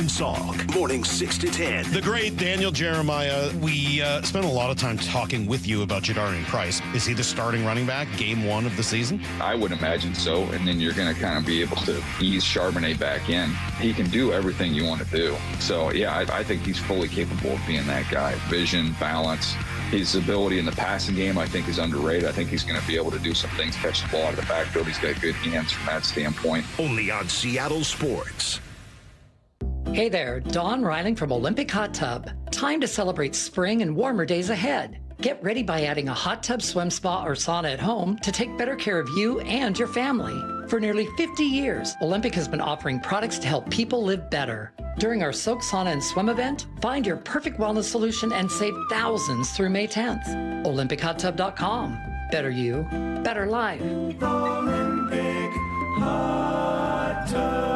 and Salk. Morning 6 to 10. The great Daniel Jeremiah, we spent a lot of time talking with you about Jadarian Price. Is he the starting running back game one of the season? I would imagine so, and then you're going to kind of be able to ease Charbonnet back in. He can do everything you want to do. So, yeah, I think he's fully capable of being that guy. Vision, balance. His ability in the passing game, I think, is underrated. I think he's going to be able to do some things, catch the ball out of the backfield. He's got good hands from that standpoint. Only on Seattle Sports. Hey there, Dawn Reiling from Olympic Hot Tub. Time to celebrate spring and warmer days ahead. Get ready by adding a hot tub, swim spa, or sauna at home to take better care of you and your family. For nearly 50 years, Olympic has been offering products to help people live better. During our Soak Sauna and Swim event, find your perfect wellness solution and save thousands through May 10th. OlympicHotTub.com. Better you, better life. Olympic Hot Tub.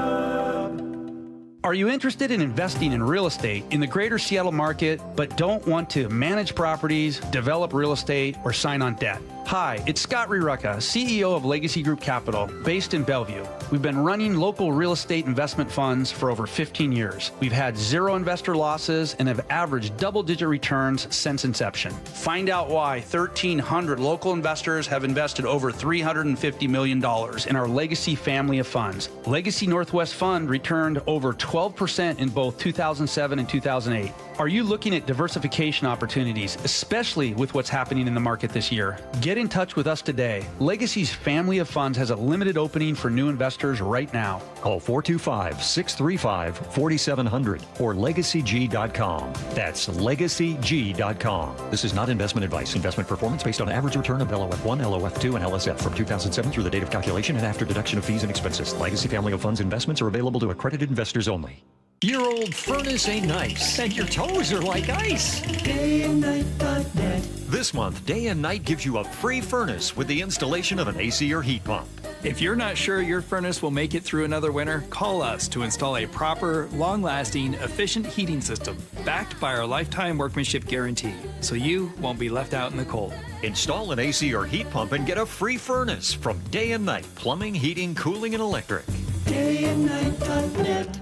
Are you interested in investing in real estate in the greater Seattle market, but don't want to manage properties, develop real estate, or sign on debt? Hi, it's Scott Rirucka, CEO of Legacy Group Capital, based in Bellevue. We've been running local real estate investment funds for over 15 years. We've had 0 investor losses and have averaged double-digit returns since inception. Find out why 1,300 local investors have invested over $350 million in our Legacy family of funds. Legacy Northwest Fund returned over 12% in both 2007 and 2008. Are you looking at diversification opportunities, especially with what's happening in the market this year? Get in touch with us today. Legacy's family of funds has a limited opening for new investors right now. Call 425-635-4700 or LegacyG.com. That's LegacyG.com. This is not investment advice. Investment performance based on average return of LOF1, LOF2, and LSF from 2007 through the date of calculation and after deduction of fees and expenses. Legacy family of funds investments are available to accredited investors only. Your old furnace ain't nice, and your toes are like ice. DayandNight.net. This month, Day and Night gives you a free furnace with the installation of an AC or heat pump. If you're not sure your furnace will make it through another winter, call us to install a proper, long-lasting, efficient heating system backed by our lifetime workmanship guarantee, so you won't be left out in the cold. Install an AC or heat pump and get a free furnace from Day and Night Plumbing, Heating, Cooling, and Electric. DayandNight.net.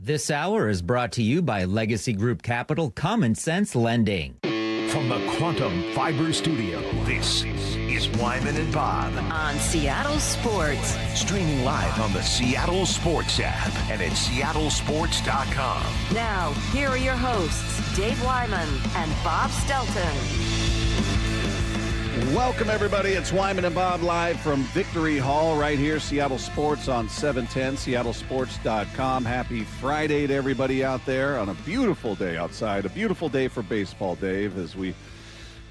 This hour is brought to you by Legacy Group Capital Common Sense Lending. From the Quantum Fiber Studio, this is Wyman and Bob. On Seattle Sports. Streaming live on the Seattle Sports app and at seattlesports.com. Now, here are your hosts, Dave Wyman and Bob Stelton. Welcome, everybody. It's Wyman and Bob live from Victory Hall right here, Seattle Sports on 710, seattlesports.com. Happy Friday to everybody out there on a beautiful day outside, a beautiful day for baseball, Dave, as we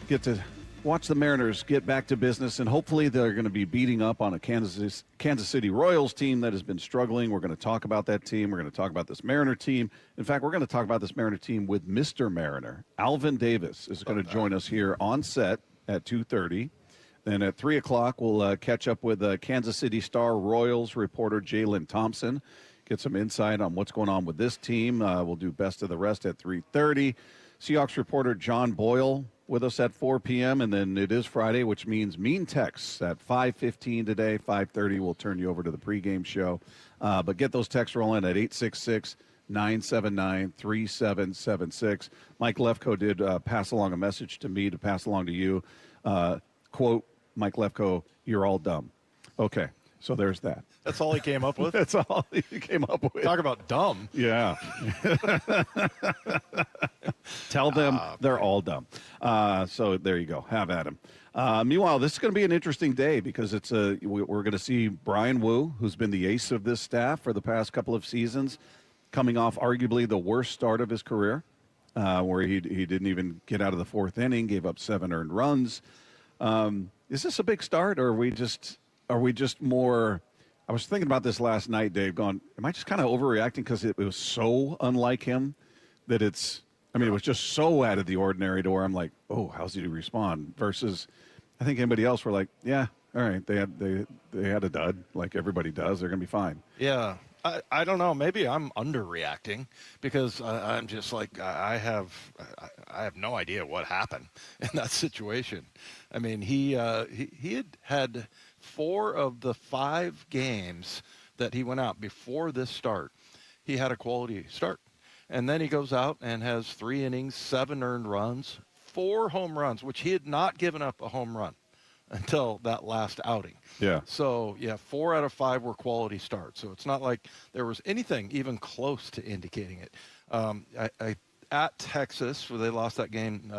get to watch the Mariners get back to business, and hopefully they're going to be beating up on a Kansas City Royals team that has been struggling. We're going to talk about that team. We're going to talk about this Mariner team. In fact, we're going to talk about this Mariner team with Mr. Mariner. Alvin Davis is going to join us here on set at 2:30. Then at 3 o'clock, we'll catch up with Kansas City Star Royals reporter Jalen Thompson, get some insight on what's going on with this team. We'll do best of the rest at 3:30. Seahawks reporter John Boyle with us at 4 p.m. And then it is Friday, which means Mean Texts at 5:15 today. 5:30, we'll turn you over to the pregame show. But get those texts rolling at 866-979-3776. Mike Lefko did pass along a message to me to pass along to you. Quote, Mike Lefko, you're all dumb. Okay, so there's that. That's all he came up with? That's all he came up with. Talk about dumb. Yeah. Tell them they're all dumb. So there you go. Have at him. Meanwhile, this is going to be an interesting day because it's we're going to see Brian Wu, who's been the ace of this staff for the past couple of seasons, coming off arguably the worst start of his career, where he didn't even get out of the fourth inning, gave up 7 earned runs. Is this a big start, or are we just more? I was thinking about this last night, Dave. Am I just kind of overreacting because it was so unlike him that it was just so out of the ordinary to where I'm like, oh, how's he to respond? Versus, I think anybody else were like, yeah, all right, they had a dud like everybody does. They're gonna be fine. Yeah. I don't know. Maybe I'm underreacting because I'm just like I have no idea what happened in that situation. I mean, he had 4 of the 5 games that he went out before this start. he had a quality start. And then he goes out and has 3 innings, 7 earned runs, 4 home runs, which he had not given up a home run until that last outing. Yeah. So, 4 out of 5 were quality starts. So it's not like there was anything even close to indicating it. At Texas, where they lost that game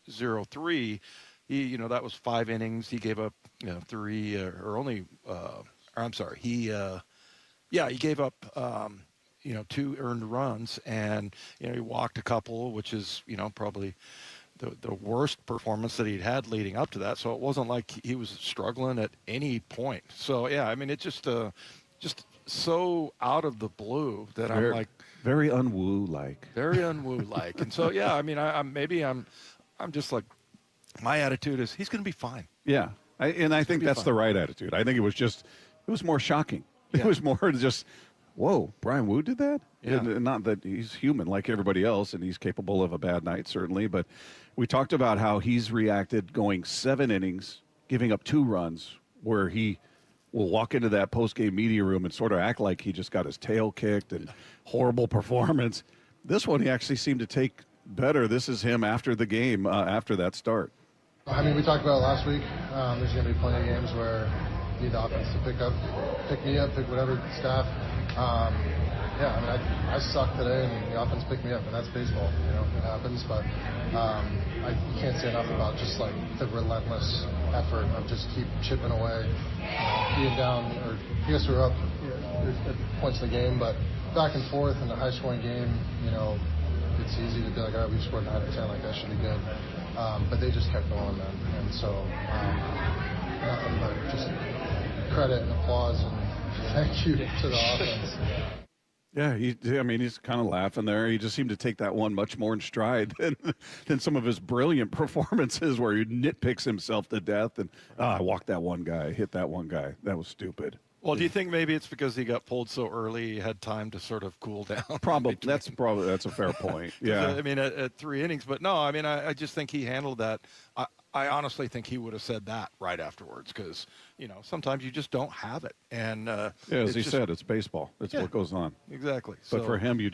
0-3, that was 5 innings. He gave up 3 or only I'm sorry. He gave up 2 earned runs, and he walked a couple, which is probably the worst performance that he'd had leading up to that. So it wasn't like he was struggling at any point. So yeah, I mean, it's just so out of the blue that I'm like very unwoo-like. Very unwoo-like. And so yeah, I mean, I'm just like, my attitude is he's going to be fine. Yeah, I think that's the right attitude. I think it was more shocking. Yeah. It was more just, whoa, Brian Wu did that? Yeah. And not that he's human like everybody else, and he's capable of a bad night, certainly. But we talked about how he's reacted going 7 innings, giving up 2 runs, where he will walk into that post-game media room and sort of act like he just got his tail kicked and horrible performance. This one he actually seemed to take better. This is him after the game, after that start. I mean, we talked about it last week. There's going to be plenty of games where you need the offense to pick me up, pick whatever staff. I mean, I suck today, and the offense picked me up, and that's baseball. It happens. But I can't say enough about just like the relentless effort of just keep chipping away, being down, or I guess we're up at points in the game, but back and forth in a high-scoring game, it's easy to be like, all right, we've scored 9 or 10, like that should be good. But they just kept going, man. And so nothing but just credit and applause and thank you to the offense. Yeah, he's kind of laughing there. He just seemed to take that one much more in stride than some of his brilliant performances where he nitpicks himself to death. And I walked that one guy, hit that one guy. That was stupid. Well, do you think maybe it's because he got pulled so early, he had time to sort of cool down? Probably. That's a fair point. Yeah. I mean, at 3 innings, but no, I mean, I just think he handled that. I honestly think he would have said that right afterwards because, sometimes you just don't have it. And as he said, it's baseball. That's what goes on. Exactly. But for him, you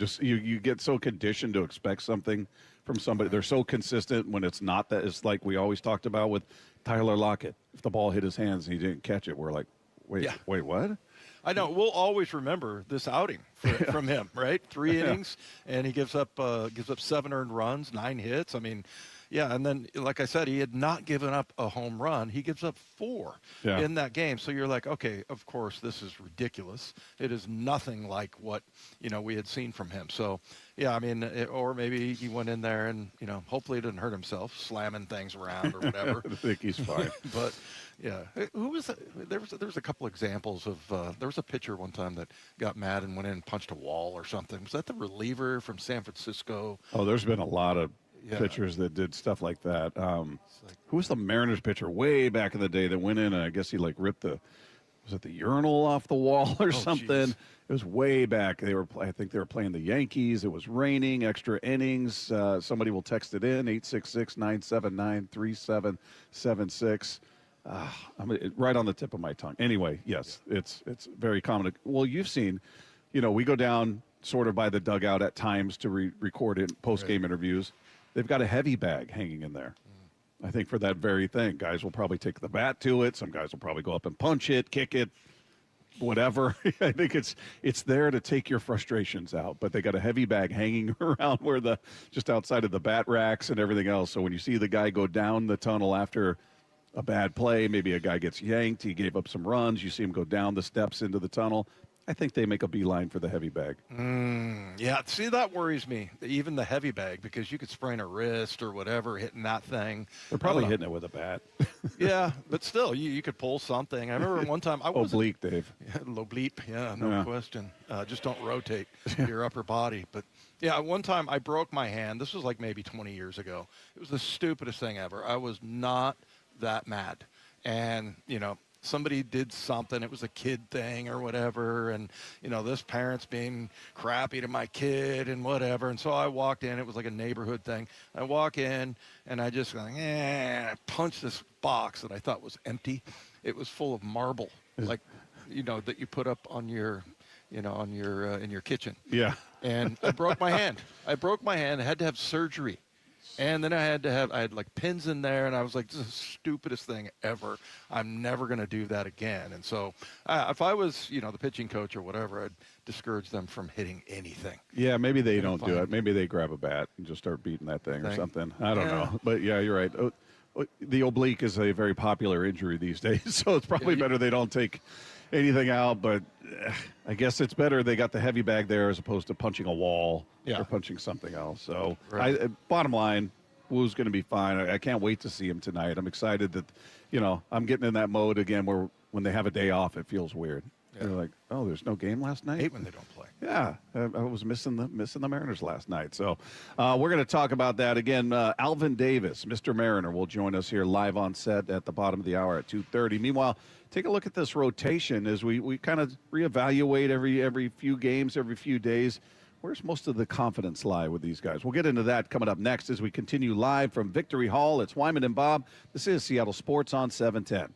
get so conditioned to expect something from somebody. They're so consistent when it's not that. It's like we always talked about with Tyler Lockett. If the ball hit his hands and he didn't catch it, we're like, wait, what? I know. We'll always remember this outing from him, right? 3 innings, and he gives up 7 earned runs, 9 hits. I mean, yeah, and then, like I said, he had not given up a home run. He gives up 4 in that game. So you're like, okay, of course, this is ridiculous. It is nothing like what, we had seen from him. So, yeah, I mean, or maybe he went in there and, hopefully he didn't hurt himself, slamming things around or whatever. I think he's fine. But, yeah, who was there was a couple examples of there was a pitcher one time that got mad and went in and punched a wall or something. Was that the reliever from San Francisco? Oh, there's been a lot of pitchers that did stuff like that. Who was the Mariners pitcher way back in the day that went in and I guess he ripped the urinal off the wall or something? Geez. It was way back. I think they were playing the Yankees. It was raining, extra innings. Somebody will text it in 866-979-3776. Right on the tip of my tongue. Anyway, yes, it's very common. Well, you've seen, we go down sort of by the dugout at times to record it post-game interviews. They've got a heavy bag hanging in there. I think for that very thing. Guys will probably take the bat to it. Some guys will probably go up and punch it, kick it, whatever. I think it's there to take your frustrations out. But they got a heavy bag hanging around just outside of the bat racks and everything else. So when you see the guy go down the tunnel after a bad play, maybe a guy gets yanked, he gave up some runs, you see him go down the steps into the tunnel, I think they make a beeline for the heavy bag. Yeah, see, that worries me, even the heavy bag, because you could sprain a wrist or whatever hitting that thing. They're probably hitting it with a bat. Yeah, but still, you could pull something. I remember one time I was oblique, Dave. Yeah, oblique, no question. Just don't rotate your upper body. But yeah, one time I broke my hand. This was like maybe 20 years ago. It was the stupidest thing ever. I was not that mad, and somebody did something. It was a kid thing or whatever, and this parent's being crappy to my kid and whatever. And so I walked in. It was like a neighborhood thing. I walk in and I just I punched this box that I thought was empty. It was full of marble, that you put up on your on your in your kitchen. Yeah. And I broke my hand. I had to have surgery. And then I had like pins in there, and I was like, this is the stupidest thing ever. I'm never going to do that again. And so if I was, the pitching coach or whatever, I'd discourage them from hitting anything. Yeah, maybe they don't do it. Maybe they grab a bat and just start beating that thing or something. I don't know. But, yeah, you're right. The oblique is a very popular injury these days, so it's probably better they don't take anything out. But I guess it's better they got the heavy bag there as opposed to punching a wall or punching something else. So, bottom line, Woo's going to be fine. I can't wait to see him tonight. I'm excited that, I'm getting in that mode again where when they have a day off, it feels weird. Yeah. They're like, oh, there's no game last night? I hate when they don't play. Yeah, I was missing the Mariners last night. So we're going to talk about that again. Alvin Davis, Mr. Mariner, will join us here live on set at the bottom of the hour at 2:30. Meanwhile, take a look at this rotation as we kind of reevaluate every few games, every few days. Where's most of the confidence lie with these guys? We'll get into that coming up next as we continue live from Victory Hall. It's Wyman and Bob. This is Seattle Sports on 710.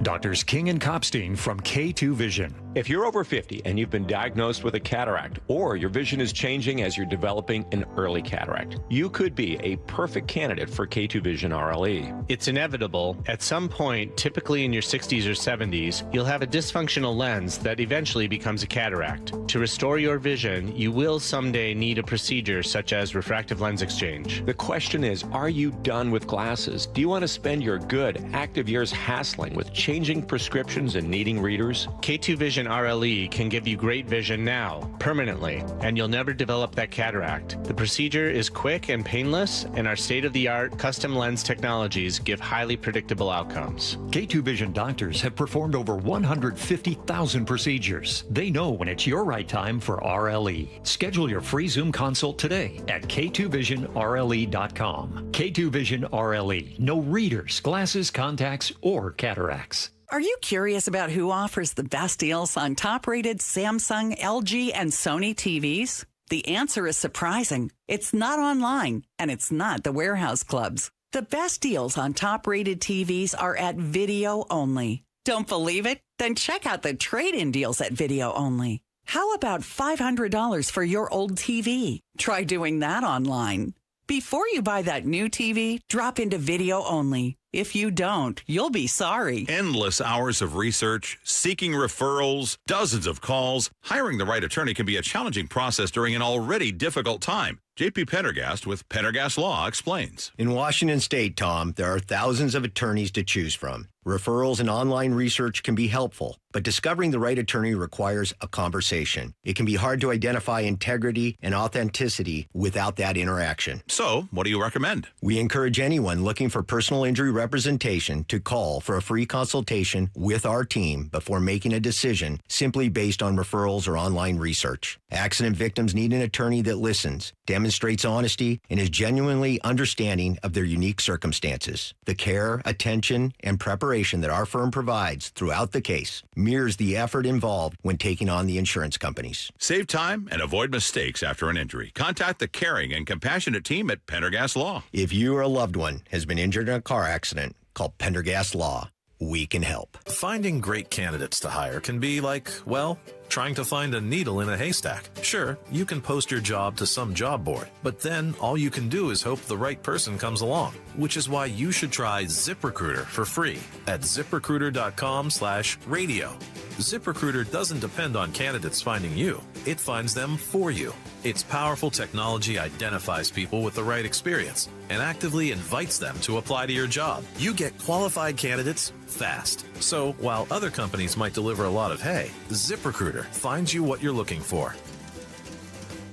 Doctors King and Kopstein from K2 Vision. If you're over 50 and you've been diagnosed with a cataract, or your vision is changing as you're developing an early cataract, you could be a perfect candidate for K2 Vision RLE. It's inevitable. At some point, typically in your 60s or 70s, you'll have a dysfunctional lens that eventually becomes a cataract. To restore your vision, you will someday need a procedure such as refractive lens exchange. The question is, are you done with glasses? Do you want to spend your good, active years hassling with changing prescriptions and needing readers? K2 Vision RLE can give you great vision now, permanently, and you'll never develop that cataract. The procedure is quick and painless, and our state-of-the-art custom lens technologies give highly predictable outcomes. K2 Vision doctors have performed over 150,000 procedures. They know when it's your right time for RLE. Schedule your free Zoom consult today at k2visionrle.com. K2 Vision RLE. No readers, glasses, contacts, or cataracts. Are you curious about who offers the best deals on top-rated Samsung, LG, and Sony TVs? The answer is surprising. It's not online, and it's not the warehouse clubs. The best deals on top-rated TVs are at Video Only. Don't believe it? Then check out the trade-in deals at Video Only. How about $500 for your old TV? Try doing that online. Before you buy that new TV, drop into Video Only. If you don't, you'll be sorry. Endless hours of research, seeking referrals, dozens of calls. Hiring the right attorney can be a challenging process during an already difficult time. J.P. Pendergast with Pendergast Law explains. In Washington State, Tom, there are thousands of attorneys to choose from. Referrals and online research can be helpful, but discovering the right attorney requires a conversation. It can be hard to identify integrity and authenticity without that interaction. So, what do you recommend? We encourage anyone looking for personal injury representation to call for a free consultation with our team before making a decision simply based on referrals or online research. Accident victims need an attorney that listens, demonstrates honesty, and is genuinely understanding of their unique circumstances. The care, attention, and preparation that our firm provides throughout the case mirrors the effort involved when taking on the insurance companies. Save time and avoid mistakes after an injury. Contact the caring and compassionate team at Pendergast Law. If you or a loved one has been injured in a car accident, call Pendergast Law. We can help. Finding great candidates to hire can be like, well, trying to find a needle in a haystack. Sure, you can post your job to some job board, but then all you can do is hope the right person comes along, which is why you should try ZipRecruiter for free at ZipRecruiter.com/radio. ZipRecruiter doesn't depend on candidates finding you. It finds them for you. Its powerful technology identifies people with the right experience and actively invites them to apply to your job. You get qualified candidates fast. So while other companies might deliver a lot of hay, ZipRecruiter finds you what you're looking for.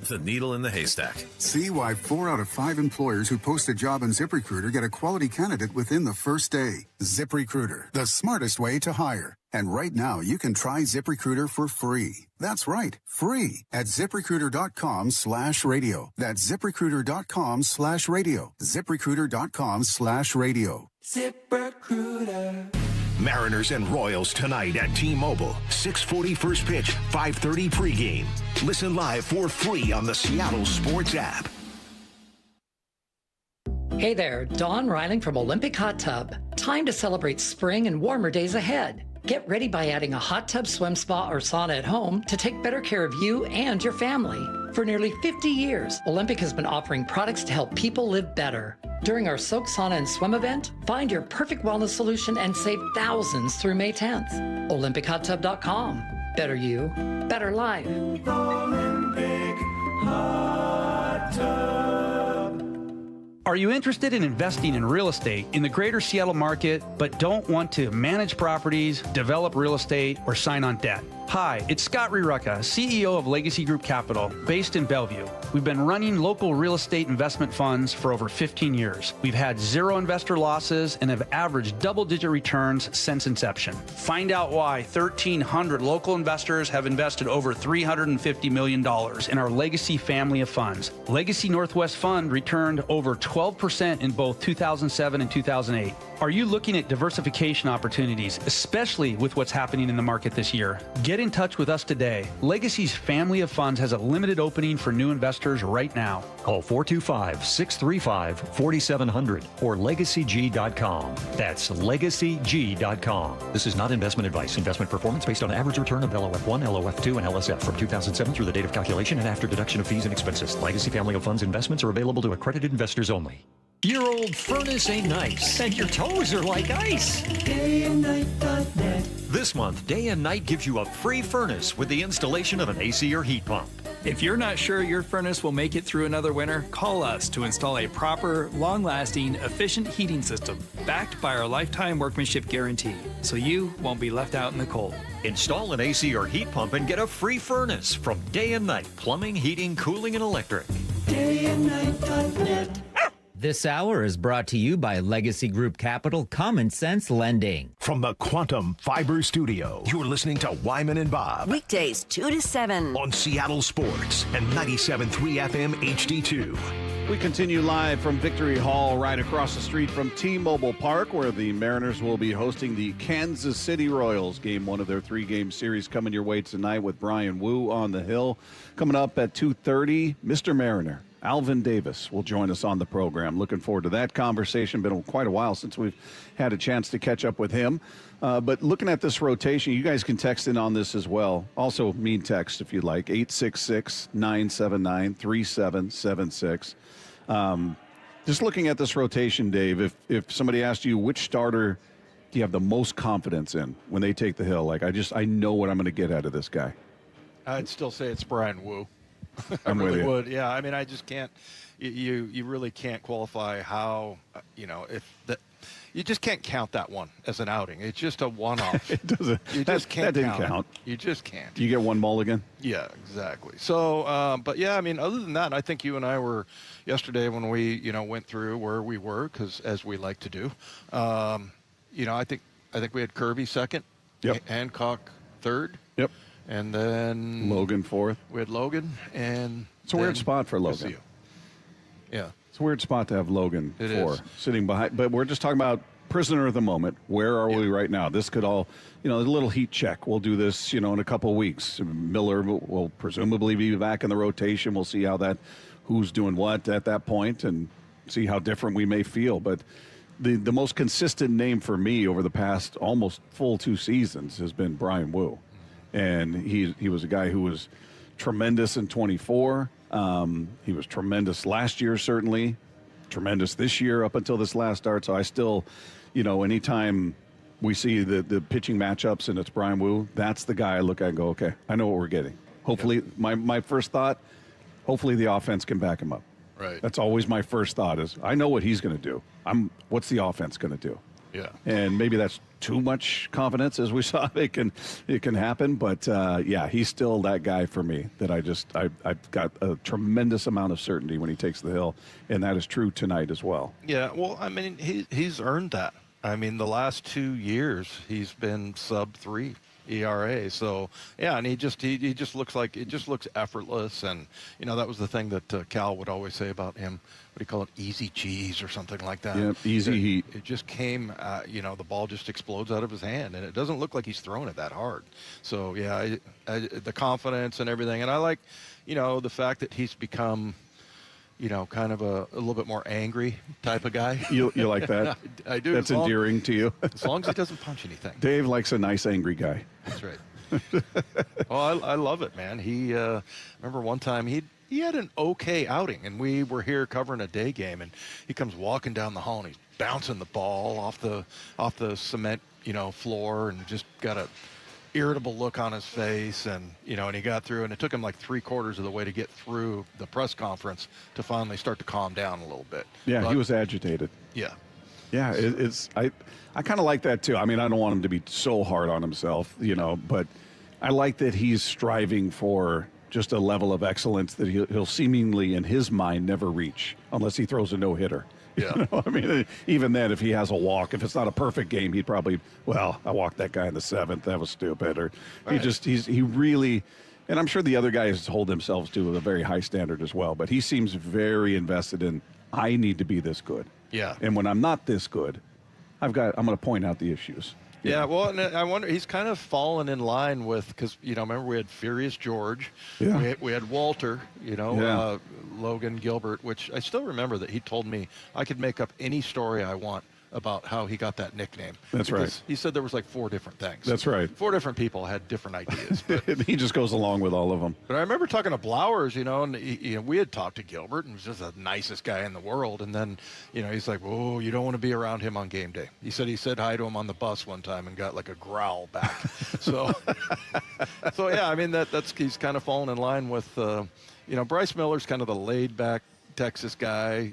The needle in the haystack. See why 4 out of 5 employers who post a job on ZipRecruiter get a quality candidate within the first day. ZipRecruiter, the smartest way to hire. And right now, you can try ZipRecruiter for free. That's right, free at ZipRecruiter.com/radio. That's ZipRecruiter.com/radio. ZipRecruiter.com/radio. ZipRecruiter. Mariners and Royals tonight at T-Mobile. 6:40 first pitch, 5:30 pregame. Listen live for free on the Seattle Sports app. Hey there, Dawn Riling from Olympic Hot Tub. Time to celebrate spring and warmer days ahead. Get ready by adding a hot tub, swim spa, or sauna at home to take better care of you and your family. For nearly 50 years, Olympic has been offering products to help people live better. During our Soak, Sauna, and Swim event, find your perfect wellness solution and save thousands through May 10th. OlympicHotTub.com. Better you, better life. Olympic Hot Tub. Are you interested in investing in real estate in the greater Seattle market, but don't want to manage properties, develop real estate, or sign on debt? Hi, it's Scott Rirucka, CEO of Legacy Group Capital, based in Bellevue. We've been running local real estate investment funds for over 15 years. We've had 0 investor losses and have averaged double-digit returns since inception. Find out why 1,300 local investors have invested over $350 million in our Legacy family of funds. Legacy Northwest Fund returned over 12% in both 2007 and 2008. Are you looking at diversification opportunities, especially with what's happening in the market this year? Get in touch with us today. Legacy's family of funds has a limited opening for new investors right now. Call 425-635-4700 or legacyg.com. That's legacyg.com. This is not investment advice. Investment performance based on average return of LOF1, LOF2, and LSF from 2007 through the date of calculation and after deduction of fees and expenses. Legacy family of funds investments are available to accredited investors only. Your old furnace ain't nice, and your toes are like ice. DayandNight.net. This month, Day and Night gives you a free furnace with the installation of an AC or heat pump. If you're not sure your furnace will make it through another winter, call us to install a proper, long-lasting, efficient heating system backed by our lifetime workmanship guarantee, so you won't be left out in the cold. Install an AC or heat pump and get a free furnace from Day and Night Plumbing, Heating, Cooling, and Electric. DayandNight.net. This hour is brought to you by Legacy Group Capital Common Sense Lending. From the Quantum Fiber Studio, you're listening to Wyman and Bob. Weekdays 2 to 7. On Seattle Sports and 97.3 FM HD2. We continue live from Victory Hall right across the street from T-Mobile Park, where the Mariners will be hosting the Kansas City Royals. Game 1 of their 3-game series coming your way tonight with Brian Wu on the hill. Coming up at 2:30, Mr. Mariner Alvin Davis will join us on the program. Looking forward to that conversation. Been quite a while since we've had a chance to catch up with him. But looking at this rotation, you guys can text in on this as well. Also, mean text if you'd like, 866-979-3776. Just looking at this rotation, Dave, if somebody asked you which starter do you have the most confidence in when they take the hill, like I know what I'm going to get out of this guy. I'd still say it's Brian Wu. I I'm really with you. would. Yeah, I mean, I just can't. You really can't qualify how if that. You just can't count that one as an outing. It's just a one-off. It doesn't. You just can't that didn't count. You just can't. Do you get one mulligan? Yeah, exactly. So, but yeah, I mean, other than that, I think you and I were yesterday when we, went through where we were, because as we like to do, I think we had Kirby second, yep. Hancock third, yep, and then Logan fourth. We had Logan, and it's a weird spot for Logan. Yeah, it's a weird spot to have Logan is. Sitting behind. But we're just talking about prisoner of the moment. Where are we right now? This could all, a little heat check. We'll do this, in a couple of weeks. Miller will presumably be back in the rotation. We'll see who's doing what at that point and see how different we may feel. But the most consistent name for me over the past almost full 2 seasons has been Brian Wu. And he was a guy who was tremendous in 24. He was tremendous last year, certainly. Tremendous this year up until this last start. So I still, anytime we see the pitching matchups and it's Brian Wu, that's the guy I look at and go, okay, I know what we're getting. Hopefully, my first thought, hopefully the offense can back him up. Right. That's always my first thought is I know what he's going to do. What's the offense going to do? Yeah. And maybe that's too much confidence, as we saw it can happen. But he's still that guy for me that I've got a tremendous amount of certainty when he takes the hill, and that is true tonight as well. Yeah. Well, I mean, he's earned that. I mean, the last 2 years he's been sub-3 ERA. So yeah, and he just looks effortless, and that was the thing that Cal would always say about him. What do you call it? Easy cheese or something like that. Yeah, easy heat. It just came, the ball just explodes out of his hand, and it doesn't look like he's throwing it that hard. So yeah, the confidence and everything, and I like, the fact that he's become, kind of a little bit more angry type of guy. You like that? I do. That's endearing to you. As long as he doesn't punch anything. Dave likes a nice angry guy. That's right. Oh, I love it, man. He remember one time he had an okay outing, and we were here covering a day game, and he comes walking down the hall, and he's bouncing the ball off the cement, floor, and just got a irritable look on his face, and and he got through, and it took him like 3/4 of the way to get through the press conference to finally start to calm down a little bit. Yeah, but he was agitated. Yeah. Yeah, I kind of like that too. I mean, I don't want him to be so hard on himself, but I like that he's striving for just a level of excellence that he'll seemingly in his mind never reach unless he throws a no-hitter. Yeah. I mean, even then, if he has a walk, if it's not a perfect game, he'd probably, I walked that guy in the 7th. That was stupid. Or he really, and I'm sure the other guys hold themselves to a very high standard as well, but he seems very invested in, I need to be this good. Yeah. And when I'm not this good, I'm going to point out the issues. Yeah, well, and I wonder, he's kind of fallen in line with, because, remember we had Furious George. Yeah. We had Walter, Logan Gilbert, which I still remember that he told me I could make up any story I want about how he got that nickname. That's right. He said there was like 4 different things. That's right. 4 different people had different ideas. He just goes along with all of them. But I remember talking to Blowers, and we had talked to Gilbert, and he was just the nicest guy in the world. And then, he's like, "Oh, you don't want to be around him on game day." He said hi to him on the bus one time and got like a growl back. So yeah, I mean he's kind of fallen in line with, Bryce Miller's kind of the laid back Texas guy,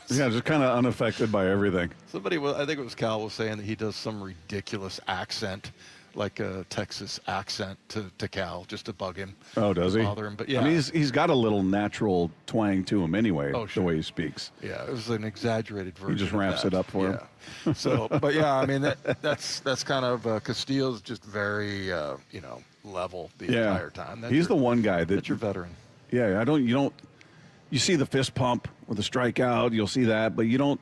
just kind of unaffected by everything. I think it was Cal was saying that he does some ridiculous accent, like a Texas accent to Cal, just to bug him. Oh, does he? Bother him. But yeah, I mean, he's got a little natural twang to him anyway. Oh, sure. The way he speaks. Yeah, it was an exaggerated version. He just ramps it up for him. So, but yeah, I mean that's kind of Castillo's just very level the entire time. He's the one guy that's your veteran. Yeah, you see the fist pump with a strikeout, you'll see that, but you don't,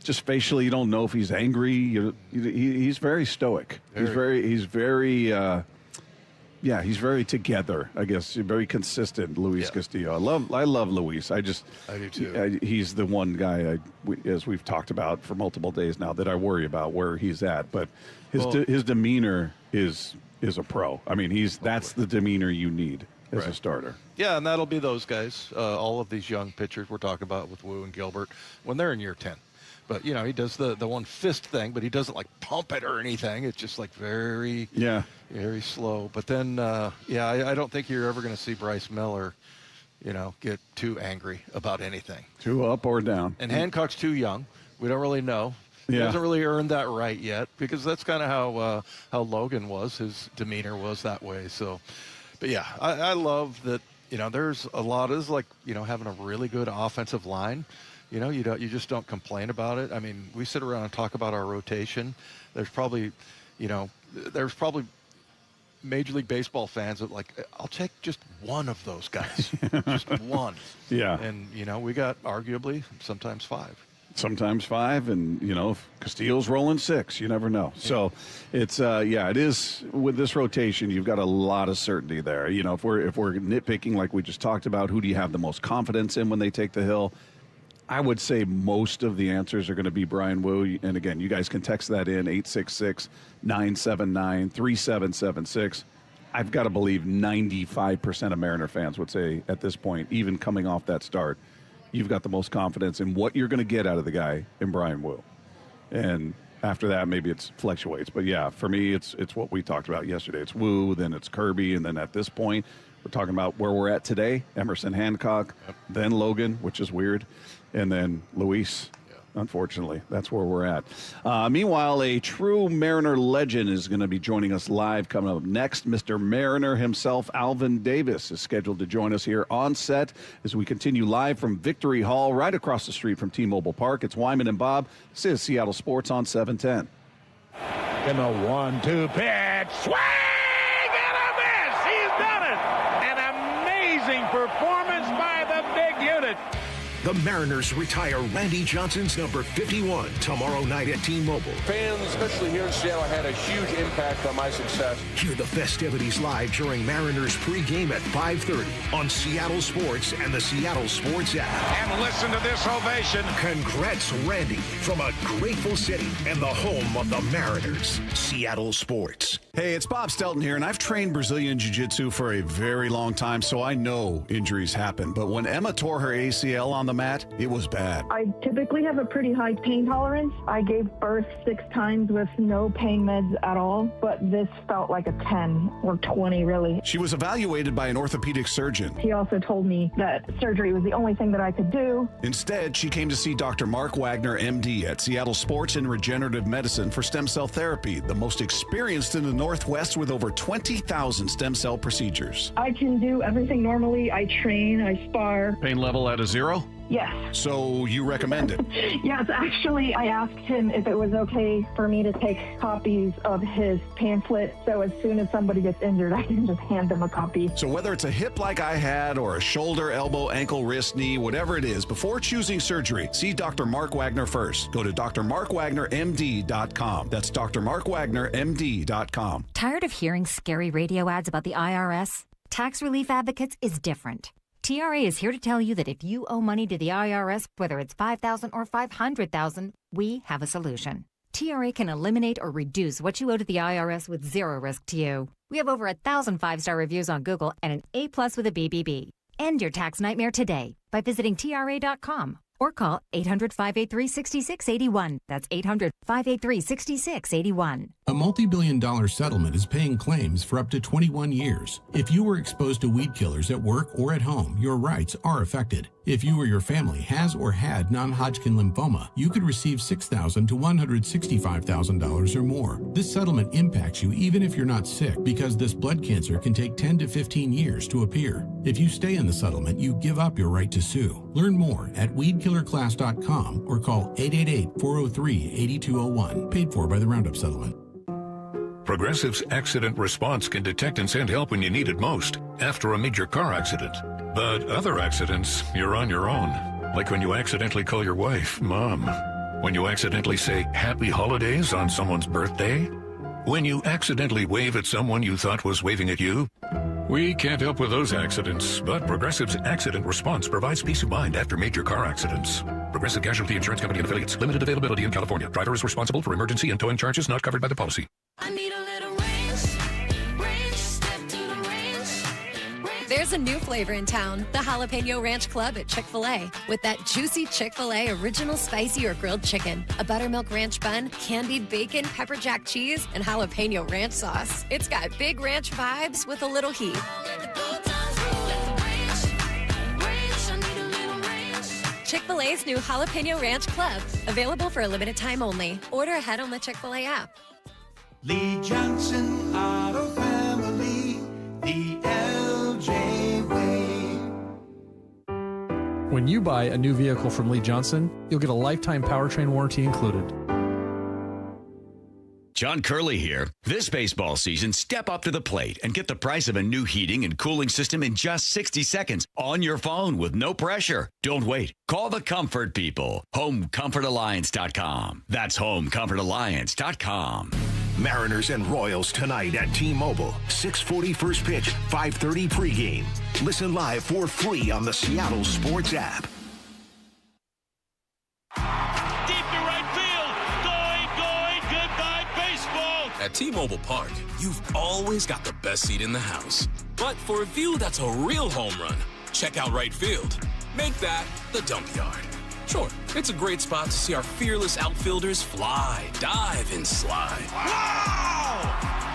just facially, you don't know if he's angry. He's very stoic. He's very he's very together, I guess, very consistent, Luis Castillo. I love Luis. I do too. He's the one guy, as we've talked about for multiple days now, that I worry about where he's at. But his demeanor is a pro. I mean, that's the demeanor you need as a starter. Yeah, and that'll be those guys, all of these young pitchers we're talking about with Wu and Gilbert, when they're in year 10. But, he does the one fist thing, but he doesn't, like, pump it or anything. It's just, like, very slow. But then, I don't think you're ever going to see Bryce Miller, get too angry about anything. Too up or down. And Hancock's too young. We don't really know. He hasn't really earned that right yet, because that's kind of how Logan was. His demeanor was that way. So, but, yeah, I love that, there's a lot of, like, having a really good offensive line. You just don't complain about it. I mean, we sit around and talk about our rotation. There's probably Major League Baseball fans that like, I'll take just one of those guys, just one. Yeah. And we got arguably sometimes 5. Sometimes 5, and if Castillo's rolling 6, you never know. So it's it is with this rotation, you've got a lot of certainty there. If we're nitpicking like we just talked about, who do you have the most confidence in when they take the hill? I would say most of the answers are going to be Brian Wu. And again, you guys can text that in 866-979-3776. I've got to believe 95% of Mariner fans would say at this point, even coming off that start, you've got the most confidence in what you're going to get out of the guy in Brian Wu. And after that, maybe it fluctuates. But yeah, for me, it's what we talked about yesterday. It's Wu, then it's Kirby, and then at this point, we're talking about where we're at today, Emerson Hancock, then Logan, which is weird, and then Luis. Unfortunately, that's where we're at. Meanwhile, a true Mariner legend is going to be joining us live coming up next. Mr. Mariner himself, Alvin Davis, is scheduled to join us here on set as we continue live from Victory Hall, right across the street from T-Mobile Park. It's Wyman and Bob. This is Seattle Sports on 710. In the 1-2 pitch. Swing and a miss. He's done it. An amazing performance by the big unit. The Mariners retire Randy Johnson's number 51 tomorrow night at T-Mobile. Fans, especially here in Seattle, had a huge impact on my success. Hear the festivities live during Mariners pregame at 5:30 on Seattle Sports and the Seattle Sports app. And listen to this ovation. Congrats, Randy, from a grateful city and the home of the Mariners. Seattle Sports. Hey, it's Bob Stelton here, and I've trained Brazilian Jiu-Jitsu for a very long time, so I know injuries happen. But when Emma tore her ACL on the mat, it was bad. I typically have a pretty high pain tolerance. I gave birth 6 times with no pain meds at all, but this felt like a 10 or 20, really. She was evaluated by an orthopedic surgeon. He also told me that surgery was the only thing that I could do. Instead, she came to see Dr. Mark Wagner, MD, at Seattle Sports and Regenerative Medicine for stem cell therapy, the most experienced in the Northwest with over 20,000 stem cell procedures. I can do everything normally. I train, I spar. Pain level at a 0? Yes. So you recommend it? Yes, actually, I asked him if it was okay for me to take copies of his pamphlet, so as soon as somebody gets injured, I can just hand them a copy. So whether it's a hip like I had or a shoulder, elbow, ankle, wrist, knee, whatever it is, before choosing surgery, see Dr. Mark Wagner first. Go to drmarkwagnermd.com. That's drmarkwagnermd.com. Tired of hearing scary radio ads about the IRS? Tax Relief Advocates is different. TRA is here to tell you that if you owe money to the IRS, whether it's $5,000 or $500,000, we have a solution. TRA can eliminate or reduce what you owe to the IRS with zero risk to you. We have over 1,000 5-star reviews on Google and an A+ with a BBB. End your tax nightmare today by visiting TRA.com or call 800-583-6681. That's 800-583-6681. A multi-billion-dollar settlement is paying claims for up to 21 years. If you were exposed to weed killers at work or at home, your rights are affected. If you or your family has or had non-Hodgkin lymphoma, you could receive $6,000 to $165,000 or more. This settlement impacts you even if you're not sick, because this blood cancer can take 10 to 15 years to appear. If you stay in the settlement, you give up your right to sue. Learn more at weedkillerclass.com or call 888-403-8201. Paid for by the Roundup Settlement. Progressive's accident response can detect and send help when you need it most, after a major car accident. But other accidents, you're on your own. Like when you accidentally call your wife Mom. When you accidentally say Happy Holidays on someone's birthday. When you accidentally wave at someone you thought was waving at you. We can't help with those accidents, but Progressive's accident response provides peace of mind after major car accidents. Progressive Casualty Insurance Company and affiliates. Limited availability in California. Driver is responsible for emergency and towing charges not covered by the policy. I need a little range, step to the range. There's a new flavor in town, the Jalapeno Ranch Club at Chick-fil-A. With that juicy Chick-fil-A original spicy or grilled chicken, a buttermilk ranch bun, candied bacon, pepper jack cheese, and jalapeno ranch sauce. It's got big ranch vibes with a little heat. Chick-fil-A's new Jalapeno Ranch Club, available for a limited time only. Order ahead on the Chick-fil-A app. Lee Johnson Auto Family, the LJ way. When you buy a new vehicle from Lee Johnson, you'll get a lifetime powertrain warranty included. John Curley here. This baseball season, step up to the plate and get the price of a new heating and cooling system in just 60 seconds on your phone with no pressure. Don't wait. Call the comfort people. HomeComfortAlliance.com. That's HomeComfortAlliance.com. Mariners and Royals tonight at T-Mobile. 6:40 first pitch, 5:30 pregame. Listen live for free on the Seattle Sports app. At T-Mobile Park, you've always got the best seat in the house. But for a view that's a real home run, check out right field. Make that the dump yard. Sure, it's a great spot to see our fearless outfielders fly, dive, and slide. Wow!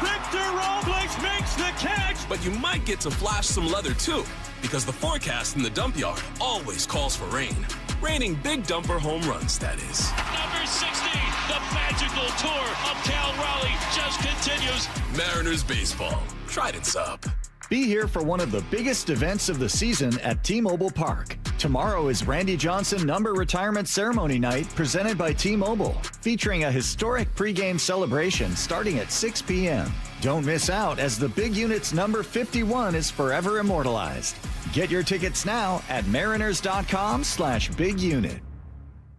Victor Robles makes the catch! But you might get to flash some leather too, because the forecast in the dump yard always calls for rain. Raining big dumper home runs, that is. Number 60, the magical tour of Cal Raleigh just continues. Mariners baseball. Trident's up. Be here for one of the biggest events of the season at T-Mobile Park. Tomorrow is Randy Johnson Number Retirement Ceremony Night presented by T-Mobile, featuring a historic pregame celebration starting at 6 p.m. Don't miss out, as the big unit's number 51 is forever immortalized. Get your tickets now at mariners.com/bigunit.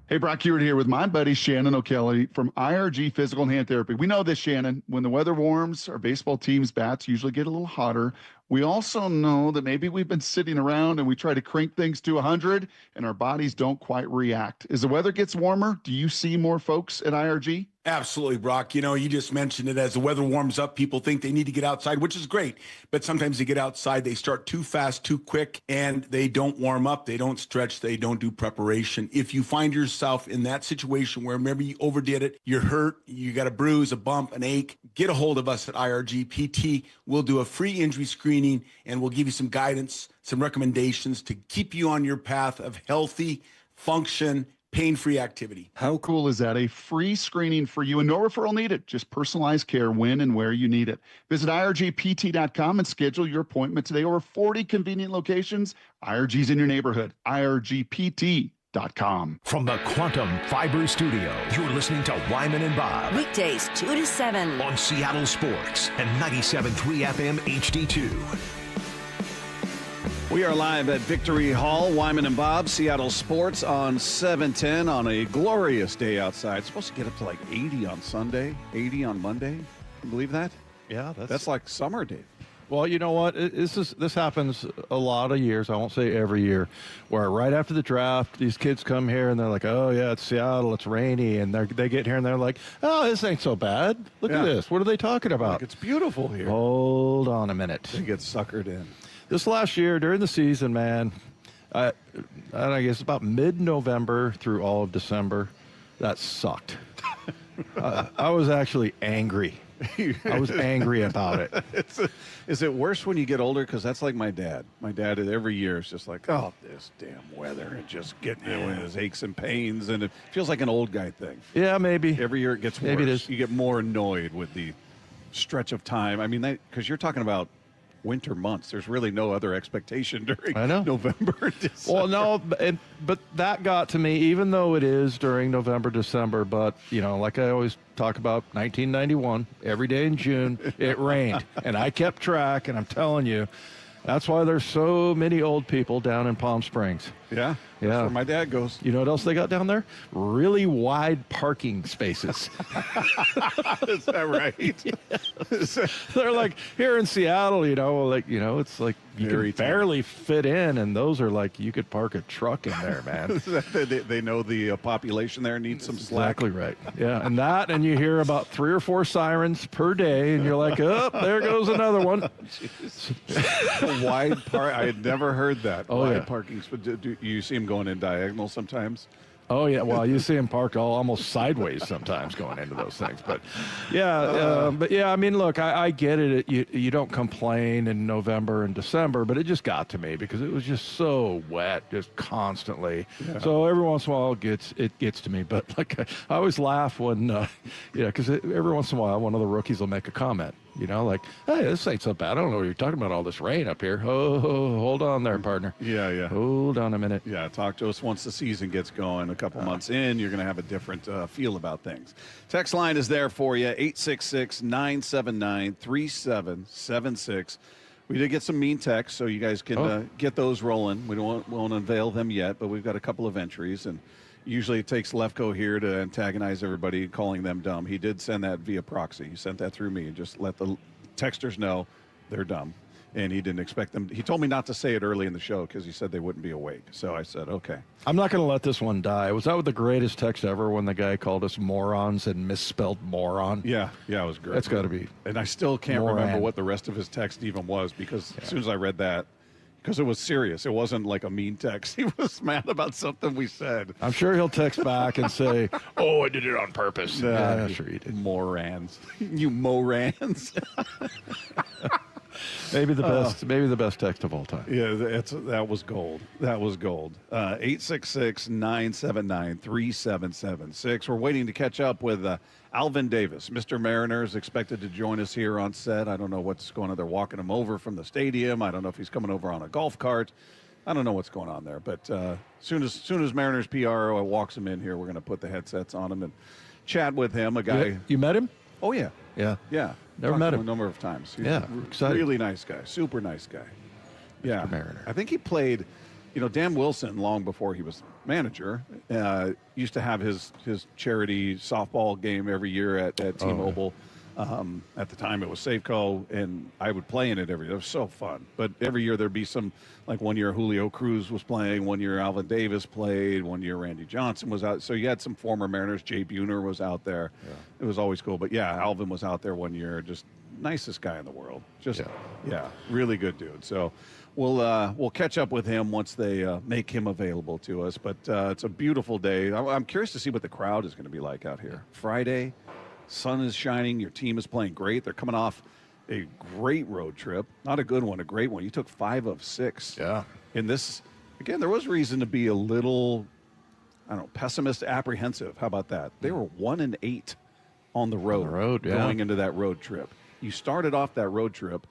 Hey, Brock Hewitt here with my buddy Shannon O'Kelly from IRG Physical and Hand Therapy. We know this, Shannon. When the weather warms, our baseball team's bats usually get a little hotter. We also know that maybe we've been sitting around and we try to crank things to 100 and our bodies don't quite react. As the weather gets warmer, do you see more folks at IRG? Absolutely, Brock. You know, you just mentioned it. As the weather warms up, people think they need to get outside, which is great. But sometimes they get outside, they start too fast, too quick, and they don't warm up. They don't stretch. They don't do preparation. If you find yourself in that situation where maybe you overdid it, you're hurt, you got a bruise, a bump, an ache, get a hold of us at IRG PT. We'll do a free injury screening, and we'll give you some guidance, some recommendations to keep you on your path of healthy function, pain-free activity. How cool is that? A free screening for you and no referral needed. Just personalized care when and where you need it. Visit irgpt.com and schedule your appointment today. Over 40 convenient locations. IRG's in your neighborhood. irgpt.com. From the Quantum Fiber Studio, you're listening to Wyman and Bob. Weekdays 2 to 7 on Seattle Sports and 97.3 FM HD2. We are live at Victory Hall, Wyman and Bob, Seattle Sports on 710 on a glorious day outside. It's supposed to get up to like 80 on Sunday, 80 on Monday. Can you believe that? Yeah, that's like summer, Dave. Well, you know what? This happens a lot of years. I won't say every year, where right after the draft, these kids come here and they're like, "Oh yeah, it's Seattle, it's rainy," and they get here and they're like, "Oh, this ain't so bad. Look at this. What are they talking about? Like, it's beautiful here." Hold on a minute. They get suckered in. This last year during the season, man, I guess about mid-November through all of December, that sucked. I was actually angry. I was angry about it. Is it worse when you get older? Because that's like my dad. My dad every year is just like, "Oh, this damn weather," and just getting his aches and pains, and it feels like an old guy thing. Yeah, maybe. Every year it gets worse. Maybe it is. You get more annoyed with the stretch of time. I mean, because you're talking about winter months. There's really no other expectation during November, December. Well, no, but that got to me, even though it is during November, December. But, you know, like I always talk about 1991, every day in June, it rained. And I kept track, and I'm telling you, that's why there's so many old people down in Palm Springs. Yeah. Yeah. That's where my dad goes. You know what else they got down there? Really wide parking spaces. Is that right? Yeah. They're like, here in Seattle, it's like you can barely fit in, and those are like you could park a truck in there, man. They know the population there needs some slack. Exactly right. Yeah, and you hear about 3 or 4 sirens per day, and you're like, oh, there goes another one. Wide park. I had never heard that. Oh, wide yeah. parking. Do you see them going in diagonal sometimes? Oh, yeah. Well, you see them parked almost sideways sometimes going into those things. But, I mean, look, I get it. You don't complain in November and December, but it just got to me because it was just so wet, just constantly. Yeah. So every once in a while it gets to me. But, like, I always laugh when, because every once in a while one of the rookies will make a comment. You know, like, hey, this ain't so bad. I don't know what you're talking about, all this rain up here. Oh, hold on there, partner. Yeah. Hold on a minute. Yeah, talk to us once the season gets going. A couple months in, you're going to have a different feel about things. Text line is there for you, 866-979-3776. We did get some mean texts, so you guys can get those rolling. We won't unveil them yet, but we've got a couple of entries, and usually it takes Lefko here to antagonize everybody, calling them dumb. He did send that via proxy. He sent that through me and just let the texters know they're dumb. And he didn't expect them. He told me not to say it early in the show because he said they wouldn't be awake. So I said, okay. I'm not going to let this one die. Was that the greatest text ever when the guy called us morons and misspelled moron? Yeah, it was great. That's got to be. And I still can't remember what the rest of his text even was because as soon as I read that, because it was serious. It wasn't like a mean text. He was mad about something we said. I'm sure he'll text back and say, oh, I did it on purpose. Yeah, sure he did. Morons. You morons. Maybe the best text of all time. Yeah, that was gold. That was gold. 866-979-3776. We're waiting to catch up with Alvin Davis. Mr. Mariner is expected to join us here on set. I don't know what's going on. They're walking him over from the stadium. I don't know if he's coming over on a golf cart. I don't know what's going on there. But soon as Mariners PR walks him in here, we're going to put the headsets on him and chat with him. A guy. You met him? Oh, yeah. Yeah. Yeah. Never met him. A number of times. He's excited. Really nice guy. Super nice guy. Yeah. Mariner. I think he played, Dan Wilson, long before he was manager, used to have his charity softball game every year at T-Mobile. At the time, it was Safeco, and I would play in it every year. It was so fun. But every year there'd be some, like one year Julio Cruz was playing, one year Alvin Davis played, one year Randy Johnson was out. So you had some former Mariners. Jay Buhner was out there. Yeah. It was always cool. But, yeah, Alvin was out there one year. Just nicest guy in the world. Just, really good dude. So we'll catch up with him once they make him available to us. But it's a beautiful day. I'm curious to see what the crowd is going to be like out here. Friday. Sun is shining. Your team is playing great. They're coming off a great road trip. Not a good one, a great one. You took 5 of 6. Yeah. In this, again, there was reason to be a little, pessimist, apprehensive. How about that? They were 1-8 on the road, going into that road trip. You started off that road trip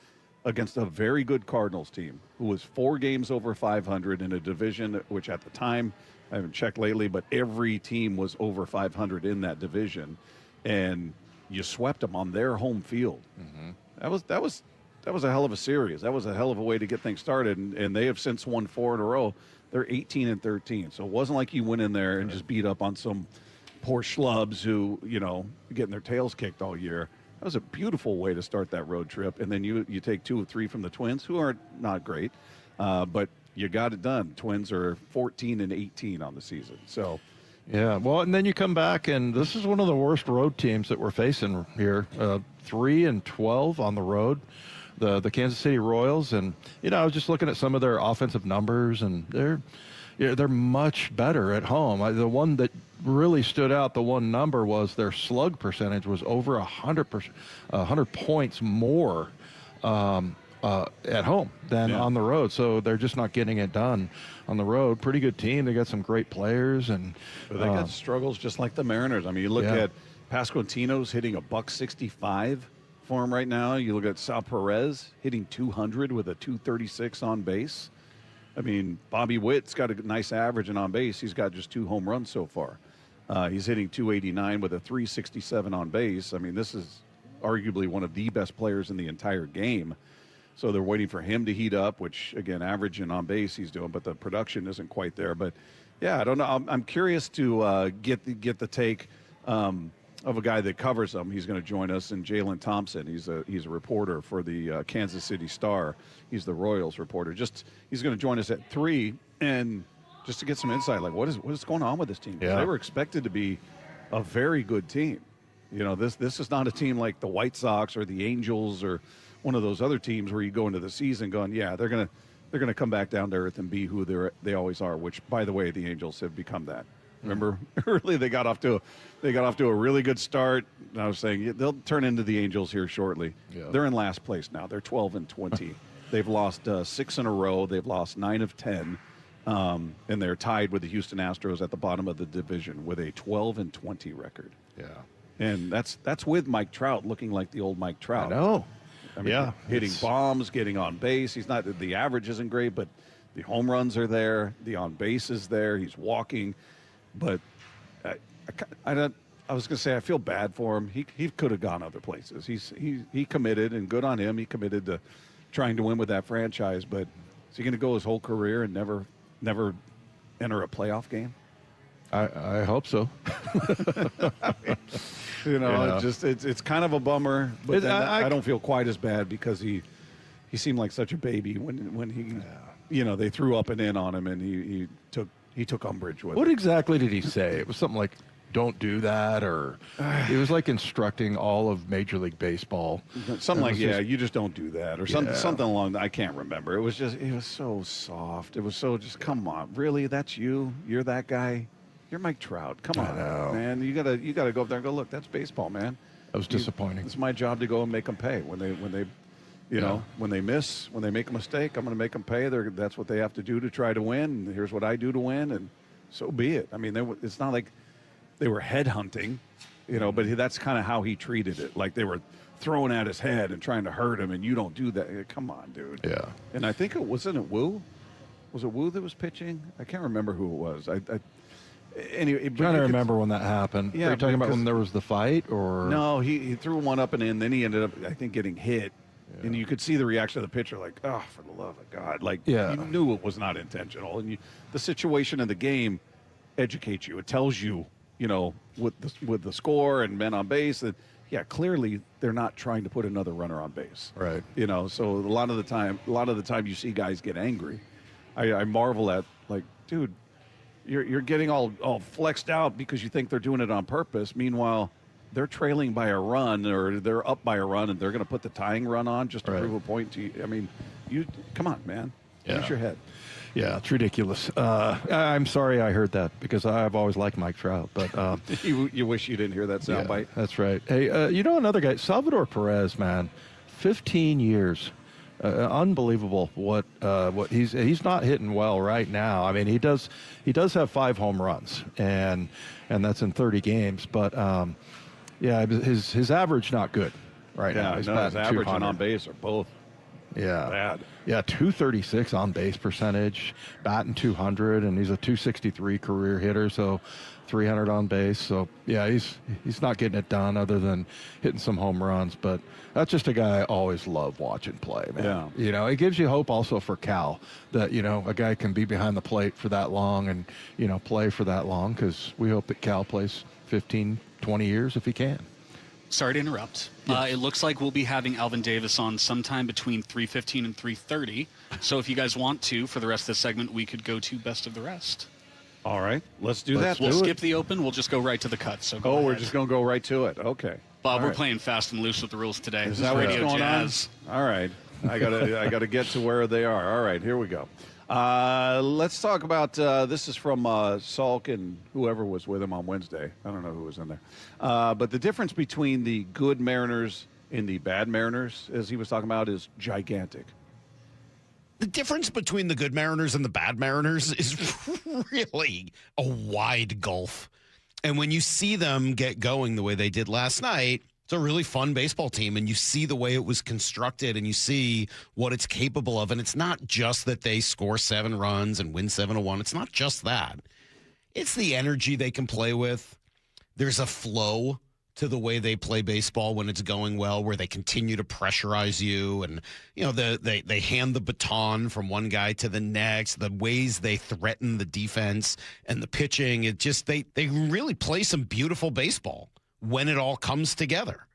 against a very good Cardinals team who was 4 games over 500 in a division, which at the time, I haven't checked lately, but every team was over 500 in that division. And you swept them on their home field. Mm-hmm. That was a hell of a series. That was a hell of a way to get things started. And they have since won 4 in a row. They're 18-13. So it wasn't like you went in there and just beat up on some poor schlubs who, getting their tails kicked all year. That was a beautiful way to start that road trip. And then you take 2 or 3 from the Twins, who are not great, but you got it done. Twins are 14-18 on the season. So. Yeah, well, and then you come back, and this is one of the worst road teams that we're facing here. 3-12 on the road, the Kansas City Royals, and I was just looking at some of their offensive numbers, and they're much better at home. The one that really stood out, the one number was their slug percentage was over 100 points more at home than on the road. So they're just not getting it done on the road. Pretty good team. They got some great players, and but they got struggles just like the Mariners. I mean, you look at Pasquantino's hitting $165 for him right now. You look at Sal Perez hitting 200 with a 236 on base. I mean, Bobby Witt's got a nice average and on base. He's got just 2 home runs so far. He's hitting 289 with a 367 on base. I mean, this is arguably one of the best players in the entire game. So they're waiting for him to heat up, which, again, average and on base he's doing, but the production isn't quite there. But, yeah, I don't know. I'm curious to get the take of a guy that covers them. He's going to join us, and Jalen Thompson. He's a reporter for the Kansas City Star. He's the Royals reporter. He's going to join us at 3, and just to get some insight, like what is going on with this team? Yeah. They were expected to be a very good team. This is not a team like the White Sox or the Angels or one of those other teams where you go into the season going, yeah, they're gonna come back down to earth and be who they always are. Which, by the way, the Angels have become that. Remember, early they got off to a really good start. And I was saying they'll turn into the Angels here shortly. Yeah. They're in last place now. They're 12-20. They've lost 6 in a row. They've lost 9 of 10, and they're tied with the Houston Astros at the bottom of the division with a 12-20 record. Yeah, and that's with Mike Trout looking like the old Mike Trout. I know. I mean, hitting bombs, getting on base. He's not, the average isn't great, but the home runs are there. The on base is there. He's walking, but I was going to say I feel bad for him. He could have gone other places. He committed, and good on him. He committed to trying to win with that franchise, but is he going to go his whole career and never enter a playoff game? I hope so. It's kind of a bummer, but then I don't feel quite as bad because he seemed like such a baby when he, they threw up and in on him, and he took umbrage with it. What exactly did he say? It was something like, "Don't do that," or it was like instructing all of Major League Baseball. Something like, you just don't do that, or something along. I can't remember. It was so soft. It was so just, come on, really? That's you? You're that guy? You're Mike Trout. Come on, man. You gotta go up there and go, look, that's baseball, man. That was disappointing. It's my job to go and make them pay when they when they miss, when they make a mistake. I'm going to make them pay. That's what they have to do to try to win. And here's what I do to win, and so be it. I mean, it's not like they were headhunting, but that's kind of how he treated it. Like they were throwing at his head and trying to hurt him, and you don't do that. Come on, dude. Yeah. And I think wasn't it Wu? Was it Wu that was pitching? I can't remember who it was. Anyway, I'm trying to remember when that happened. Yeah, are you talking about when there was the fight, or no? He threw one up and in. Then he ended up, I think, getting hit. And you could see the reaction of the pitcher, like, oh, for the love of God. Like, Yeah. you knew it was not intentional. And the situation in the game educates you. It tells you, with the score and men on base, that, yeah, clearly they're not trying to put another runner on base. Right. So a lot of the time you see guys get angry. I marvel at, like, dude, you're getting all flexed out because you think they're doing it on purpose. Meanwhile, they're trailing by a run or they're up by a run, and they're going to put the tying run on just to prove a point to you. I mean, come on, man. Use your head. Yeah, it's ridiculous. I'm sorry I heard that because I've always liked Mike Trout. But you wish you didn't hear that soundbite. That's right. Hey, another guy, Salvador Perez, man, 15 years. Unbelievable what he's not hitting well right now. I mean, he does have 5 home runs, and that's in 30 games. But his average not good right now. His average and on base are both bad. Yeah, 236 on base percentage, batting 200, and he's a 263 career hitter, so 300 on base. So yeah, he's not getting it done other than hitting some home runs. But that's just a guy I always love watching play, man. Yeah. It gives you hope also for Cal that a guy can be behind the plate for that long and play for that long, because we hope that Cal plays 15, 20 years if he can. Sorry to interrupt. Yes. It looks like we'll be having Alvin Davis on sometime between 3:15 and 3:30. So if you guys want to, for the rest of the segment, we could go to Best of the Rest. All right, let's do that. We'll skip the open. We'll just go right to the cut. So go we're ahead. just going to go right to it. Okay. Bob, All we're right. playing fast and loose with the rules today. Is This that what's Radio going Jazz. on? All right. I gotta get to where they are. All right, here we go. Let's talk about this is from Salk and whoever was with him on Wednesday. I don't know who was in there. But the difference between the good Mariners and the bad Mariners, as he was talking about, is gigantic. The difference between the good Mariners and the bad Mariners is really a wide gulf. And when you see them get going the way they did last night, it's a really fun baseball team, and you see the way it was constructed and you see what it's capable of. And it's not just that they score 7 runs and win 7-1. It's not just that. It's the energy they can play with. There's a flow to the way they play baseball when it's going well, where they continue to pressurize you, and they hand the baton from one guy to the next. The ways they threaten the defense and the pitching, it just they really play some beautiful baseball when it all comes together.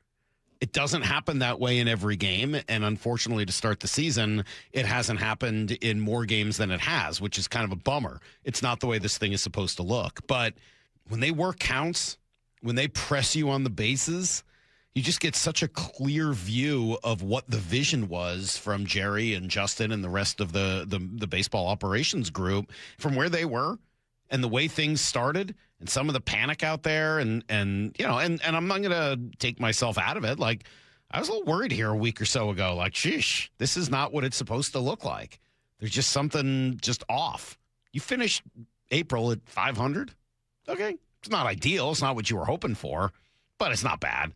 It doesn't happen that way in every game, and unfortunately, to start the season, it hasn't happened in more games than it has, which is kind of a bummer. It's not the way this thing is supposed to look. But when they work counts, when they press you on the bases, you just get such a clear view of what the vision was from Jerry and Justin and the rest of the baseball operations group from where they were and the way things started and some of the panic out there. And I'm not going to take myself out of it. Like, I was a little worried here a week or so ago. Like, sheesh, this is not what it's supposed to look like. There's just something just off. You finished April at 500. Okay. It's not ideal. It's not what you were hoping for, but it's not bad.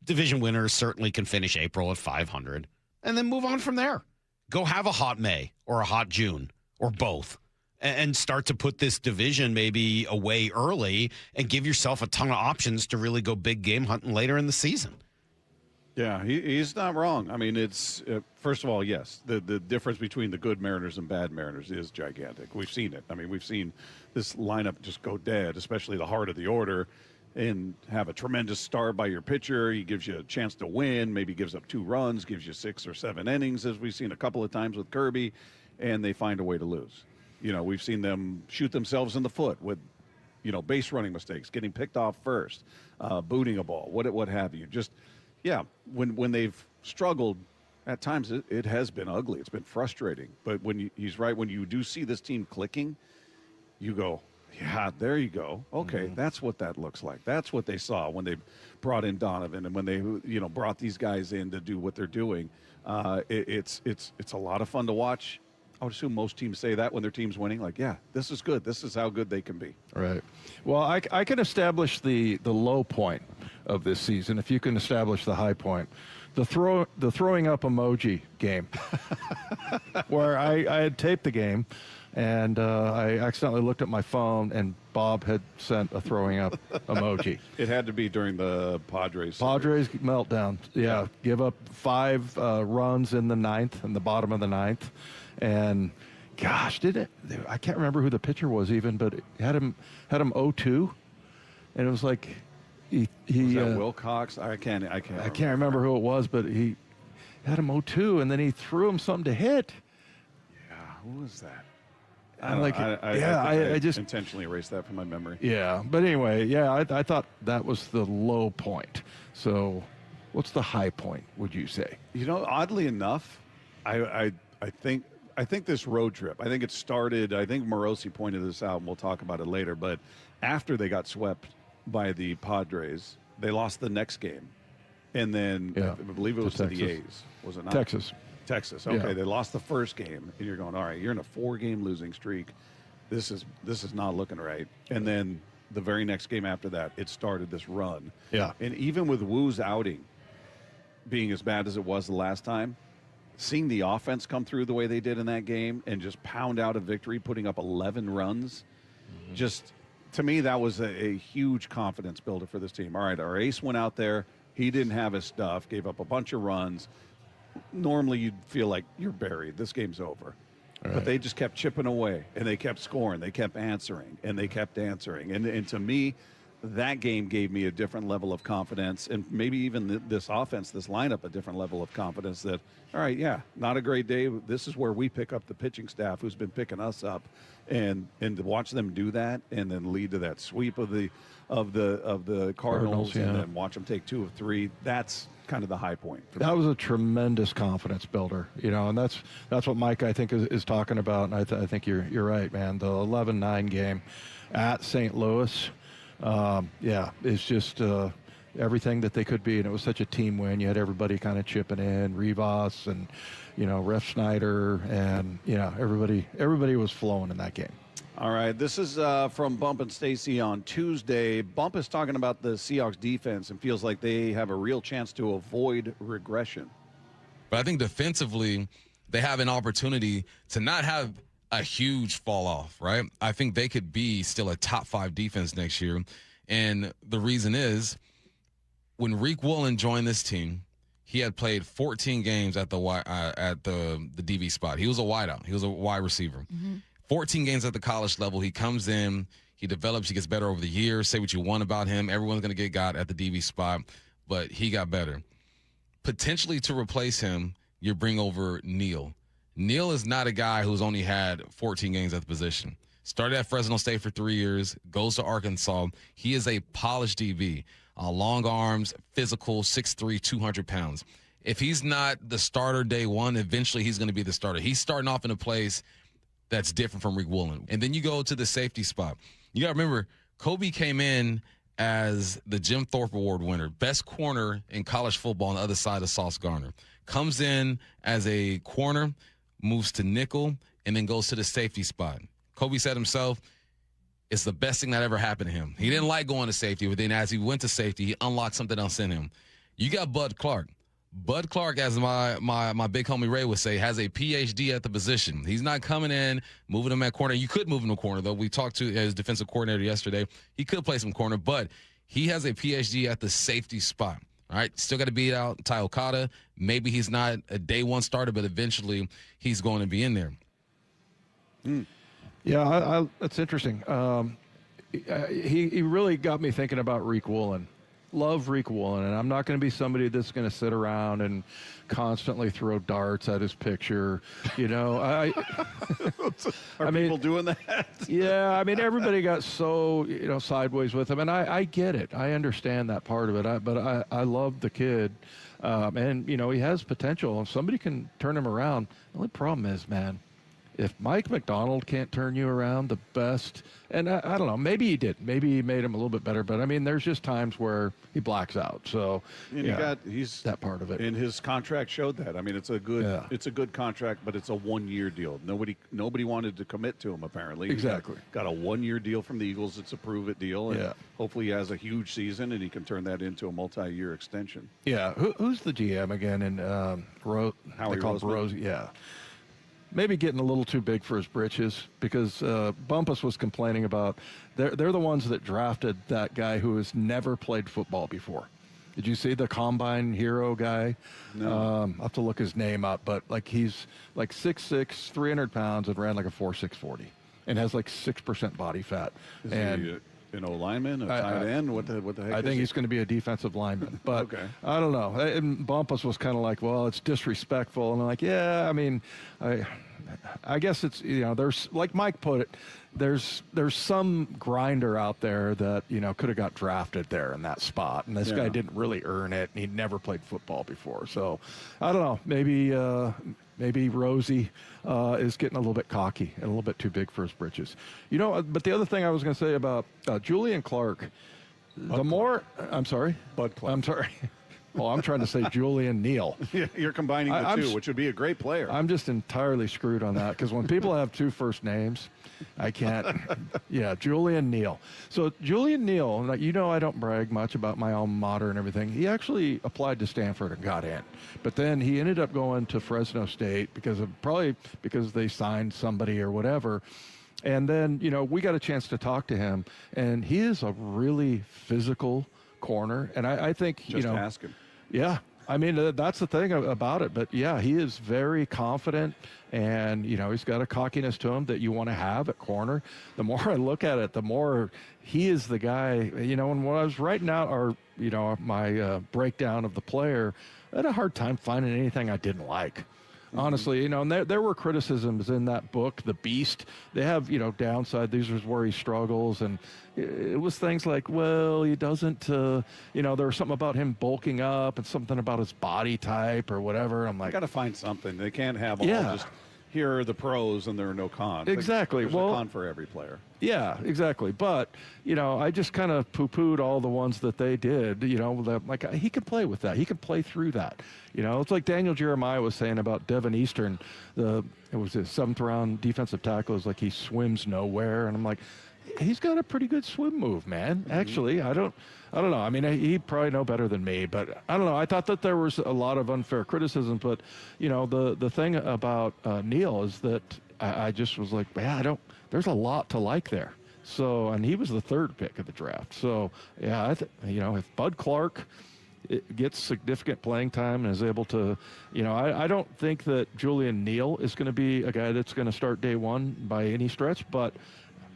Division winners certainly can finish April at 500 and then move on from there. Go have a hot May or a hot June or both and start to put this division maybe away early and give yourself a ton of options to really go big game hunting later in the season. Yeah, he's not wrong. I mean, it's first of all, yes, the difference between the good Mariners and bad Mariners is gigantic. We've seen it. I mean, we've seen this lineup just go dead, especially the heart of the order, and have a tremendous start by your pitcher. He gives you a chance to win, maybe gives up 2 runs, gives you 6 or 7 innings, as we've seen a couple of times with Kirby, and they find a way to lose. We've seen them shoot themselves in the foot with, base running mistakes, getting picked off first, booting a ball, what have you. Just, yeah, when they've struggled, at times it has been ugly. It's been frustrating. But he's right, when you do see this team clicking, you go, yeah, there you go. Okay, That's what that looks like. That's what they saw when they brought in Donovan and when they brought these guys in to do what they're doing. It's a lot of fun to watch. I would assume most teams say that when their team's winning. Like, yeah, this is good. This is how good they can be. Right. Well, I can establish the low point of this season if you can establish the high point. The throwing up emoji game, where I had taped the game. And I accidentally looked at my phone, and Bob had sent a throwing up emoji. It had to be during the Padres. Padres meltdown. Yeah, give up 5 runs in the 9th, in the bottom of the 9th. And gosh, I can't remember who the pitcher was even, but it had him 0-2. And it was like he was that Wilcox? I can't remember who it was, but he had him 0-2, and then he threw him something to hit. Yeah, who was that? I just intentionally erased that from my memory. Yeah, but anyway, yeah, I thought that was the low point. So, what's the high point? Would you say? You know, oddly enough, I think this road trip. I think it started. I think Morosi pointed this out, and we'll talk about it later. But after they got swept by the Padres, they lost the next game, and then I believe it was to the A's. Was it not? Texas. Okay, yeah. They lost the first game, and you're going, all right, you're in a 4-game losing streak. This is not looking right. And then the very next game after that, it started this run. Yeah. And even with Wu's outing being as bad as it was the last time, seeing the offense come through the way they did in that game and just pound out a victory, putting up 11 runs, just to me, that was a huge confidence builder for this team. All right, our ace went out there. He didn't have his stuff, gave up a bunch of runs. Normally, you'd feel like you're buried. This game's over. Right. But they just kept chipping away, and they kept scoring. They kept answering, and they kept answering. And to me, that game gave me a different level of confidence, and maybe even this offense, this lineup, a different level of confidence that, all right, yeah, not a great day. This is where we pick up the pitching staff who's been picking us up, and to watch them do that and then lead to that sweep of the Cardinals yeah. and then watch them take 2 of 3, that's kind of the high point. That was a tremendous confidence builder, and that's what Mike, I think, is talking about, and I think you're right, man. The 11-9 game at St. Louis, it's just everything that they could be, and it was such a team win. You had everybody kind of chipping in, Rivas and Ref Snyder, and everybody was flowing in that game. All right, this is from Bump and Stacy on Tuesday. Bump is talking about the Seahawks defense and feels like they have a real chance to avoid regression. But I think defensively, they have an opportunity to not have a huge fall off, right? I think they could be still a top 5 defense next year. And the reason is when Reek Woolen joined this team, he had played 14 games at the DV spot. He was a wideout. He was a wide receiver. 14 games at the college level. He comes in, he develops, he gets better over the years. Say what you want about him. Everyone's going to get got at the DV spot, but he got better. Potentially to replace him, you bring over Neal. Neal is not a guy who's only had 14 games at the position. Started at Fresno State for 3 years, goes to Arkansas. He is a polished DB, long arms, physical, 6'3", 200 pounds. If he's not the starter day one, eventually he's going to be the starter. He's starting off in a place that's different from Reek Woolen. And then you go to the safety spot. You got to remember, Kobe came in as the Jim Thorpe Award winner, best corner in college football on the other side of Sauce Gardner. Comes in as a corner, moves to nickel, and then goes to the safety spot. Kobe said himself, it's the best thing that ever happened to him. He didn't like going to safety, but then as he went to safety, he unlocked something else in him. You got Bud Clark. Bud Clark, as my big homie Ray would say, has a PhD at the position. He's not coming in, moving him at corner. You could move him to corner, though. We talked to his defensive coordinator yesterday. He could play some corner, but he has a PhD at the safety spot. All right, still got to beat out Ty Okada. Maybe he's not a day one starter, but eventually he's going to be in there. Yeah, that's interesting. He really got me thinking about Reek Woolen. Love Reek Woolen, and I'm not going to be somebody that's going to sit around and constantly throw darts at his picture. Are people doing that? Yeah, I mean, everybody got so sideways with him, and I get it. I understand that part of it. But I love the kid, and he has potential. If somebody can turn him around, the only problem is, man, if Mike McDonald can't turn you around the best, and I don't know, maybe he did. Maybe he made him a little bit better, but I mean, there's just times where he blacks out. So he's that part of it. And his contract showed that. I mean, it's a good contract, but it's a 1-year deal. Nobody wanted to commit to him, apparently. Exactly. Got a 1-year deal from the Eagles. It's a prove-it deal. And hopefully he has a huge season and he can turn that into a multi-year extension. Yeah. Who's the GM again? And Howie Roseman. Yeah. maybe getting a little too big for his britches, because Bumpus was complaining about they're the ones that drafted that guy who has never played football before. Did you see the combine hero guy? No. I'll have to look his name up, but like he's like 6'6", 300 pounds, and ran like a 4.6 40, and has like 6% body fat. Is and he an O-lineman, a tight end? What the heck? I think he's going to be a defensive lineman, but Okay. I don't know. And Bumpus was kind of like, well, it's disrespectful, and I'm like, yeah, I mean, I guess it's, there's, like Mike put it, there's some grinder out there that, could have got drafted there in that spot. And this guy didn't really earn it. And he'd never played football before. So I don't know, maybe Rosie is getting a little bit cocky and a little bit too big for his britches. But the other thing I was going to say about Julian Clark, I'm sorry? Bud Clark. I'm sorry. Well, I'm trying to say Julian Neal. You're combining the two, which would be a great player. I'm just entirely screwed on that, because when people have two first names, I can't. Yeah, Julian Neal. So Julian Neal, I don't brag much about my alma mater and everything. He actually applied to Stanford and got in. But then he ended up going to Fresno State because they signed somebody or whatever. And then, we got a chance to talk to him, and he is a really physical corner. And I think, Just ask him. Yeah. I mean, that's the thing about it. But, yeah, he is very confident, and, he's got a cockiness to him that you want to have at corner. The more I look at it, the more he is the guy, and when I was writing out my breakdown of the player, I had a hard time finding anything I didn't like. Honestly, and there were criticisms in that book, The Beast. They have, downside. These was where he struggles, and it was things like, well, he doesn't, there was something about him bulking up and something about his body type or whatever. I'm like, got to find something. They can't have all just here are the pros and there are no cons. Exactly. There's a con for every player. Yeah, exactly. But, I just kind of poo-pooed all the ones that they did, like he could play with that. He could play through that. It's like Daniel Jeremiah was saying about Devin Eastern. It was his 7th round defensive tackle. Is like he swims nowhere. And I'm like, he's got a pretty good swim move, man. Actually, I don't know. I mean, he'd probably know better than me, but I don't know. I thought that there was a lot of unfair criticism, but the thing about Neal is that I just was like, yeah, there's a lot to like there. So, and he was the 3rd pick of the draft. So, yeah, if Bud Clark gets significant playing time and is able to, I don't think that Julian Neal is going to be a guy that's going to start day one by any stretch, but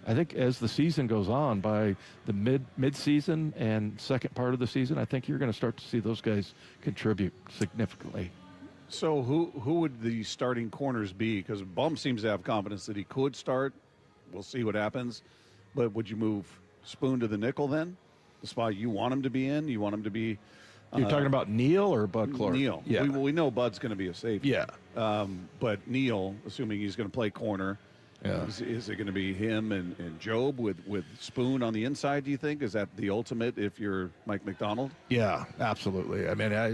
I think as the season goes on, by the mid-season and second part of the season, I think you're going to start to see those guys contribute significantly. So who would the starting corners be? Because Bum seems to have confidence that he could start. We'll see what happens. But would you move Spoon to the nickel then? The spot you want him to be in? You want him to be... You're talking about Neal or Bud Clark? Neal. Yeah. We know Bud's going to be a safety. Yeah. But Neal, assuming he's going to play corner... Yeah. Is it going to be him and Job with Spoon on the inside, do you think? Is that the ultimate if you're Mike McDonald? Yeah, absolutely. I mean, I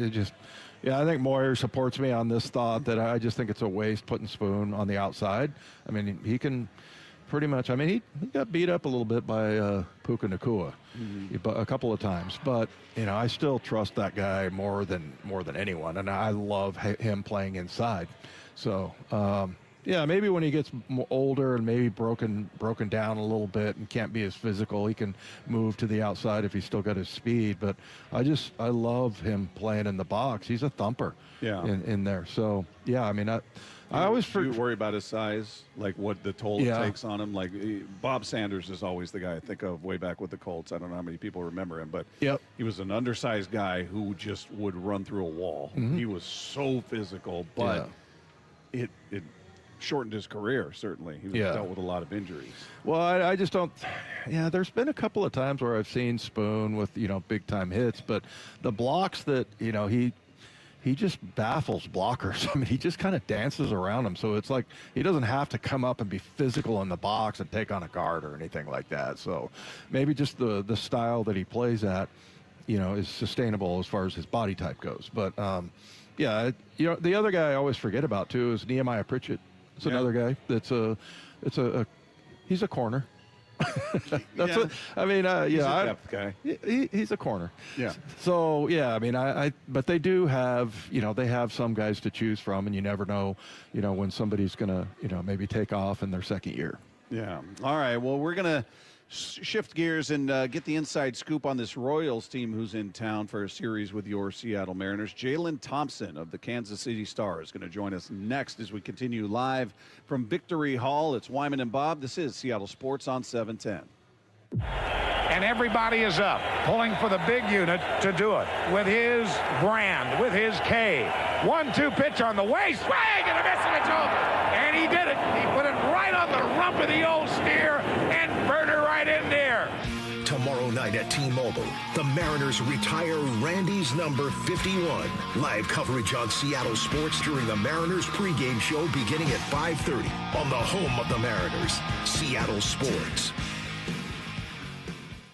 think Moyer supports me on this thought that I just think it's a waste putting Spoon on the outside. I mean, he can pretty much, he got beat up a little bit by Puka Nacua a couple of times. But, I still trust that guy more than anyone, and I love him playing inside. So, yeah, maybe when he gets older and maybe broken down a little bit and can't be as physical, he can move to the outside if he's still got his speed. But I love him playing in the box. He's a thumper in there. So, yeah, I mean, I always do you worry about his size, like what the toll it takes on him. Like Bob Sanders is always the guy I think of way back with the Colts. I don't know how many people remember him, but he was an undersized guy who just would run through a wall. Mm-hmm. He was so physical, but it shortened his career, certainly. He dealt with a lot of injuries. Well, I just don't... Yeah, there's been a couple of times where I've seen Spoon with, big-time hits, but the blocks that, he just baffles blockers. I mean, he just kind of dances around them. So it's like he doesn't have to come up and be physical in the box and take on a guard or anything like that. So maybe just the style that he plays at, is sustainable as far as his body type goes. But, the other guy I always forget about, too, is Nehemiah Pritchett. It's another guy that's he's a corner. That's what I mean. He's Yeah, a depth guy. He's a corner. Yeah. So yeah, I mean, but they do have, they have some guys to choose from, and you never know, when somebody's gonna, maybe take off in their second year. Yeah. All right. Well, we're gonna shift gears and get the inside scoop on this Royals team who's in town for a series with your Seattle Mariners. Jalen Thompson of the Kansas City Star is going to join us next as we continue live from Victory Hall. It's Wyman and Bob. This is Seattle Sports on 710. And everybody is up, pulling for the big unit to do it with his brand, with his K. 1-2 pitch on the way, swing and a miss, and it's over. And he did it. He put it right on the rump of the old steer and burned her right in there. Tomorrow night at T-Mobile, the Mariners retire Randy's number 51. Live coverage on Seattle Sports during the Mariners pregame show beginning at 5:30 on the home of the Mariners, Seattle Sports.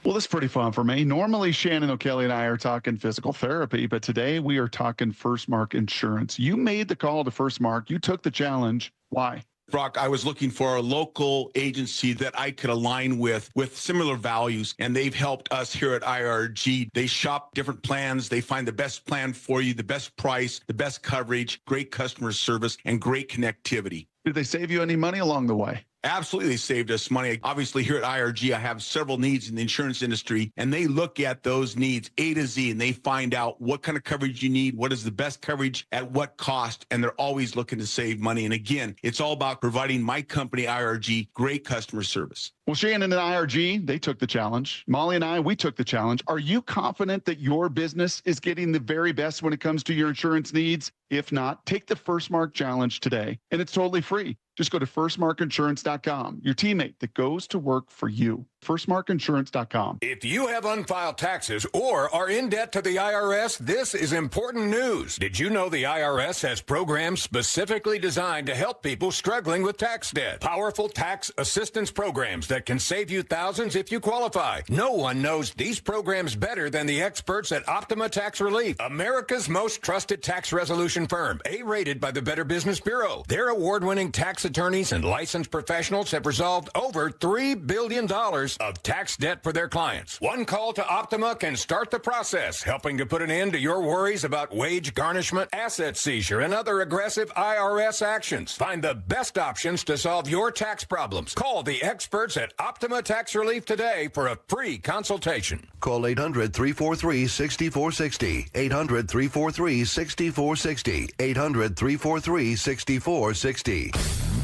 Well, this is pretty fun for me. Normally, Shannon O'Kelly and I are talking physical therapy, but today we are talking First Mark Insurance. You made the call to First Mark. You took the challenge. Why? Brock, I was looking for a local agency that I could align with similar values, and they've helped us here at IRG. They shop different plans. They find the best plan for you, the best price, the best coverage, great customer service, and great connectivity. Did they save you any money along the way? Absolutely, they saved us money. Obviously, here at IRG, I have several needs in the insurance industry, and they look at those needs A to Z, and they find out what kind of coverage you need, what is the best coverage, at what cost, and they're always looking to save money. And again, it's all about providing my company, IRG, great customer service. Well, Shannon and IRG, they took the challenge. Molly and I, we took the challenge. Are you confident that your business is getting the very best when it comes to your insurance needs? If not, take the First Mark Challenge today, and it's totally free. Just go to firstmarkinsurance.com, your teammate that goes to work for you. Firstmarkinsurance.com. If you have unfiled taxes or are in debt to the IRS, this is important news. Did you know the IRS has programs specifically designed to help people struggling with tax debt? Powerful tax assistance programs that can save you thousands if you qualify. No one knows these programs better than the experts at Optima Tax Relief, America's most trusted tax resolution firm, A-rated by the Better Business Bureau. Their award-winning tax attorneys and licensed professionals have resolved over $3 billion of tax debt for their clients. One call to Optima can start the process, helping to put an end to your worries about wage garnishment, asset seizure, and other aggressive IRS actions. Find the best options to solve your tax problems. Call the experts at Optima Tax Relief today for a free consultation. Call 800-343-6460. 800-343-6460. 800-343-6460.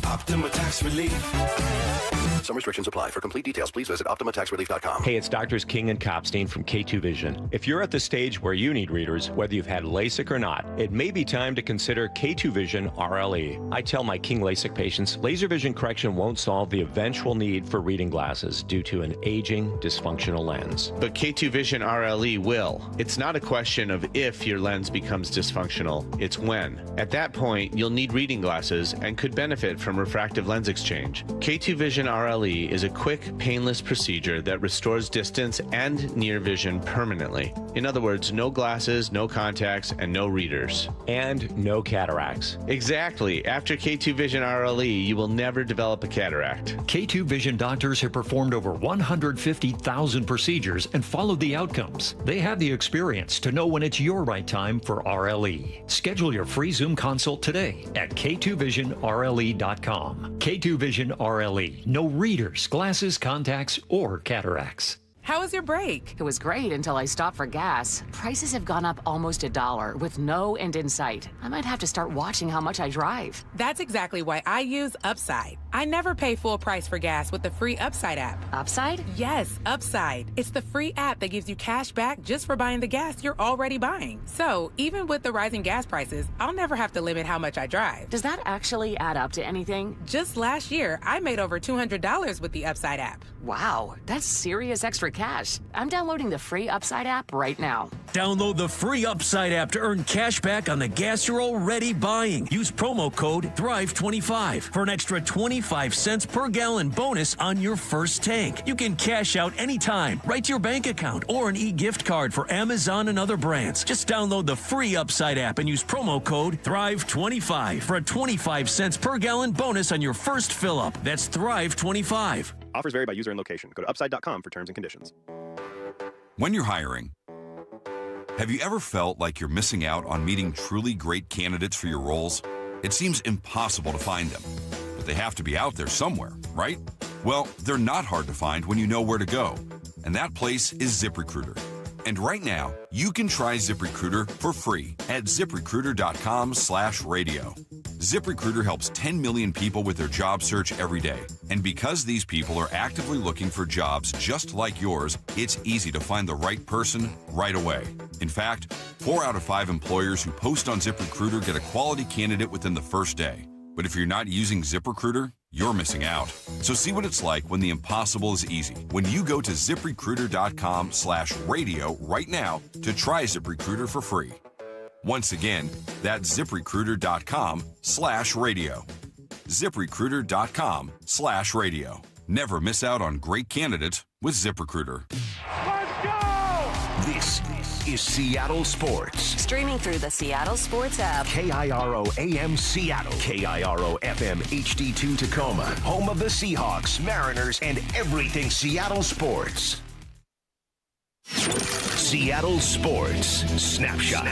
Optima Tax Relief. Some restrictions apply. For complete details, please visit OptimaTaxRelief.com. Hey, it's Doctors King and Kopstein from K2 Vision. If you're at the stage where you need readers, whether you've had LASIK or not, it may be time to consider K2 Vision RLE. I tell my King LASIK patients, laser vision correction won't solve the eventual need for reading glasses due to an aging, dysfunctional lens. But K2 Vision RLE will. It's not a question of if your lens becomes dysfunctional, it's when. At that point, you'll need reading glasses and could benefit from refractive lens exchange. K2 Vision RLE is a quick, painless procedure that restores distance and near vision permanently. In other words, no glasses, no contacts, and no readers. And no cataracts. Exactly. After K2 Vision RLE, you will never develop a cataract. K2 Vision doctors have performed over 150,000 procedures and followed the outcomes. They have the experience to know when it's your right time for RLE. Schedule your free Zoom consult today at K2VisionRLE.com. K2 Vision RLE. No readers, glasses, contacts, or cataracts. How was your break? It was great until I stopped for gas. Prices have gone up almost $1 with no end in sight. I might have to start watching how much I drive. That's exactly why I use Upside. I never pay full price for gas with the free Upside app. Upside? Yes, Upside. It's the free app that gives you cash back just for buying the gas you're already buying. So even with the rising gas prices, I'll never have to limit how much I drive. Does that actually add up to anything? Just last year, I made over $200 with the Upside app. Wow, that's serious extra cash. I'm downloading the free Upside app right now. Download the free Upside app to earn cash back on the gas you're already buying. Use promo code THRIVE25 for an extra 25 cents per gallon bonus on your first tank. You can cash out anytime, right to your bank account, or an e-gift card for Amazon and other brands. Just download the free Upside app and use promo code THRIVE25 for a 25 cents per gallon bonus on your first fill-up. That's THRIVE25. Offers vary by user and location. Go to upside.com for terms and conditions. When you're hiring, have you ever felt like you're missing out on meeting truly great candidates for your roles? It seems impossible to find them, but they have to be out there somewhere, right? Well, they're not hard to find when you know where to go, and that place is ZipRecruiter. And right now, you can try ZipRecruiter for free at ZipRecruiter.com/radio. ZipRecruiter helps 10 million people with their job search every day. And because these people are actively looking for jobs just like yours, it's easy to find the right person right away. In fact, 4 out of 5 employers who post on ZipRecruiter get a quality candidate within the first day. But if you're not using ZipRecruiter, you're missing out. So see what it's like when the impossible is easy. When you go to ZipRecruiter.com/radio right now to try ZipRecruiter for free. Once again, that's ZipRecruiter.com/radio. ZipRecruiter.com/radio. Never miss out on great candidates with ZipRecruiter. This is Seattle Sports. Streaming through the Seattle Sports app. KIRO AM Seattle. KIRO FM HD2 Tacoma. Home of the Seahawks, Mariners, and everything Seattle sports. Seattle Sports Snapshot.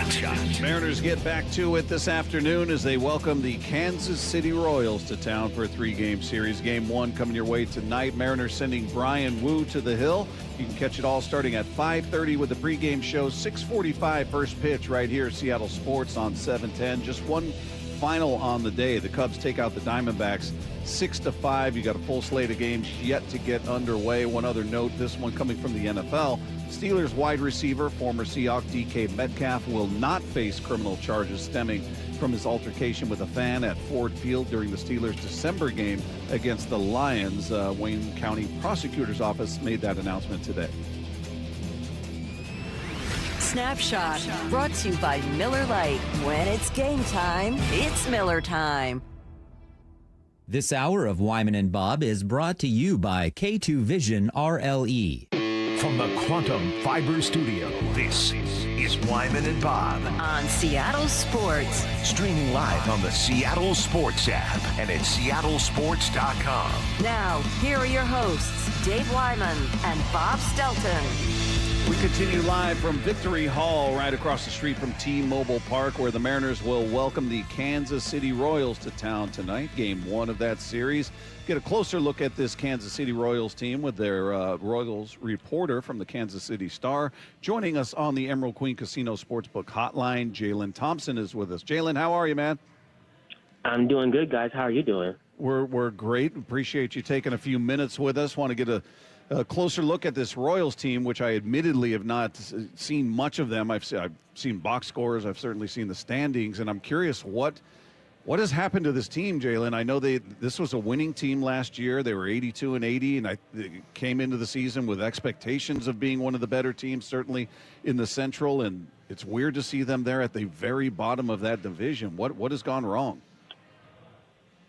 Mariners get back to it this afternoon as they welcome the Kansas City Royals to town for a 3-game series. Game 1 coming your way tonight. Mariners sending Brian Wu to the hill. You can catch it all starting at 5:30 with the pregame show. 6:45 first pitch right here, Seattle Sports on 710. Just one final on the day. The Cubs take out the Diamondbacks 6-5. You got a full slate of games yet to get underway. One other note, this one coming from the NFL. Steelers wide receiver, former Seahawk DK Metcalf, will not face criminal charges stemming from his altercation with a fan at Ford Field during the Steelers' December game against the Lions. Wayne County Prosecutor's Office made that announcement today. Snapshot, brought to you by Miller Lite. When it's game time, it's Miller time. This hour of Wyman and Bob is brought to you by K2 Vision RLE. From the Quantum Fiber Studio, this is Wyman and Bob. On Seattle Sports. Streaming live on the Seattle Sports app and at seattlesports.com. Now, here are your hosts, Dave Wyman and Bob Stelton. We continue live from Victory Hall right across the street from T-Mobile Park, where the Mariners will welcome the Kansas City Royals to town tonight. Game 1 of that series. Get a closer look at this Kansas City Royals team with their Royals reporter from the Kansas City Star. Joining us on the Emerald Queen Casino Sportsbook Hotline, Jalen Thompson is with us. Jalen, how are you, man? I'm doing good, guys. How are you doing? We're great. Appreciate you taking a few minutes with us. Want to get a closer look at this Royals team, which I admittedly have not seen much of them. I've seen box scores. I've certainly seen the standings, and I'm curious what has happened to this team, Jalen. I know this was a winning team last year. They were 82-80, and they came into the season with expectations of being one of the better teams, certainly in the Central. And it's weird to see them there at the very bottom of that division. What has gone wrong?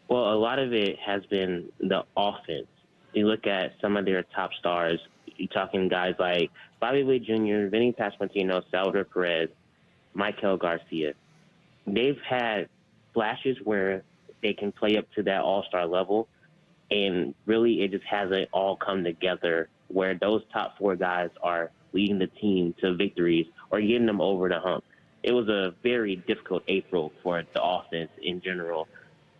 Well, a lot of it has been the offense. You look at some of their top stars. You're talking guys like Bobby Witt Jr., Vinny Pasquantino, Salvador Perez, Michael Garcia. They've had flashes where they can play up to that all-star level, and really it just hasn't all come together where those top 4 guys are leading the team to victories or getting them over the hump. It was a very difficult April for the offense in general,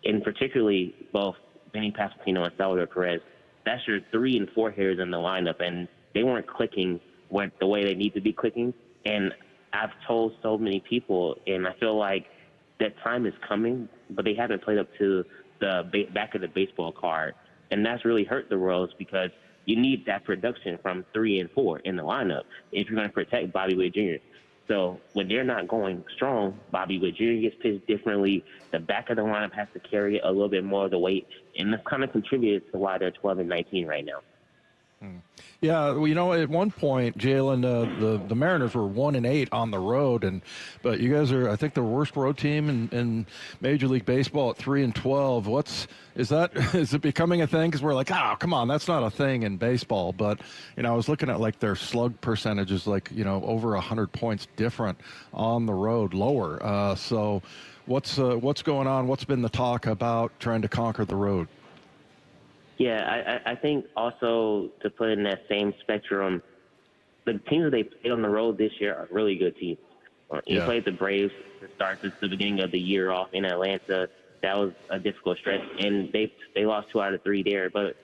and particularly both Vinny Pasquantino and Salvador Perez. That's your 3 and 4 hitters in the lineup, and they weren't clicking the way they need to be clicking. And I've told so many people, and I feel like that time is coming, but they haven't played up to the back of the baseball card. And that's really hurt the Royals because you need that production from 3 and 4 in the lineup if you're going to protect Bobby Witt Jr. So when they're not going strong, Bobby Witt Jr. gets pitched differently. The back of the lineup has to carry a little bit more of the weight, and that's kind of contributed to why they're 12-19 right now. Yeah, well, at one point, Jalen, the Mariners were 1-8 on the road, but you guys are, I think, the worst road team in Major League Baseball at 3-12. Is it becoming a thing? Because we're like, come on, that's not a thing in baseball. But I was looking at like their slug percentages, like over 100 points different on the road, lower. So what's going on? What's been the talk about trying to conquer the road? Yeah, I think also to put in that same spectrum, the teams that they played on the road this year are really good teams. You played the Braves to start the beginning of the year off in Atlanta. That was a difficult stretch, and they lost 2 out of 3 there. But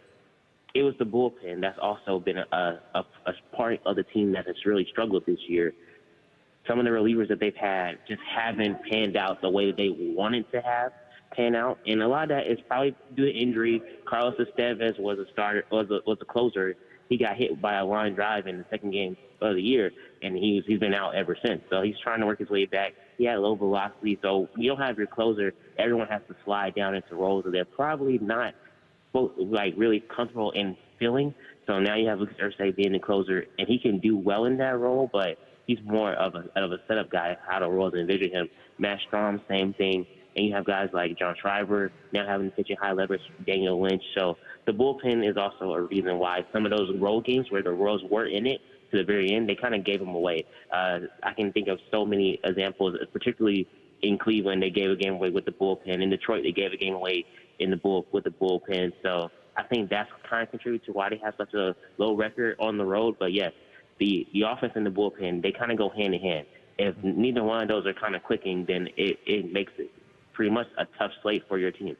it was the bullpen that's also been a part of the team that has really struggled this year. Some of the relievers that they've had just haven't panned out the way that they wanted to have pan out, and a lot of that is probably due to injury. Carlos Estevez was a closer. He got hit by a line drive in the second game of the year, and he's been out ever since. So he's trying to work his way back. He had low velocity, so you don't have your closer. Everyone has to slide down into roles that they're probably not really comfortable in filling. So now you have Lucas Ursay being the closer, and he can do well in that role, but he's more of a setup guy, how the roles envision him. Matt Strom, same thing. And you have guys like John Schreiber now having to pitch in high leverage, Daniel Lynch. So the bullpen is also a reason why some of those road games where the Royals were in it to the very end, they kind of gave them away. I can think of so many examples, particularly in Cleveland, they gave a game away with the bullpen. In Detroit, they gave a game away with the bullpen. So I think that's kind of contributed to why they have such a low record on the road. But yes, the offense and the bullpen, they kind of go hand in hand. If neither one of those are kind of clicking, then it makes it pretty much a tough slate for your team.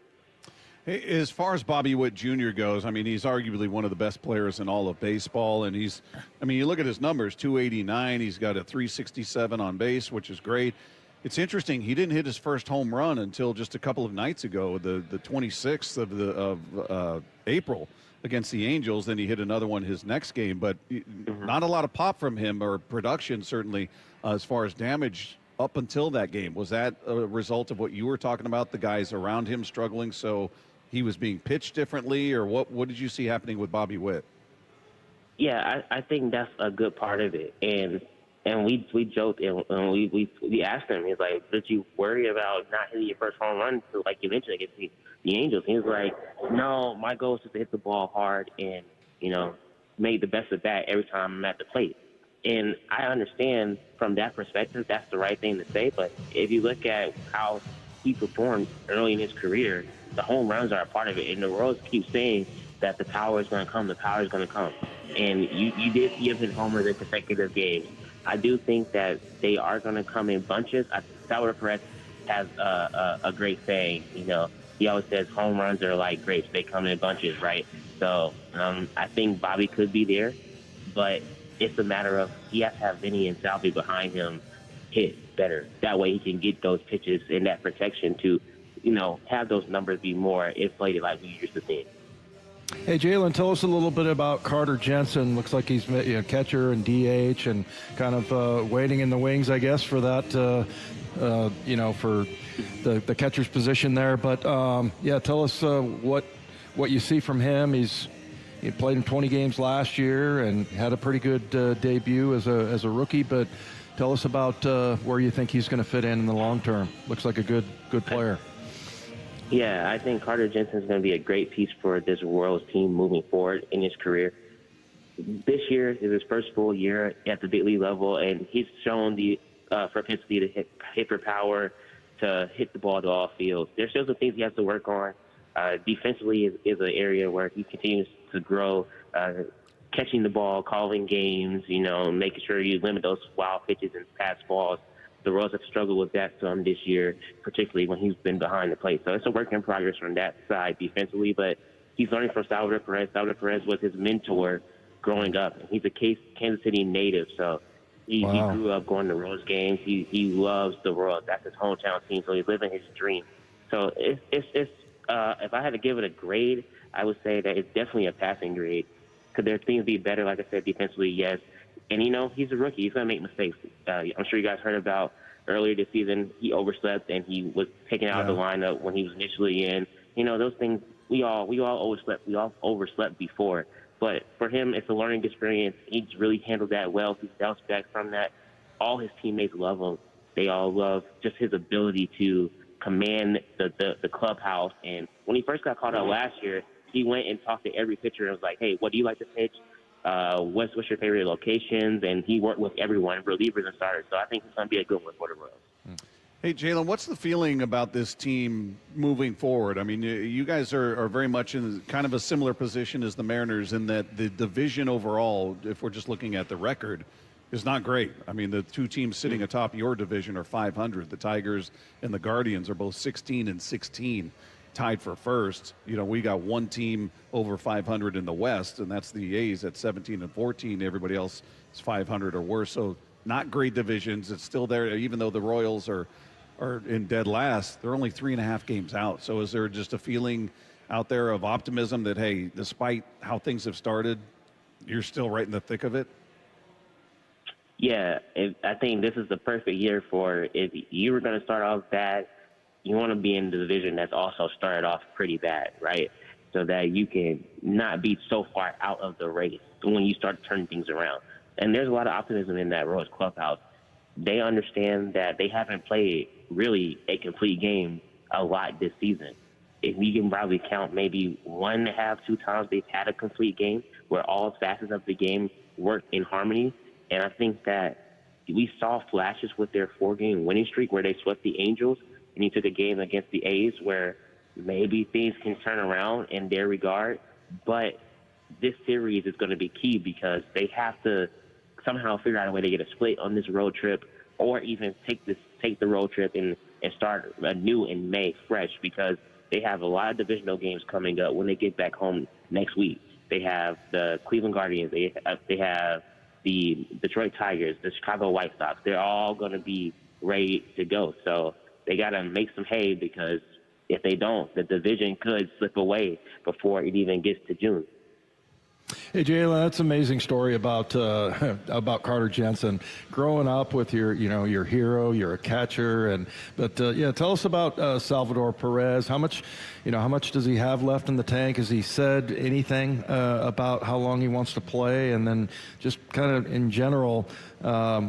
Hey, as far as Bobby Witt Jr. goes, I mean, he's arguably one of the best players in all of baseball. And you look at his numbers, 289. He's got a 367 on base, which is great. It's interesting. He didn't hit his first home run until just a couple of nights ago, the 26th of April against the Angels. Then he hit another one his next game, but not a lot of pop from him, or production certainly, as far as damage up until that game. Was that a result of what you were talking about, the guys around him struggling, so he was being pitched differently, or what did you see happening with Bobby Witt? Yeah, I think that's a good part of it. And we joked and we asked him, he's like, did you worry about not hitting your first home run until like you mentioned against the Angels? He was like, no, my goal is just to hit the ball hard and, make the best of that every time I'm at the plate. And I understand from that perspective, that's the right thing to say. But if you look at how he performed early in his career, the home runs are a part of it. And the Royals keep saying that the power is going to come, the power is going to come. And you did see him hit homers in consecutive games. I do think that they are going to come in bunches. Salvador Perez has a great saying. He always says home runs are like grapes. They come in bunches, right? So I think Bobby could be there. But it's a matter of he has to have Vinny and Salvi behind him hit better. That way he can get those pitches and that protection to, have those numbers be more inflated like we used to see. Hey, Jalen, tell us a little bit about Carter Jensen. Looks like he's catcher and DH and kind of waiting in the wings, I guess, for that, for the catcher's position there. But, tell us what you see from him. He played in 20 games last year and had a pretty good debut as a rookie. But tell us about where you think he's going to fit in the long term. Looks like a good player. Yeah, I think Carter Jensen is going to be a great piece for this Royals team moving forward in his career. This year is his first full year at the big league level, and he's shown the propensity to hit for power, to hit the ball to all fields. There's still some things he has to work on. Defensively is an area where he continues to grow, catching the ball, calling games, making sure you limit those wild pitches and pass balls. The Royals have struggled with that some this year, particularly when he's been behind the plate. So it's a work in progress from that side defensively, but he's learning from Salvador Perez. Salvador Perez was his mentor growing up. He's a Kansas City native, so he grew up going to Royals games. He loves the Royals. That's his hometown team, so he's living his dream. So it's if I had to give it a grade, I would say that it's definitely a passing grade. Could there things be better? Like I said, defensively, yes. And, he's a rookie. He's going to make mistakes. I'm sure you guys heard about earlier this season, he overslept and he was taken out of the lineup when he was initially in. Those things, we all overslept. We all overslept before. But for him, it's a learning experience. He's really handled that well. He's bounced back from that. All his teammates love him. They all love just his ability to command the clubhouse. And when he first got called out last year, he went and talked to every pitcher and was like, hey, what do you like to pitch? What's your favorite locations? And he worked with everyone, relievers and starters. So I think it's going to be a good one for the Royals. Hey, Jalen, what's the feeling about this team moving forward? I mean, you guys are very much in kind of a similar position as the Mariners in that the division overall, if we're just looking at the record, is not great. I mean, the two teams sitting atop your division are 500. The Tigers and the Guardians are both 16 and 16, tied for first. You know, we got one team over 500 in the West, and that's the A's at 17 and 14. Everybody else is 500 or worse. So not great divisions. It's still there, even though the Royals are in dead last. They're only 3.5 games out. So is there just a feeling out there of optimism that, hey, despite how things have started, you're still right in the thick of it? Yeah, I think this is the perfect year for if you were going to start off bad, you want to be in the division that's also started off pretty bad, right? So that you can not be so far out of the race when you start turning things around. And there's a lot of optimism in that Royals clubhouse. They understand that they haven't played really a complete game a lot this season. If you can probably count maybe 1.5, 2 times they've had a complete game where all facets of the game work in harmony. And I think that we saw flashes with their 4-game winning streak where they swept the Angels, and you took a game against the A's where maybe things can turn around in their regard. But this series is going to be key because they have to somehow figure out a way to get a split on this road trip, or even take the road trip and start anew in May fresh, because they have a lot of divisional games coming up when they get back home next week. They have the Cleveland Guardians. They have the Detroit Tigers, the Chicago White Sox. They're all going to be ready to go. So they got to make some hay, because if they don't, the division could slip away before it even gets to June. Hey, Jayla, that's an amazing story about Carter Jensen. Growing up with your hero, you're a catcher, but tell us about Salvador Perez. How much does he have left in the tank? Has he said anything about how long he wants to play? And then just kind of in general,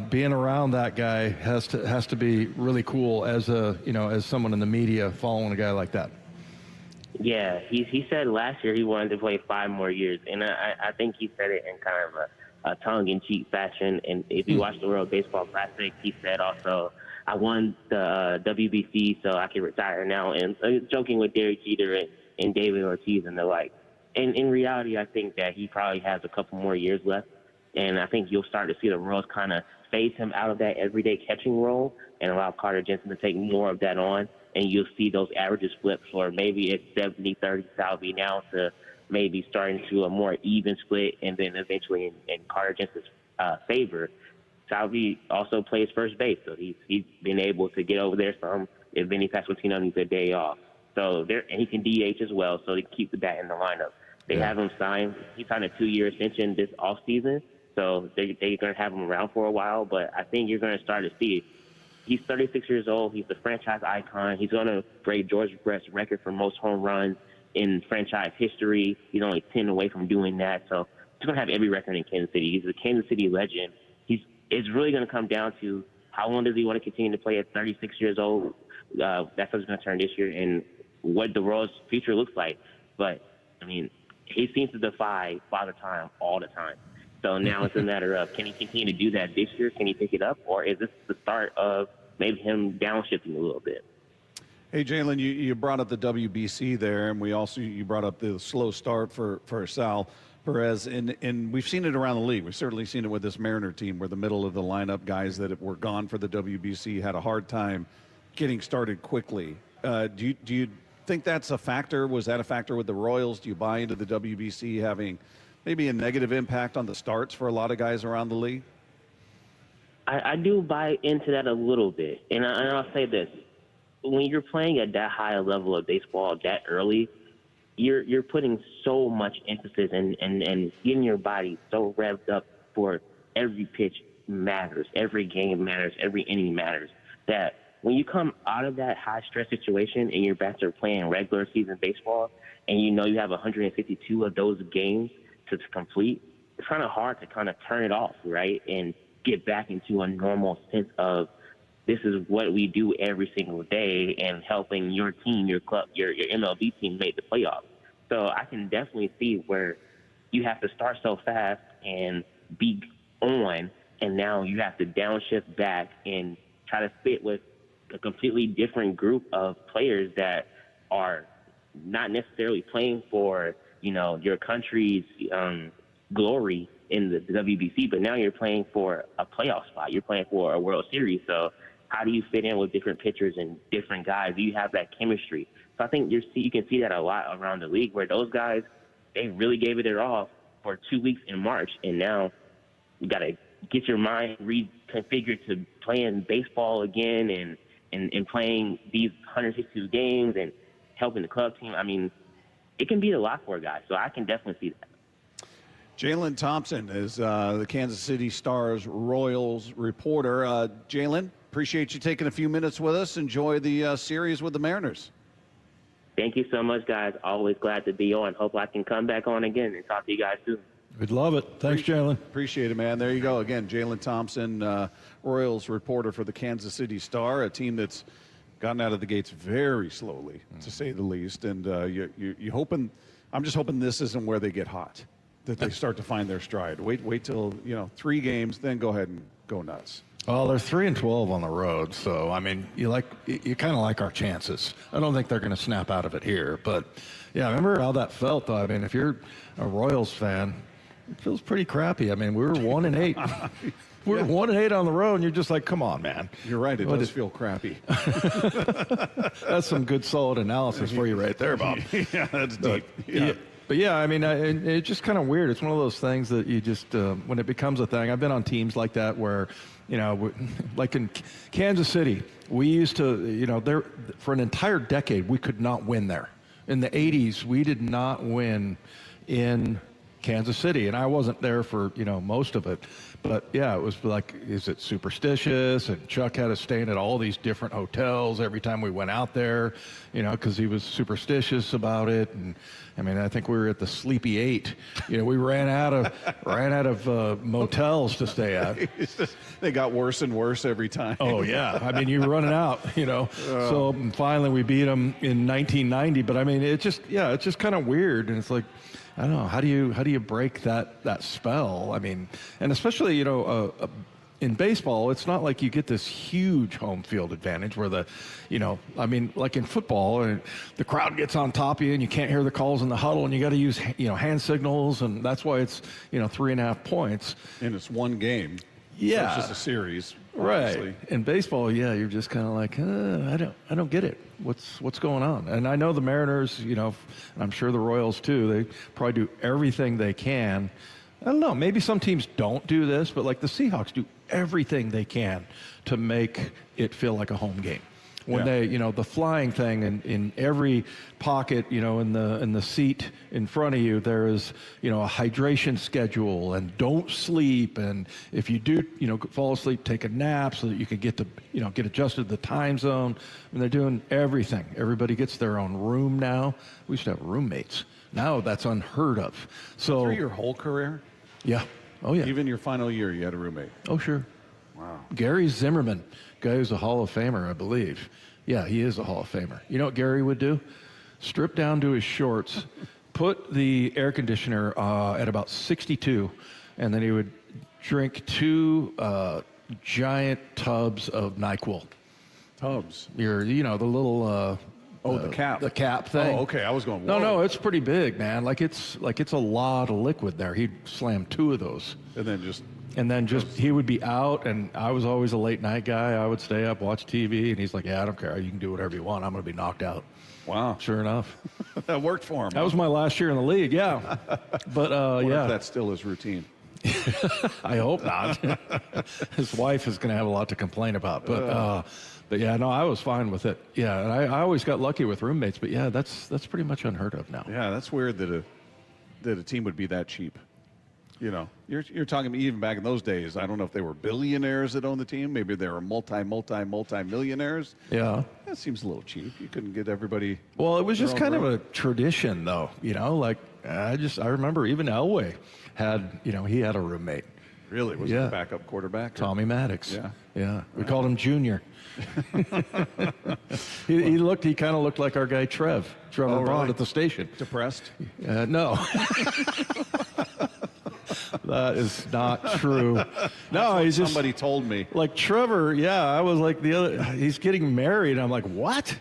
being around that guy has to be really cool as someone in the media following a guy like that. Yeah, he said last year he wanted to play 5 more years, and I think he said it in kind of a tongue-in-cheek fashion. And if you watch the World Baseball Classic, he said also, I won the WBC, so I can retire now, and joking with Derek Jeter and David Ortiz and the like. And in reality, I think that he probably has a couple more years left, and I think you'll start to see the Royals kind of phase him out of that everyday catching role and allow Carter Jensen to take more of that on. And you'll see those averages flip, or maybe it's 70-30 Salvi now to maybe starting to a more even split, and then eventually in Carter Jensen's favor. Salvi also plays first base, so he's been able to get over there some if Vinny Pasquantino needs a day off. So and he can DH as well, so they keep the bat in the lineup. They have him signed. He signed a 2-year extension this offseason, so they're going to have him around for a while. But I think you're going to start to see. He's 36 years old. He's the franchise icon. He's going to break George Brett's record for most home runs in franchise history. He's only 10 away from doing that. So he's going to have every record in Kansas City. He's a Kansas City legend. It's really going to come down to how long does he want to continue to play at 36 years old. That's what he's going to turn this year, and what the Royals' future looks like. But, I mean, he seems to defy Father Time all the time. So now it's a matter of, can he continue to do that this year? Can he pick it up? Or is this the start of maybe him downshifting a little bit? Hey, Jalen, you brought up the WBC there, and you brought up the slow start for Sal Perez, and we've seen it around the league. We've certainly seen it with this Mariner team, where the middle of the lineup guys that were gone for the WBC had a hard time getting started quickly. Do you think that's a factor? Was that a factor with the Royals? Do you buy into the WBC having maybe a negative impact on the starts for a lot of guys around the league? I do buy into that a little bit. And I'll say this. When you're playing at that high a level of baseball that early, you're putting so much emphasis and getting your body so revved up for every pitch matters, every game matters, every inning matters, that when you come out of that high-stress situation and your bats are playing regular season baseball and you know you have 152 of those games to complete, it's kind of hard to kind of turn it off, right, and get back into a normal sense of this is what we do every single day and helping your team, your club, your MLB team make the playoffs. So I can definitely see where you have to start so fast and be on, and now you have to downshift back and try to fit with a completely different group of players that are not necessarily playing for, your country's glory in the WBC, but now you're playing for a playoff spot. You're playing for a World Series. So how do you fit in with different pitchers and different guys? Do you have that chemistry? So I think you can see that a lot around the league, where those guys, they really gave it all for 2 weeks in March, and now you got to get your mind reconfigured to playing baseball again and playing these 162 games and helping the club team. I mean, it can be a lot for a guy, so I can definitely see that. Jalen Thompson is the Kansas City Stars Royals reporter. Jalen, appreciate you taking a few minutes with us. Enjoy the series with the Mariners. Thank you so much, guys. Always glad to be on. Hope I can come back on again and talk to you guys soon. We'd love it. Thanks, Jalen. Appreciate it, man. There you go. Again, Jalen Thompson, Royals reporter for the Kansas City Star, a team that's gotten out of the gates very slowly, to say the least. And you hoping, I'm just hoping this isn't where they get hot, that they start to find their stride. Wait till 3 games, then go ahead and go nuts. Well, they're 3-12 on the road, so I mean, you kind of like our chances. I don't think they're going to snap out of it here, but yeah, remember how that felt, though. I mean, if you're a Royals fan, it feels pretty crappy. I mean, we were 1-8. We're 1-8 on the road, and you're just like, come on, man. You're right. It does feel crappy. That's some good, solid analysis for you right there, Bob. Yeah, that's deep. Yeah. But yeah, I mean, it's just kind of weird. It's one of those things that you just, when it becomes a thing, I've been on teams like that where, like in Kansas City, we used to, there for an entire decade, we could not win there. In the 80s, we did not win in Kansas City, and I wasn't there for, most of it. But yeah, it was like, is it superstitious? And Chuck had us staying at all these different hotels every time we went out there, because he was superstitious about it. And I mean, I think we were at the Sleepy 8. We ran out of motels to stay at. They got worse and worse every time. Oh yeah, I mean, you're running out, So finally, we beat them in 1990. But I mean, it's just kind of weird, and it's like, I don't know, how do you break that spell? I mean, and especially, in baseball, it's not like you get this huge home field advantage where like in football, the crowd gets on top of you and you can't hear the calls in the huddle, and you got to use, hand signals, and that's why it's, 3.5 points. And it's one game. Yeah. So it's just a series. Obviously. Right. In baseball, yeah, you're just kind of like, I don't get it. What's going on? And I know the Mariners, and I'm sure the Royals too, they probably do everything they can. I don't know, maybe some teams don't do this, but like the Seahawks do everything they can to make it feel like a home game. When they, the flying thing in every pocket, in the seat in front of you, there is, a hydration schedule, and don't sleep. And if you do, fall asleep, take a nap so that you can get to, get adjusted to the time zone. And they're doing everything. Everybody gets their own room now. We used to have roommates. Now that's unheard of. So through your whole career? Yeah. Oh, yeah. Even your final year, you had a roommate? Oh, sure. Wow. Gary Zimmerman, guy who's a Hall of Famer, I believe. Yeah, he is a Hall of Famer. You know what Gary would do? Strip down to his shorts, put the air conditioner at about 62, and then he would drink 2 giant tubs of NyQuil. Tubs? The little... the cap. The cap thing. Oh, okay. I was going, whoa. No, it's pretty big, man. Like it's a lot of liquid there. He'd slam 2 of those. And then just he would be out, and I was always a late night guy. I would stay up, watch TV, and he's like, yeah, I don't care. You can do whatever you want. I'm going to be knocked out. Wow. Sure enough. That worked for him. That was my last year in the league, yeah. But, if that's still his routine. I hope not. His wife is going to have a lot to complain about. But yeah, no, I was fine with it. Yeah, and I always got lucky with roommates. But yeah, that's pretty much unheard of now. Yeah, that's weird that a team would be that cheap. You're talking even back in those days. I don't know if they were billionaires that owned the team. Maybe they were multi-millionaires. Yeah, that seems a little cheap. You couldn't get everybody. Well, it was just kind of a tradition, though. Like I remember even Elway had he had a roommate. Really? Was he the backup quarterback? Tommy Maddox. Yeah. We called him Junior. He kind of looked like our guy Trevor Braun at the station. Depressed? No. That is not true. No, he's just, somebody told me. Like Trevor, yeah, I was like he's getting married. I'm like, what?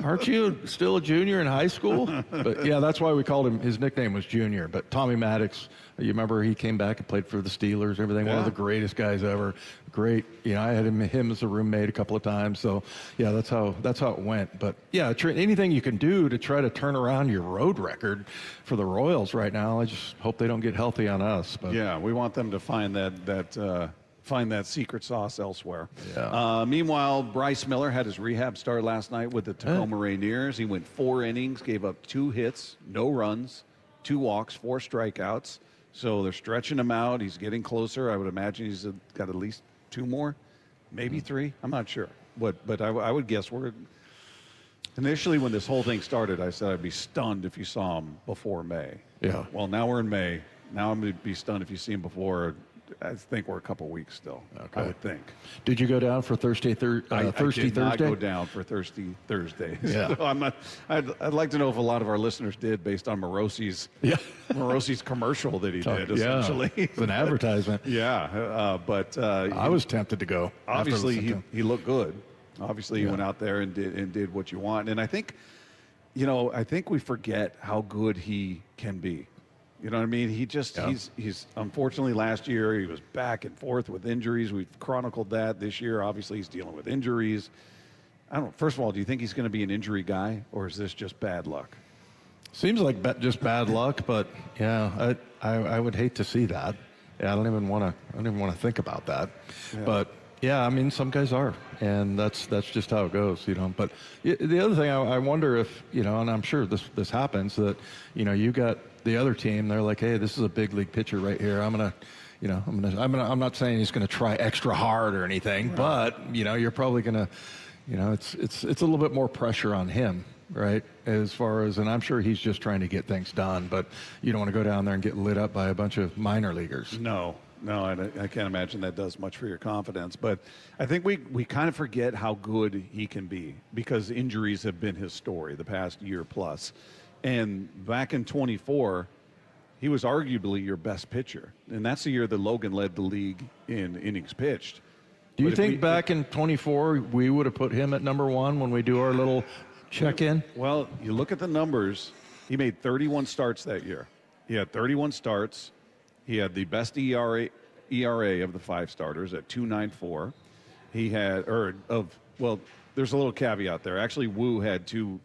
Aren't you still a junior in high school? But yeah, that's why we called him. His nickname was Junior. But Tommy Maddox, you remember he came back and played for the Steelers and everything. Yeah. One of the greatest guys ever. Great. I had him as a roommate a couple of times. So yeah, that's how it went. But yeah, anything you can do to try to turn around your road record for the Royals right now. I just hope they don't get healthy on us. But yeah, we want them to find that secret sauce elsewhere. Yeah. Meanwhile, Bryce Miller had his rehab start last night with the Tacoma Rainiers. He went 4 innings, gave up 2 hits, no runs, 2 walks, 4 strikeouts. So they're stretching him out. He's getting closer. I would imagine he's got at least 2 more, maybe 3. I'm not sure. But I would guess initially when this whole thing started, I said I'd be stunned if you saw him before May. Yeah. Well, now we're in May. Now I'm going to be stunned if you see him before. I think we're a couple weeks still. Okay. I would think. Did you go down for Thirsty Thursday? I did not go down for Thirsty Thursday. Yeah. So I'd like to know if a lot of our listeners did based on Morosi's commercial that he did, essentially. Yeah, it's an advertisement. Yeah. But I was tempted to go. Obviously, he looked good. Obviously, he went out there and did what you want. And I think, I think we forget how good he can be. You know what I mean? He's unfortunately last year he was back and forth with injuries. We've chronicled that this year. Obviously, he's dealing with injuries. First of all, do you think he's going to be an injury guy, or is this just bad luck? Seems like just bad luck, but yeah, I would hate to see that. Yeah, I don't even want to think about that. Yeah. But yeah, I mean, some guys are, and that's just how it goes, But the other thing, I wonder if and I'm sure this happens, that you got the other team, they're like, hey, this is a big league pitcher right here. I'm not saying he's gonna try extra hard or anything, but you're probably gonna, it's a little bit more pressure on him, right? As far as, and I'm sure he's just trying to get things done, but you don't want to go down there and get lit up by a bunch of minor leaguers. No, I can't imagine that does much for your confidence. But I think we kind of forget how good he can be because injuries have been his story the past year plus. And back in 24, he was arguably your best pitcher. And that's the year that Logan led the league in innings pitched. Do you think back in 24, we would have put him at number 1 when we do our little check-in? Well, you look at the numbers. He made 31 starts that year. He had 31 starts. He had the best ERA of the 5 starters at 2.94. He had, there's a little caveat there. Actually, Wu had two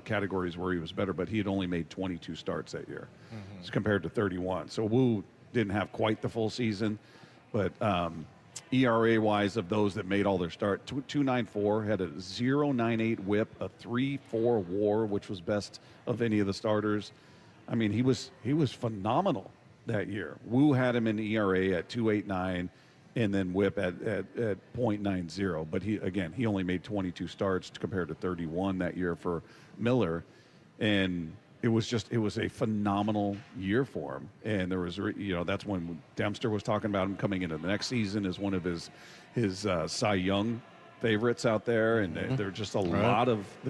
categories where he was better, but he had only made 22 starts that year, as compared to 31. So Wu didn't have quite the full season, but ERA-wise, of those that made all their start, 2.94, had a 0.98 WHIP, a 3.4 WAR, which was best of any of the starters. I mean, he was phenomenal that year. Wu had him in ERA at 2.89. And then WHIP at 0.90. But he only made 22 starts compared to 31 that year for Miller. And it was a phenomenal year for him. And there was, that's when Dempster was talking about him coming into the next season as one of his Cy Young favorites out there. And there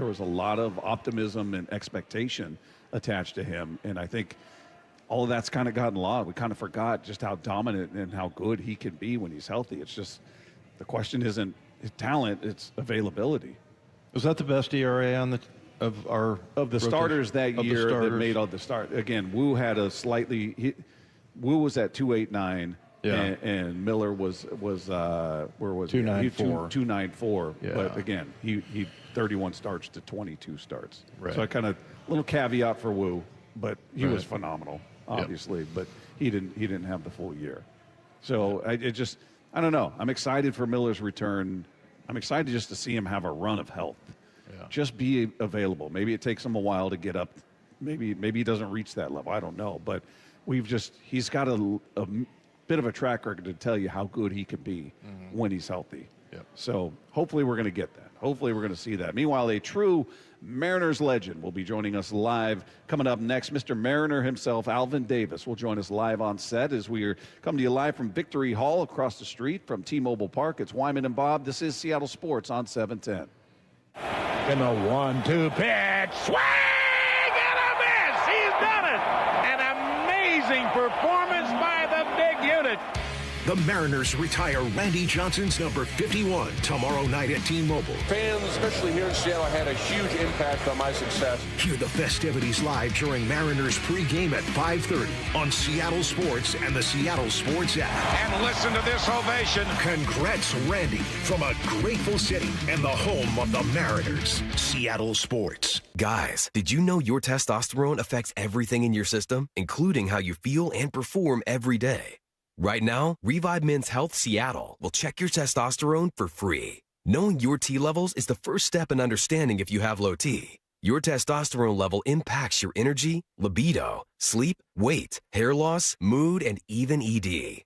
was a lot of optimism and expectation attached to him. And I think all of that's kind of gotten lost. We kind of forgot just how dominant and how good he can be when he's healthy. It's just, the question isn't his talent, it's availability. Was that the best ERA of the starters that year that made all the start? Again, Wu had a Wu was at 2.89. Yeah. And Miller was where was 2.94. 2.94. Yeah. But again, he 31 starts to 22 starts. Right. So I kind of, little caveat for Wu, but he was phenomenal. Obviously, but he didn't have the full year. So I don't know. I'm excited for Miller's return. I'm excited just to see him have a run of health. Yeah. Just be available. Maybe it takes him a while to get up. Maybe he doesn't reach that level. I don't know. But he's got a bit of a track record to tell you how good he can be when he's healthy. Yep. So hopefully we're going to get that. Hopefully we're going to see that. Meanwhile, a true Mariners legend will be joining us live. Coming up next, Mr. Mariner himself, Alvin Davis, will join us live on set as we are coming to you live from Victory Hall across the street from T-Mobile Park. It's Wyman and Bob. This is Seattle Sports on 710. In the 1-2 pitch. Swing and a miss. He's done it. An amazing performance by The Mariners retire Randy Johnson's number 51 tomorrow night at T-Mobile. Fans, especially here in Seattle, had a huge impact on my success. Hear the festivities live during Mariners pregame at 5:30 on Seattle Sports and the Seattle Sports app. And listen to this ovation. Congrats, Randy, from a grateful city and the home of the Mariners. Seattle Sports. Guys, did you know your testosterone affects everything in your system, including how you feel and perform every day? Right now, Revive Men's Health Seattle will check your testosterone for free. Knowing your T levels is the first step in understanding if you have low T. Your testosterone level impacts your energy, libido, sleep, weight, hair loss, mood, and even ED.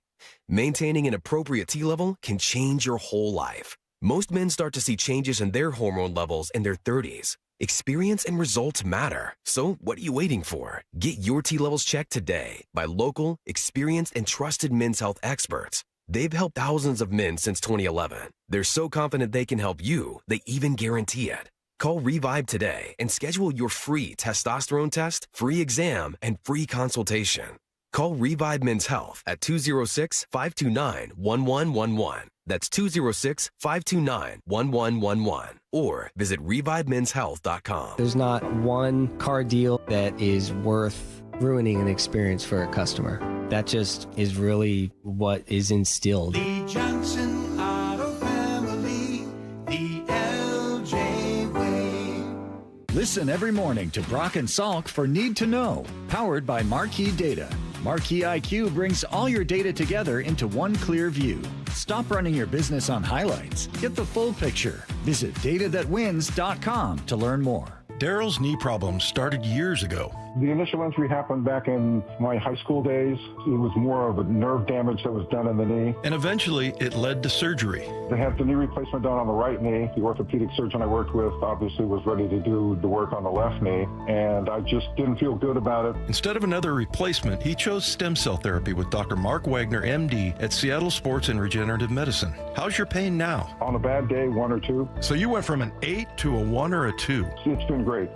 Maintaining an appropriate T level can change your whole life. Most men start to see changes in their hormone levels in their 30s. Experience and results matter. So what are you waiting for? Get your T levels checked today by local, experienced, and trusted men's health experts. They've helped thousands of men since 2011. They're so confident they can help you, they even guarantee it. Call Revive today and schedule your free testosterone test, free exam, and free consultation. Call Revive Men's Health at 206-529-1111. That's 206-529-1111. Or visit ReviveMen'sHealth.com. There's not one car deal that is worth ruining an experience for a customer. That just is really what is instilled. The Johnson Auto Family, the LJ way. Listen every morning to Brock and Salk for Need to Know, powered by Marquee Data. Marquee IQ brings all your data together into one clear view. Stop running your business on highlights. Get the full picture. Visit datathatwins.com to learn more. Daryl's knee problems started years ago. The initial injury happened back in my high school days. It was more of a nerve damage that was done in the knee. And eventually it led to surgery. They had the knee replacement done on the right knee. The orthopedic surgeon I worked with obviously was ready to do the work on the left knee, and I just didn't feel good about it. Instead of another replacement, he chose stem cell therapy with Dr. Mark Wagner, MD, at Seattle Sports and Regenerative Medicine. How's your pain now? On a bad day, 1 or 2. So you went from an 8 to a 1 or a 2? It's been great.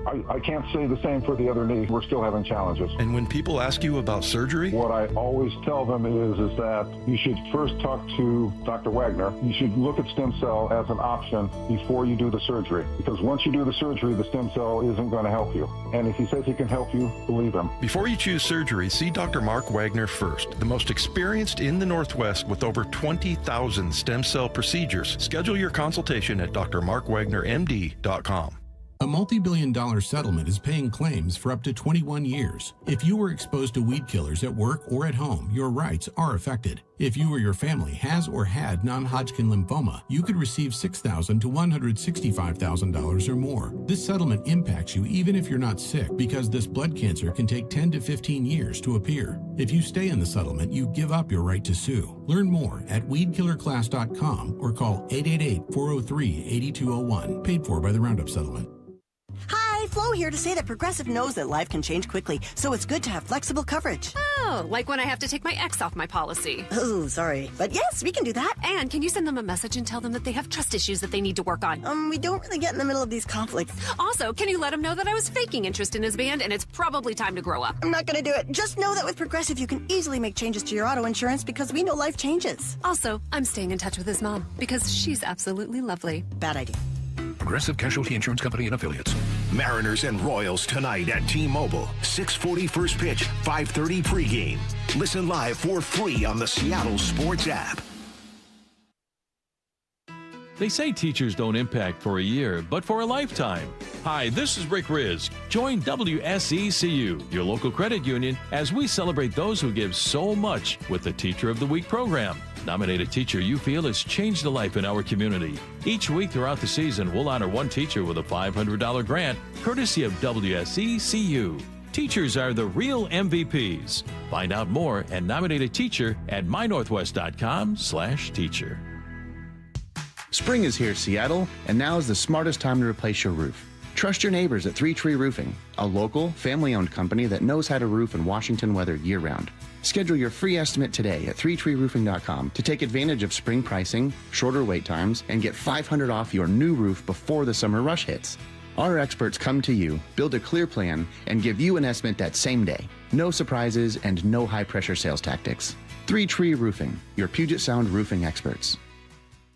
I can't say the same for the other knee. We're still having challenges. And when people ask you about surgery? What I always tell them is that you should first talk to Dr. Wagner. You should look at stem cell as an option before you do the surgery. Because once you do the surgery, the stem cell isn't going to help you. And if he says he can help you, believe him. Before you choose surgery, see Dr. Mark Wagner first, the most experienced in the Northwest with over 20,000 stem cell procedures. Schedule your consultation at drmarkwagnermd.com. A multi-billion-dollar settlement is paying claims for up to 21 years. If you were exposed to weed killers at work or at home, your rights are affected. If you or your family has or had non-Hodgkin lymphoma, you could receive $6,000 to $165,000 or more. This settlement impacts you even if you're not sick, because this blood cancer can take 10 to 15 years to appear. If you stay in the settlement, you give up your right to sue. Learn more at weedkillerclass.com or call 888-403-8201. Paid for by the Roundup Settlement. Hi, Flo here to say that Progressive knows that life can change quickly, so it's good to have flexible coverage. Oh, like when I have to take my ex off my policy. Oh, sorry. But yes, we can do that. And can you send them a message and tell them that they have trust issues that they need to work on? We don't really get in the middle of these conflicts. Also, can you let him know that I was faking interest in his band and it's probably time to grow up? I'm not going to do it. Just know that with Progressive, you can easily make changes to your auto insurance because we know life changes. Also, I'm staying in touch with his mom because she's absolutely lovely. Bad idea. Progressive Casualty Insurance Company and Affiliates. Mariners and Royals tonight at T-Mobile. 6:40 first pitch, 5:30 pregame. Listen live for free on the Seattle Sports app. They say teachers don't impact for a year, but for a lifetime. Hi, this is Rick Riz. Join WSECU, your local credit union, as we celebrate those who give so much with the Teacher of the Week program. Nominate a teacher you feel has changed a life in our community. Each week throughout the season, we'll honor one teacher with a $500 grant, courtesy of WSECU. Teachers are the real MVPs. Find out more and nominate a teacher at mynorthwest.com/teacher. Spring is here, Seattle, and now is the smartest time to replace your roof. Trust your neighbors at 3 Tree Roofing, a local, family-owned company that knows how to roof in Washington weather year-round. Schedule your free estimate today at 3treeroofing.com to take advantage of spring pricing, shorter wait times, and get $500 off your new roof before the summer rush hits. Our experts come to you, build a clear plan, and give you an estimate that same day. No surprises and no high-pressure sales tactics. Three Tree Roofing, your Puget Sound roofing experts.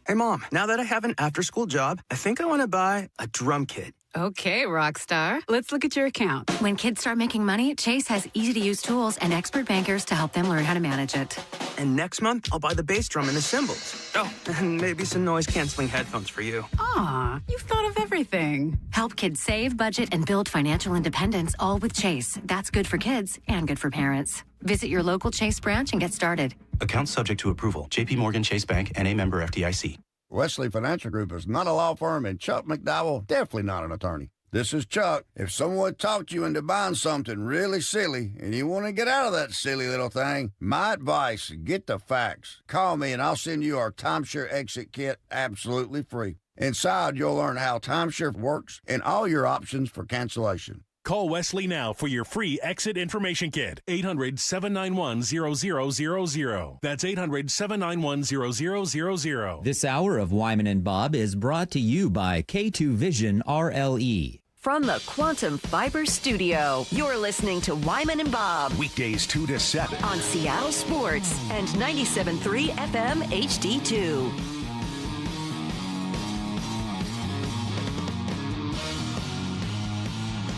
Hey, Mom, now that I have an after-school job, I think I want to buy a drum kit. Okay, Rockstar. Let's look at your account. When kids start making money, Chase has easy-to-use tools and expert bankers to help them learn how to manage it. And next month, I'll buy the bass drum and the cymbals. Oh, and maybe some noise-canceling headphones for you. Aw, you've thought of everything. Help kids save, budget, and build financial independence, all with Chase. That's good for kids and good for parents. Visit your local Chase branch and get started. Account subject to approval. J.P. Morgan Chase Bank, N.A. member FDIC. Wesley Financial Group is not a law firm, and Chuck McDowell definitely not an attorney. This is Chuck. If someone talked you into buying something really silly and you want to get out of that silly little thing, my advice, get the facts. Call me and I'll send you our timeshare exit kit absolutely free. Inside, you'll learn how timeshare works and all your options for cancellation. Call Wesley now for your free exit information kit. 800-791-0000. That's 800-791-0000. This hour of Wyman and Bob is brought to you by K2 Vision RLE. From the Quantum Fiber Studio, you're listening to Wyman and Bob. Weekdays 2 to 7. On Seattle Sports and 97.3 FM HD2.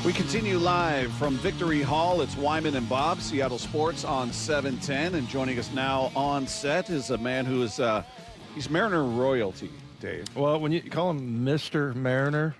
We continue live from Victory Hall. It's Wyman and Bob, Seattle Sports on 710. And joining us now on set is a man who is, he's Mariner royalty, Dave. Well, when you call him Mr. Mariner,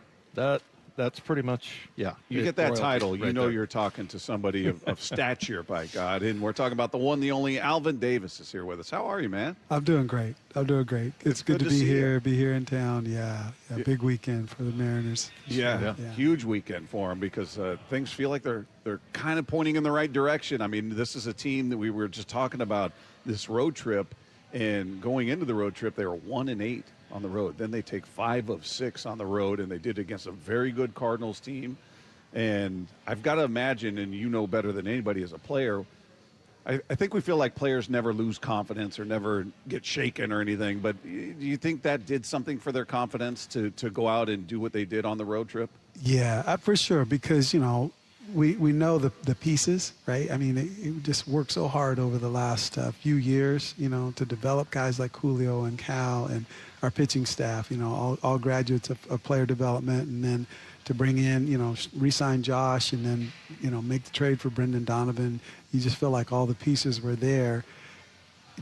that's pretty much, yeah. You get that royalty title, you right know there. You're talking to somebody of stature, by God. And we're talking about the one, the only Alvin Davis is here with us. How are you, man? I'm doing great. It's good to be here, in town. Yeah, big weekend for the Mariners. Yeah, huge weekend for them because things feel like they're kind of pointing in the right direction. I mean, this is a team that we were just talking about this road trip, and going into the road trip, they were 1-8 on the road. Then they take 5 of 6 on the road, and they did it against a very good Cardinals team. And I've got to imagine, and you know better than anybody as a player, I think we feel like players never lose confidence or never get shaken or anything. But do you think that did something for their confidence to go out and do what they did on the road trip? Yeah, for sure, because, we know the pieces, right? I mean, it just worked so hard over the last few years, to develop guys like Julio and Cal and our pitching staff, all graduates of player development, and then to bring in, re-sign Josh and then, make the trade for Brendan Donovan. You just feel like all the pieces were there.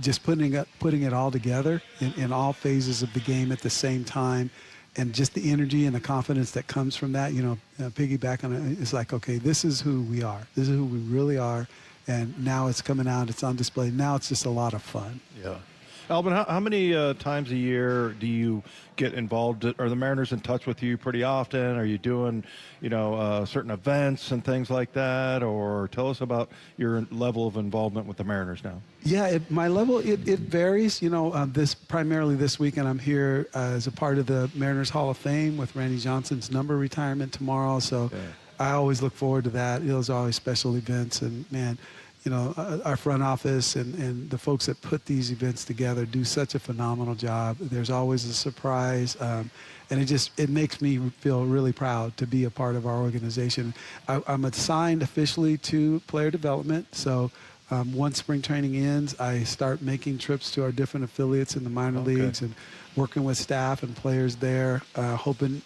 Just putting it all together in all phases of the game at the same time. And just the energy and the confidence that comes from that, piggyback on it, it's like, okay, this is who we are. This is who we really are. And now it's coming out. It's on display. Now it's just a lot of fun. Yeah. Alvin, how many times a year do you get involved? Are the Mariners in touch with you pretty often? Are you doing, certain events and things like that? Or tell us about your level of involvement with the Mariners now. Yeah, my level, it varies. Primarily this weekend, I'm here as a part of the Mariners Hall of Fame with Randy Johnson's number retirement tomorrow. So I always look forward to that. There's always special events. And, man, our front office and the folks that put these events together do such a phenomenal job. There's always a surprise, and it makes me feel really proud to be a part of our organization. I'm assigned officially to player development, so once spring training ends, I start making trips to our different affiliates in the minor leagues and working with staff and players there, helping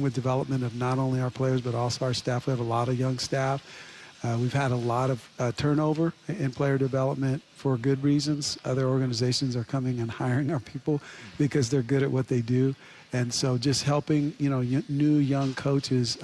with development of not only our players but also our staff. We have a lot of young staff. We've had a lot of turnover in player development for good reasons. Other organizations are coming and hiring our people because they're good at what they do. And so just helping, new young coaches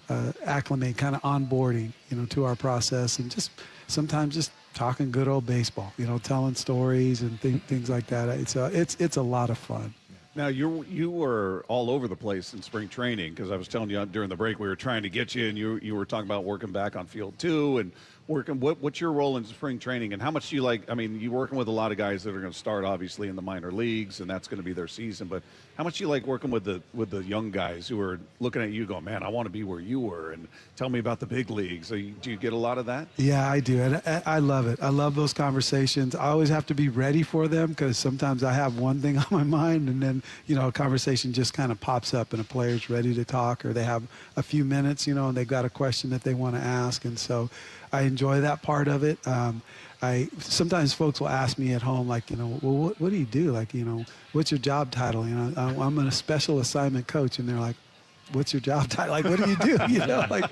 acclimate, kind of onboarding, to our process, and just sometimes just talking good old baseball, telling stories and things like that. It's a lot of fun. Now, you were all over the place in spring training because I was telling you during the break we were trying to get you, and you were talking about working back on field too and working. What's your role in spring training, and how much do you like? I mean, you're working with a lot of guys that are going to start obviously in the minor leagues, and that's going to be their season. But how much do you like working with the young guys who are looking at you, going, "Man, I want to be where you were," and tell me about the big leagues? Do you get a lot of that? Yeah, I do, and I love it. I love those conversations. I always have to be ready for them because sometimes I have one thing on my mind, and then a conversation just kind of pops up, and a player's ready to talk, or they have a few minutes, and they've got a question that they want to ask, and so I enjoy that part of it. Sometimes folks will ask me at home, like, well, what do you do? Like, what's your job title? I'm a special assignment coach, and they're like, what's your job title? Like, what do you do? Like,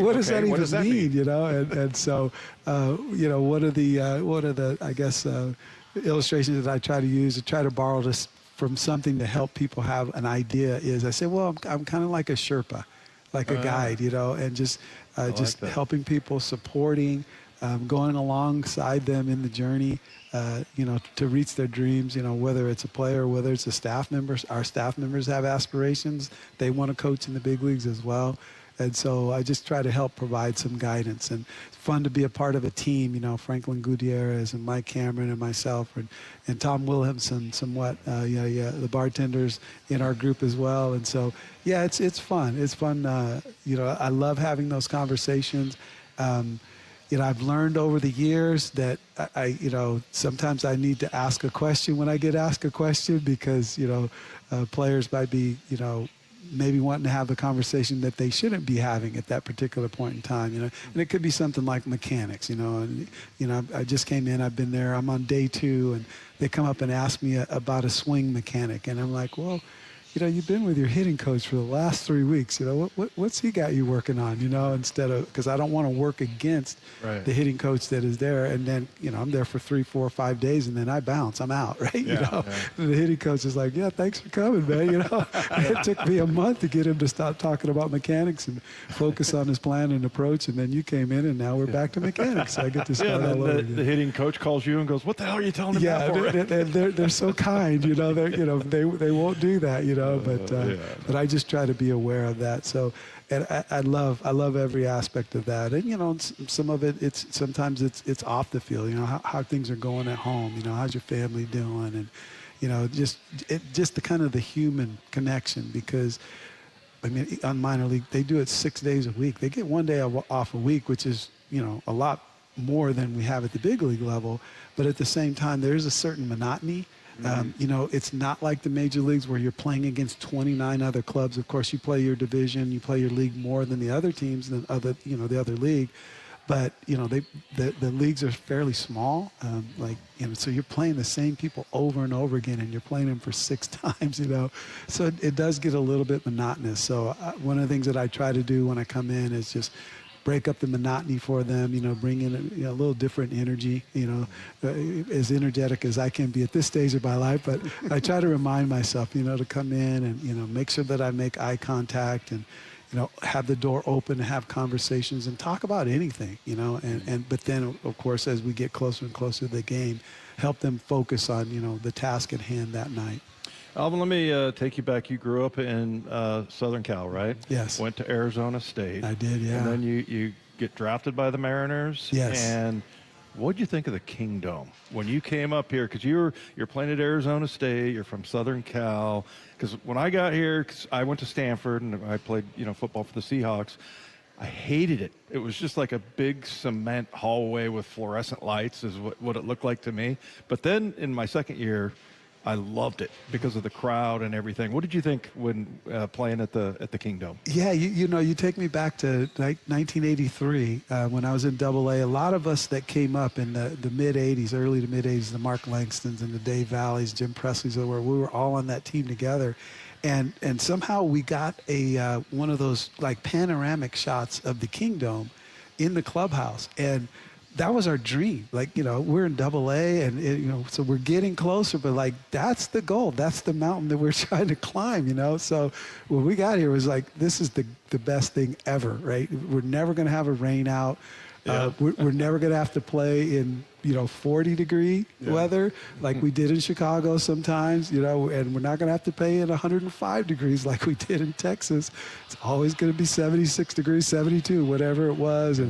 what does that even mean? And so, one of the I guess illustrations that I try to use to try to borrow this from something to help people have an idea is I say, well, I'm kind of like a Sherpa, like a guide, and just helping people, supporting, going alongside them in the journey, to reach their dreams, whether it's a player, whether it's a staff member. Our staff members have aspirations. They want to coach in the big leagues as well. And so I just try to help provide some guidance. And it's fun to be a part of a team, Franklin Gutierrez and Mike Cameron and myself and Tom Williamson, somewhat, the bartenders in our group as well. And so, yeah, it's fun. It's fun. I love having those conversations. I've learned over the years that I sometimes I need to ask a question when I get asked a question because, players might be, maybe wanting to have a conversation that they shouldn't be having at that particular point in time, and it could be something like mechanics, and, I just came in, I've been there, I'm on day 2, and they come up and ask me about a swing mechanic, and I'm like, well, you've been with your hitting coach for the last 3 weeks. What's he got you working on, instead of, because I don't want to work against the hitting coach that is there. And then, I'm there for 3, 4, 5 days and then I bounce. I'm out, right? The hitting coach is like, yeah, thanks for coming, man. It took me a month to get him to stop talking about mechanics and focus on his plan and approach. And then you came in and now we're back to mechanics. So I get to start all over again. The hitting coach calls you and goes, what the hell are you telling me about? They're so kind, they won't do that, but I just try to be aware of that. So, and I love every aspect of that. And some of it, sometimes it's off the field. How things are going at home. How's your family doing, and just the kind of the human connection. Because on minor league they do it 6 days a week. They get 1 day off a week, which is a lot more than we have at the big league level. But at the same time, there's a certain monotony. It's not like the major leagues where you're playing against 29 other clubs. Of course, you play your division, you play your league more than the other teams, the other league. But the leagues are fairly small. So you're playing the same people over and over again, and you're playing them for 6 times. So it does get a little bit monotonous. So one of the things that I try to do when I come in is just break up the monotony for them, bring in a little different energy, as energetic as I can be at this stage of my life. But I try to remind myself, to come in and, make sure that I make eye contact and, have the door open and have conversations and talk about anything, but then, of course, as we get closer and closer to the game, help them focus on, the task at hand that night. Alvin, let me take you back. You grew up in Southern Cal, right? Yes. Went to Arizona State. I did, yeah. And then you get drafted by the Mariners. Yes. And what did you think of the Kingdom when you came up here? Because you're playing at Arizona State. You're from Southern Cal. Because when I got here, cause I went to Stanford and I played football for the Seahawks. I hated it. It was just like a big cement hallway with fluorescent lights is what it looked like to me. But then in my second year, I loved it because of the crowd and everything. What did you think when playing at the Kingdom? Yeah, you take me back to 1983 when I was in AA. A lot of us that came up in the mid-'80s, early to mid-'80s, the Mark Langstons and the Dave Valleys, Jim Presley's, we were all on that team together. And somehow we got one of those like panoramic shots of the Kingdom in the clubhouse. And that was our dream. We're in AA and, so we're getting closer, but that's the goal. That's the mountain that we're trying to climb, So when we got here, it was like, this is the best thing ever, right? We're never going to have a rain out. Yeah. We're never going to have to play in, 40-degree weather like we did in Chicago sometimes, and we're not going to have to play in 105 degrees like we did in Texas. It's always going to be 76 degrees, 72, whatever it was.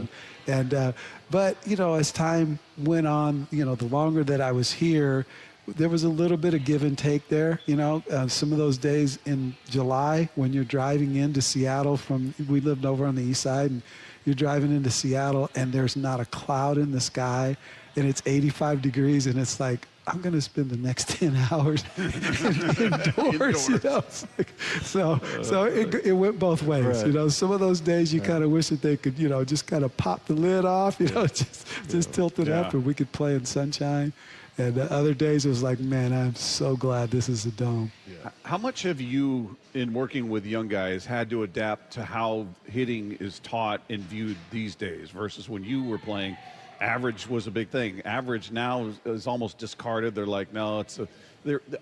But, as time went on, the longer that I was here, there was a little bit of give and take there. Some of those days in July when you're driving into Seattle we lived over on the east side, and you're driving into Seattle and there's not a cloud in the sky and it's 85 degrees and it's like, I'm going to spend the next 10 hours indoors. You know? So it went both ways. Right. You know, some of those days you kind of wish that they could, you know, just kind of pop the lid off, you know, just tilt it up and we could play in sunshine. And the other days it was like, man, I'm so glad this is a dome. Yeah. How much have you, in working with young guys, had to adapt to how hitting is taught and viewed these days versus when you were playing? Average was a big thing. Average now is almost discarded. They're like, no, it's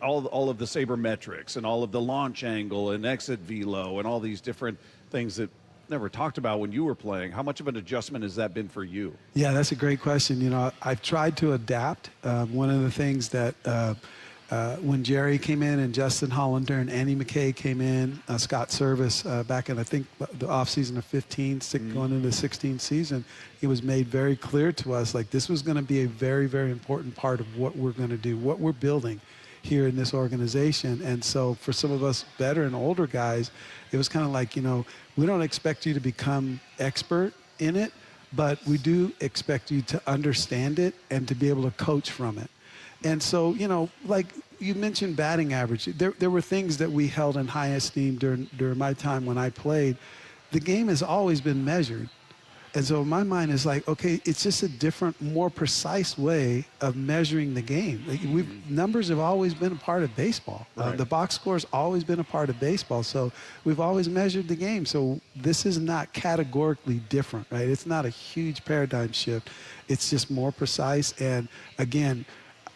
all of the sabermetrics and all of the launch angle and exit velo and all these different things that never talked about when you were playing. How much of an adjustment has that been for you? Yeah, that's a great question. You know, I've tried to adapt. One of the things that when Jerry came in and Justin Hollander and Andy McKay came in, Scott Service back in, I think, the offseason of 15, going into the 16 season, it was made very clear to us, like, this was going to be a very, very important part of what we're going to do, what we're building here in this organization. And so for some of us better and older guys, it was kind of like, you know, we don't expect you to become expert in it, but we do expect you to understand it and to be able to coach from it. And so, you know, like you mentioned batting average, there were things that we held in high esteem during my time when I played. The game has always been measured. And so my mind is like, okay, it's just a different, more precise way of measuring the game. Like numbers have always been a part of baseball. Right. The box score has always been a part of baseball. So we've always measured the game. So this is not categorically different, right? It's not a huge paradigm shift. It's just more precise. And again,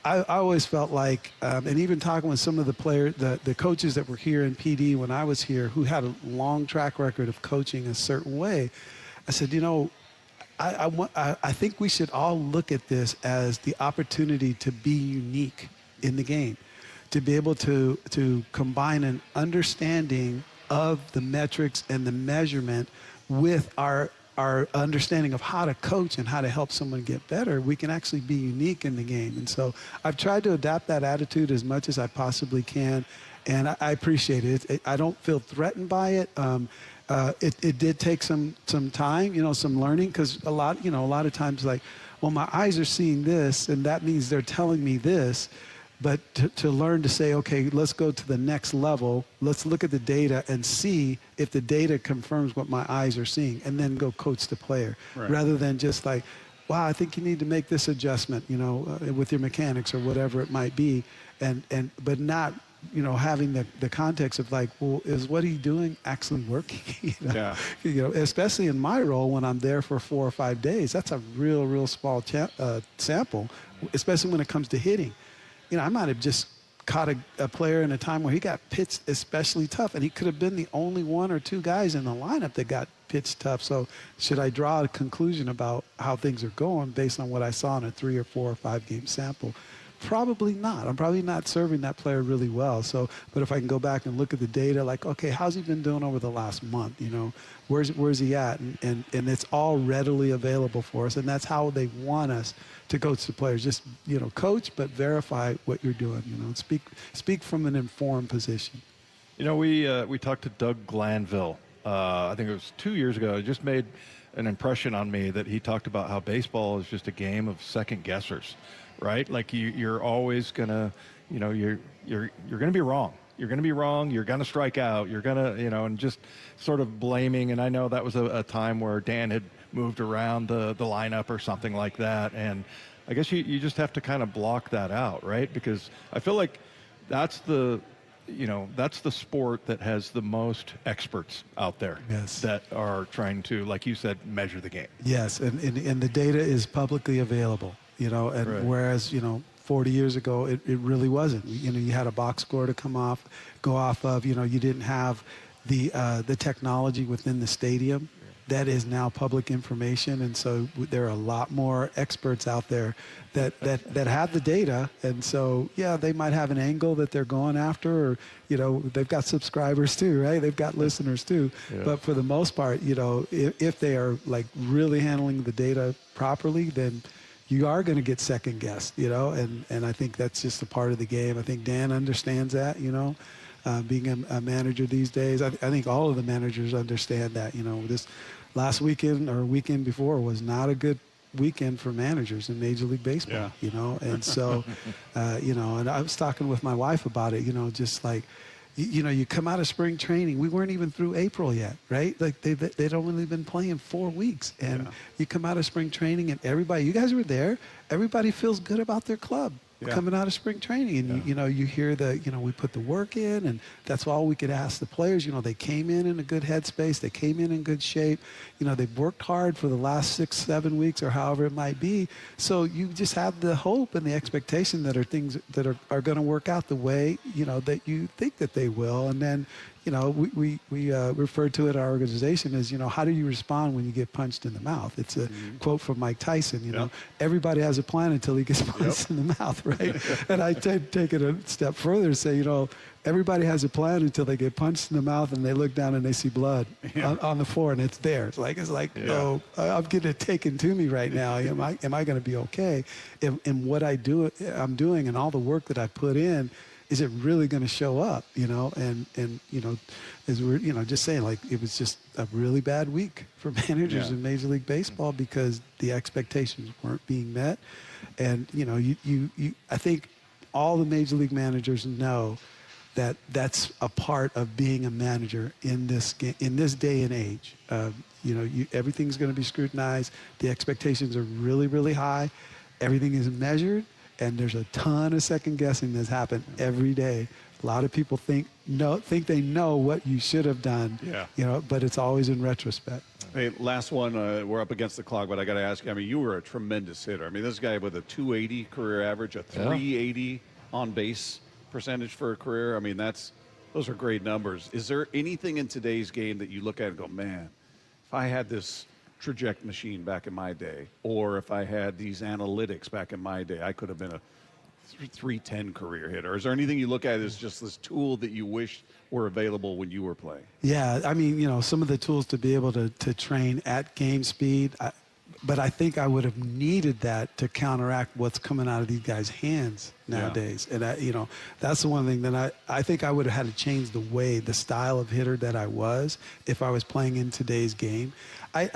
I always felt like, and even talking with some of the players, the coaches that were here in PD when I was here, who had a long track record of coaching a certain way, I said, you know, I think we should all look at this as the opportunity to be unique in the game, to be able to combine an understanding of the metrics and the measurement with our understanding of how to coach and how to help someone get better. We can actually be unique in the game. And so I've tried to adapt that attitude as much as I possibly can, and I appreciate it. I don't feel threatened by it. It did take some time, you know, some learning, because a lot of times, like, well, my eyes are seeing this, and that means they're telling me this. But to learn to say, okay, let's go to the next level. Let's look at the data and see if the data confirms what my eyes are seeing, and then go coach the player, rather than just like, wow, I think you need to make this adjustment, you know, with your mechanics or whatever it might be, but not, you know, having the context of like, well, is what he's doing actually working? You know? Yeah. You know, especially in my role when I'm there for 4 or 5 days, that's a real small sample, especially when it comes to hitting. You know, I might have just caught a player in a time where he got pitched especially tough, and he could have been the only 1 or 2 guys in the lineup that got pitched tough. So should I draw a conclusion about how things are going based on what I saw in a 3 or 4 or 5 game sample? Probably not. I'm probably not serving that player really well. So, but if I can go back and look at the data, like, okay, how's he been doing over the last month? You know, where's he at? And it's all readily available for us. And that's how they want us to coach the players. Just, you know, coach, but verify what you're doing. You know, speak from an informed position. You know, we talked to Doug Glanville. I think it was 2 years ago. It just made an impression on me that he talked about how baseball is just a game of second guessers. Right? Like you're always gonna, you know, you're gonna be wrong. You're gonna be wrong. You're gonna strike out. You're gonna, you know, and just sort of blaming. And I know that was a time where Dan had moved around the lineup or something like that. And I guess you just have to kind of block that out, right? Because I feel like that's the sport that has the most experts out there. Yes. That are trying to, like you said, measure the game. Yes, and the data is publicly available. You know, and whereas, you know, 40 years ago, it really wasn't. You know, you had a box score to go off of. You know, you didn't have the technology within the stadium. That is now public information, and so there are a lot more experts out there that have the data. And so, yeah, they might have an angle that they're going after, or, you know, they've got subscribers too, right? They've got listeners too. Yeah. But for the most part, you know, if they are like really handling the data properly, then you are going to get second guessed, you know, and I think that's just a part of the game. I think Dan understands that, you know, being a manager these days. I think all of the managers understand that, you know. This last weekend or weekend before was not a good weekend for managers in Major League Baseball, you know? And so, you know, and I was talking with my wife about it, you know, just like, you know, you come out of spring training. We weren't even through April yet, right? Like they'd only been playing 4 weeks. And you come out of spring training and everybody, you guys were there, everybody feels good about their club. Coming out of spring training, and you know, you hear the, you know, we put the work in, and that's all we could ask the players. You know, they came in a good headspace, they came in good shape. You know, they've worked hard for the last 6-7 weeks or however it might be. So you just have the hope and the expectation that are things that are going to work out the way, you know, that you think that they will. And then, you know, we refer to it, our organization, as, you know, how do you respond when you get punched in the mouth? It's a quote from Mike Tyson, you know, everybody has a plan until he gets punched in the mouth, right? And I take it a step further and say, you know, everybody has a plan until they get punched in the mouth and they look down and they see blood on the floor and it's there. It's like, oh, I'm getting it taken to me right now. Am I going to be okay? And what I'm doing and all the work that I put in, is it really going to show up, you know? And you know, as we're, you know, just saying, like, it was just a really bad week for managers in Major League Baseball because the expectations weren't being met. And, you know, I think all the Major League managers know that that's a part of being a manager in this day and age. You know, everything's going to be scrutinized. The expectations are really, really high. Everything is measured. And there's a ton of second guessing that's happened every day. A lot of people think they know what you should have done, you know, but it's always in retrospect. Hey, last one. We're up against the clock, but I got to ask you. I mean, you were a tremendous hitter. I mean, this guy with a 280 career average, a 380 on base percentage for a career. I mean, those are great numbers. Is there anything in today's game that you look at and go, man, if I had this traject machine back in my day, or if I had these analytics back in my day, I could have been a 310 career hitter? Is there anything you look at as just this tool that you wish were available when you were playing? Yeah, I mean, you know, some of the tools to be able to train at game speed, but I think I would have needed that to counteract what's coming out of these guys' hands nowadays. And, you know, that's the one thing that I think I would have had to change the style of hitter that I was if I was playing in today's game.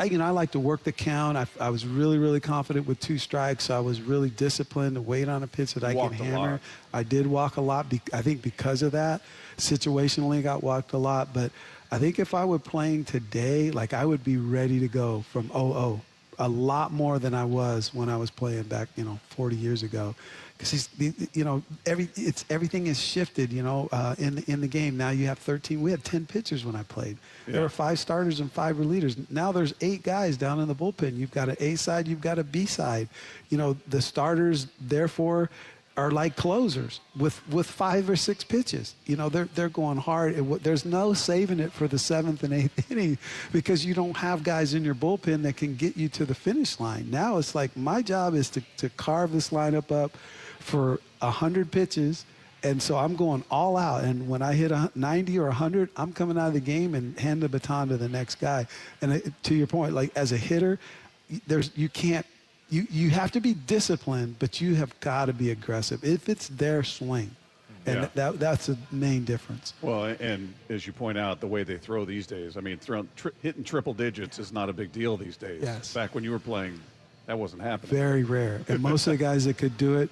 You know, I like to work the count. I was really, really confident with 2 strikes. So I was really disciplined to wait on a pitch that I can hammer. I did walk a lot. I think because of that, situationally got walked a lot. But I think if I were playing today, like, I would be ready to go from 0-0 a lot more than I was when I was playing back, you know, 40 years ago. Because, you know, everything has shifted, you know, in the game. Now you have 13. We had 10 pitchers when I played. There were 5 starters and 5 relievers. Now there's 8 guys down in the bullpen. You've got an A side, you've got a B side. You know, the starters, therefore, are like closers with 5 or 6 pitches. You know, they're going hard. There's no saving it for the 7th and 8th inning because you don't have guys in your bullpen that can get you to the finish line. Now it's like my job is to carve this lineup up for 100 pitches, and so I'm going all out. And when I hit 90 or 100, I'm coming out of the game and hand the baton to the next guy. And to your point, like, as a hitter, you have to be disciplined, but you have got to be aggressive if it's their swing. And that's the main difference. Well, and as you point out, the way they throw these days, I mean, hitting triple digits is not a big deal these days. Yes. Back when you were playing, that wasn't happening. Very rare. And most of the guys that could do it,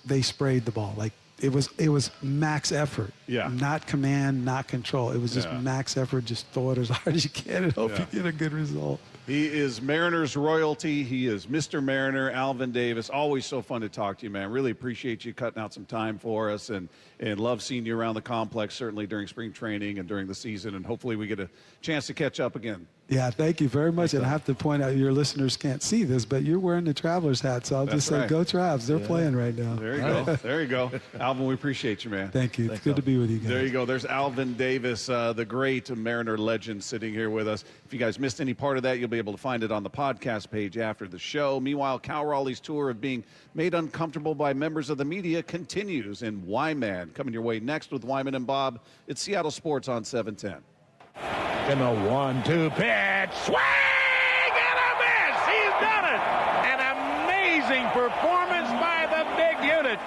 they sprayed the ball. Like, it was max effort. Yeah. Not command, not control. It was just max effort. Just throw it as hard as you can and hope you get a good result. He is Mariners royalty. He is Mr. Mariner, Alvin Davis. Always so fun to talk to you, man. Really appreciate you cutting out some time for us, and love seeing you around the complex, certainly during spring training and during the season, and hopefully we get a chance to catch up again. Yeah, thank you very much. And I have to point out, your listeners can't see this, but you're wearing the Travelers hat, so I'll just say, go Travs. They're playing right now. There you go. There you go. Alvin, we appreciate you, man. Thank you. It's good to be with you guys. There you go. There's Alvin Davis, the great Mariner legend, sitting here with us. If you guys missed any part of that, you'll be able to find it on the podcast page after the show. Meanwhile, Cal Raleigh's tour of being made uncomfortable by members of the media continues in Wyman. Coming your way next with Wyman and Bob. It's Seattle Sports on 710. In the 1-2 pitch, swing and a miss. He's done it. An amazing performance by the big unit.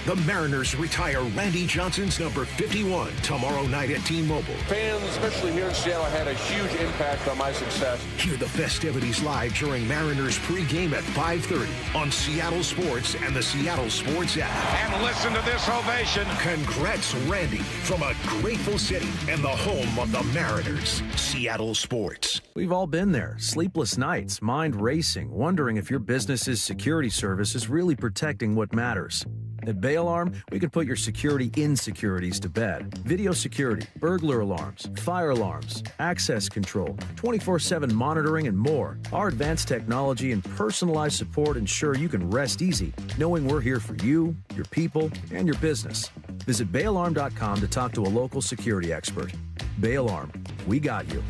The Mariners retire Randy Johnson's number 51 tomorrow night at T-Mobile. Fans, especially here in Seattle, had a huge impact on my success. Hear the festivities live during Mariners pregame at 5:30 on Seattle Sports and the Seattle Sports app. And listen to this ovation. Congrats, Randy, from a grateful city and the home of the Mariners. Seattle Sports. We've all been there. Sleepless nights, mind racing, wondering if your business's security service is really protecting what matters. At Bay Alarm, we can put your security insecurities to bed. Video security, burglar alarms, fire alarms, access control, 24/7 monitoring, and more. Our advanced technology and personalized support ensure you can rest easy, knowing we're here for you, your people, and your business. Visit bayalarm.com to talk to a local security expert. Bay Alarm, we got you.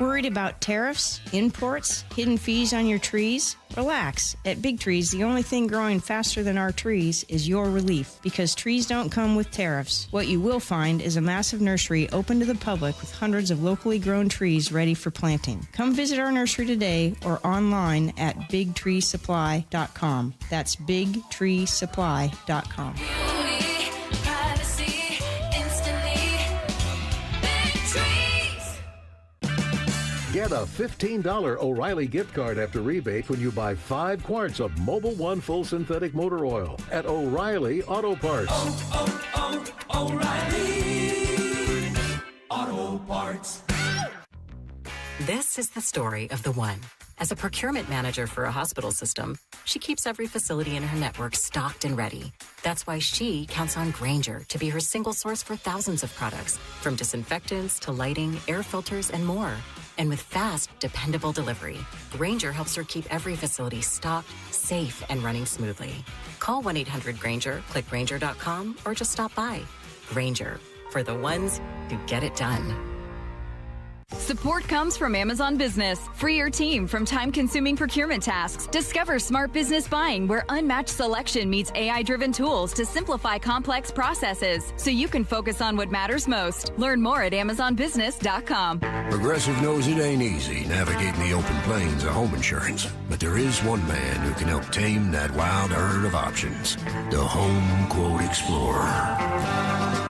Worried about tariffs, imports, hidden fees on your trees? Relax. At Big Trees, the only thing growing faster than our trees is your relief, because trees don't come with tariffs. What you will find is a massive nursery open to the public with hundreds of locally grown trees ready for planting. Come visit our nursery today or online at bigtreesupply.com. That's bigtreesupply.com. Get a $15 O'Reilly gift card after rebate when you buy 5 quarts of Mobil 1 full synthetic motor oil at O'Reilly Auto Parts. O'Reilly Auto Parts. This is the story of the one. As a procurement manager for a hospital system, she keeps every facility in her network stocked and ready. That's why she counts on Grainger to be her single source for thousands of products, from disinfectants to lighting, air filters, and more. And with fast, dependable delivery, Grainger helps her keep every facility stocked, safe, and running smoothly. Call 1-800-GRAINGER, click Grainger.com, or just stop by. Grainger, for the ones who get it done. Support comes from Amazon Business. Free your team from time-consuming procurement tasks. Discover smart business buying where unmatched selection meets AI-driven tools to simplify complex processes so you can focus on what matters most. Learn more at AmazonBusiness.com. Progressive knows it ain't easy navigating the open plains of home insurance, but there is one man who can help tame that wild herd of options. The Home Quote Explorer.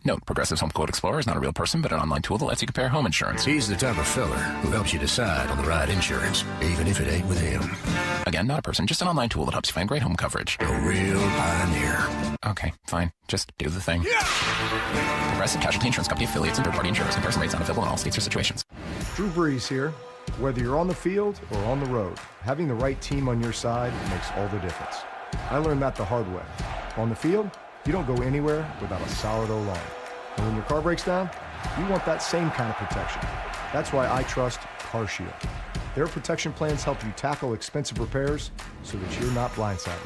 Note, Progressive's Home Quote Explorer is not a real person, but an online tool that lets you compare home insurance. He's the type of fella who helps you decide on the right insurance, even if it ain't with him. Again, not a person, just an online tool that helps you find great home coverage. A real pioneer. Okay, fine. Just do the thing. Yeah! Progressive Casualty Insurance Company affiliates and third-party insurers. Comparison rates not available in all states or situations. Drew Brees here. Whether you're on the field or on the road, having the right team on your side makes all the difference. I learned that the hard way. On the field, you don't go anywhere without a solid O-line. And when your car breaks down, you want that same kind of protection. That's why I trust CarShield. Their protection plans help you tackle expensive repairs so that you're not blindsided.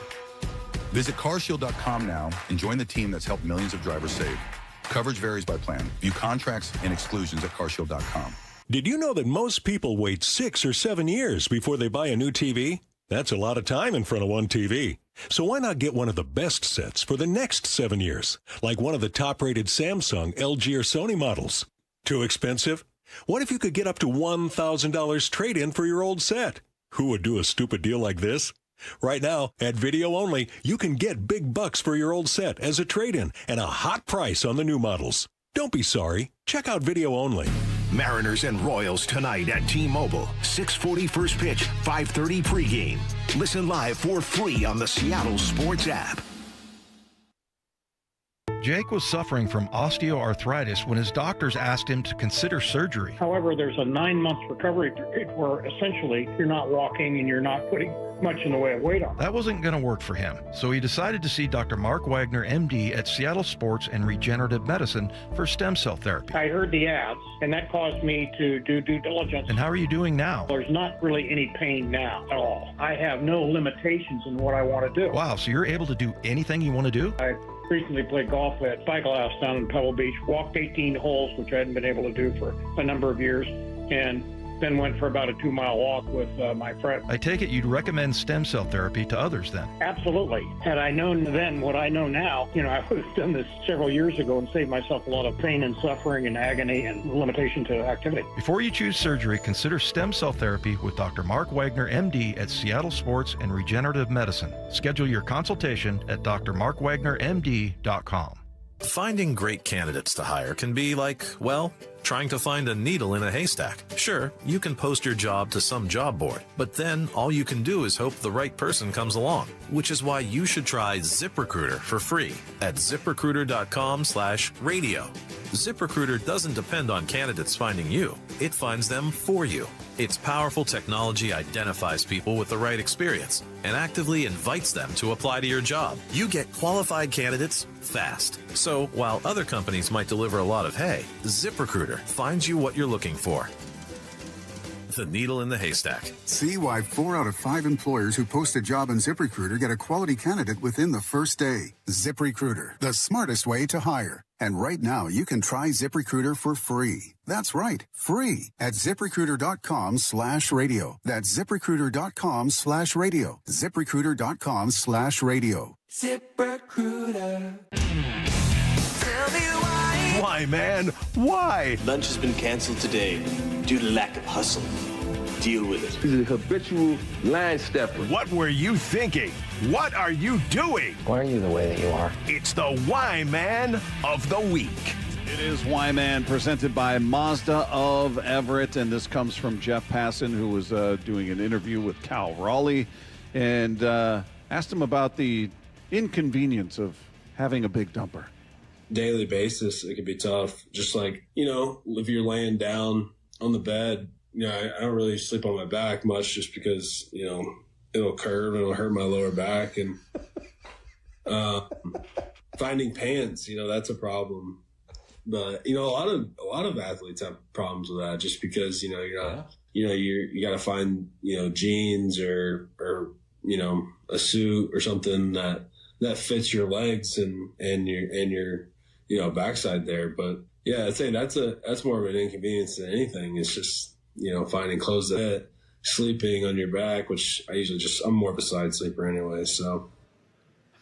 Visit carshield.com now and join the team that's helped millions of drivers save. Coverage varies by plan. View contracts and exclusions at carshield.com. Did you know that most people wait 6 or 7 years before they buy a new TV? That's a lot of time in front of one TV. So why not get one of the best sets for the next 7 years, like one of the top-rated Samsung, LG, or Sony models? Too expensive? What if you could get up to $1,000 trade-in for your old set? Who would do a stupid deal like this? Right now, at Video Only, you can get big bucks for your old set as a trade-in and a hot price on the new models. Don't be sorry. Check out Video Only. Mariners and Royals tonight at T-Mobile. 6:40 first pitch, 5:30 pregame. Listen live for free on the Seattle Sports app. Jake was suffering from osteoarthritis when his doctors asked him to consider surgery. However, there's a 9-month recovery period where essentially you're not walking and you're not putting much in the way of weight on. That wasn't going to work for him, so he decided to see Dr. Mark Wagner, MD, at Seattle Sports and Regenerative Medicine for stem cell therapy. I heard the ads, and that caused me to do due diligence. And how are you doing now? There's not really any pain now at all. I have no limitations in what I want to do. Wow, so you're able to do anything you want to do? I recently played golf at Cycle House down in Pebble Beach, walked 18 holes, which I hadn't been able to do for a number of years, and then went for about a 2-mile walk with my friend. I take it you'd recommend stem cell therapy to others then? Absolutely. Had I known then what I know now, I would have done this several years ago and saved myself a lot of pain and suffering and agony and limitation to activity. Before you choose surgery, consider stem cell therapy with Dr. Mark Wagner, MD at Seattle Sports and Regenerative Medicine. Schedule your consultation at drmarkwagnermd.com. Finding great candidates to hire can be like, well, trying to find a needle in a haystack. Sure, you can post your job to some job board, but then all you can do is hope the right person comes along, which is why you should try ZipRecruiter for free at ZipRecruiter.com/radio. ZipRecruiter doesn't depend on candidates finding you. It finds them for you. Its powerful technology identifies people with the right experience and actively invites them to apply to your job. You get qualified candidates fast. So while other companies might deliver a lot of hay, ZipRecruiter finds you what you're looking for. The needle in the haystack. See why 4 out of 5 employers who post a job on ZipRecruiter get a quality candidate within the first day. ZipRecruiter, the smartest way to hire. And right now, you can try ZipRecruiter for free. That's right, free at ZipRecruiter.com/radio. That's ZipRecruiter.com/radio. ZipRecruiter.com/radio. ZipRecruiter. Tell me why. Why, man? Why? Lunch has been canceled today due to lack of hustle. Deal with it. He's a habitual line stepper. What were you thinking? What are you doing? Why are you the way that you are? It's the Why Man of the Week. It is Wyman, presented by Mazda of Everett, and this comes from Jeff Passan, who was doing an interview with Cal Raleigh, and asked him about the inconvenience of having a big dumper. Daily basis, it can be tough. Just like, if you're laying down on the bed, I don't really sleep on my back much just because, it'll curve and it'll hurt my lower back. And finding pants, that's a problem. But, a lot of athletes have problems with that just because, you got to find, jeans or a suit or something that fits your legs and your backside there. But yeah, I'd say that's more of an inconvenience than anything. It's just, finding clothes that fit, sleeping on your back, which I'm more of a side sleeper anyway. So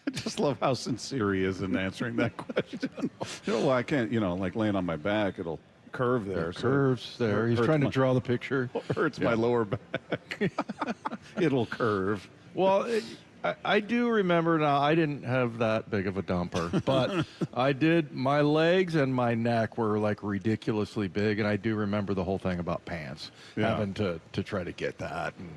I just love how sincere he is in answering that question. I can't, like laying on my back, it'll curve there. It curves there. He's trying to draw the picture. Hurts my lower back. It'll curve. Well, I do remember now, I didn't have that big of a dumper, but I did. My legs and my neck were like ridiculously big, and I do remember the whole thing about pants, having to try to get that. And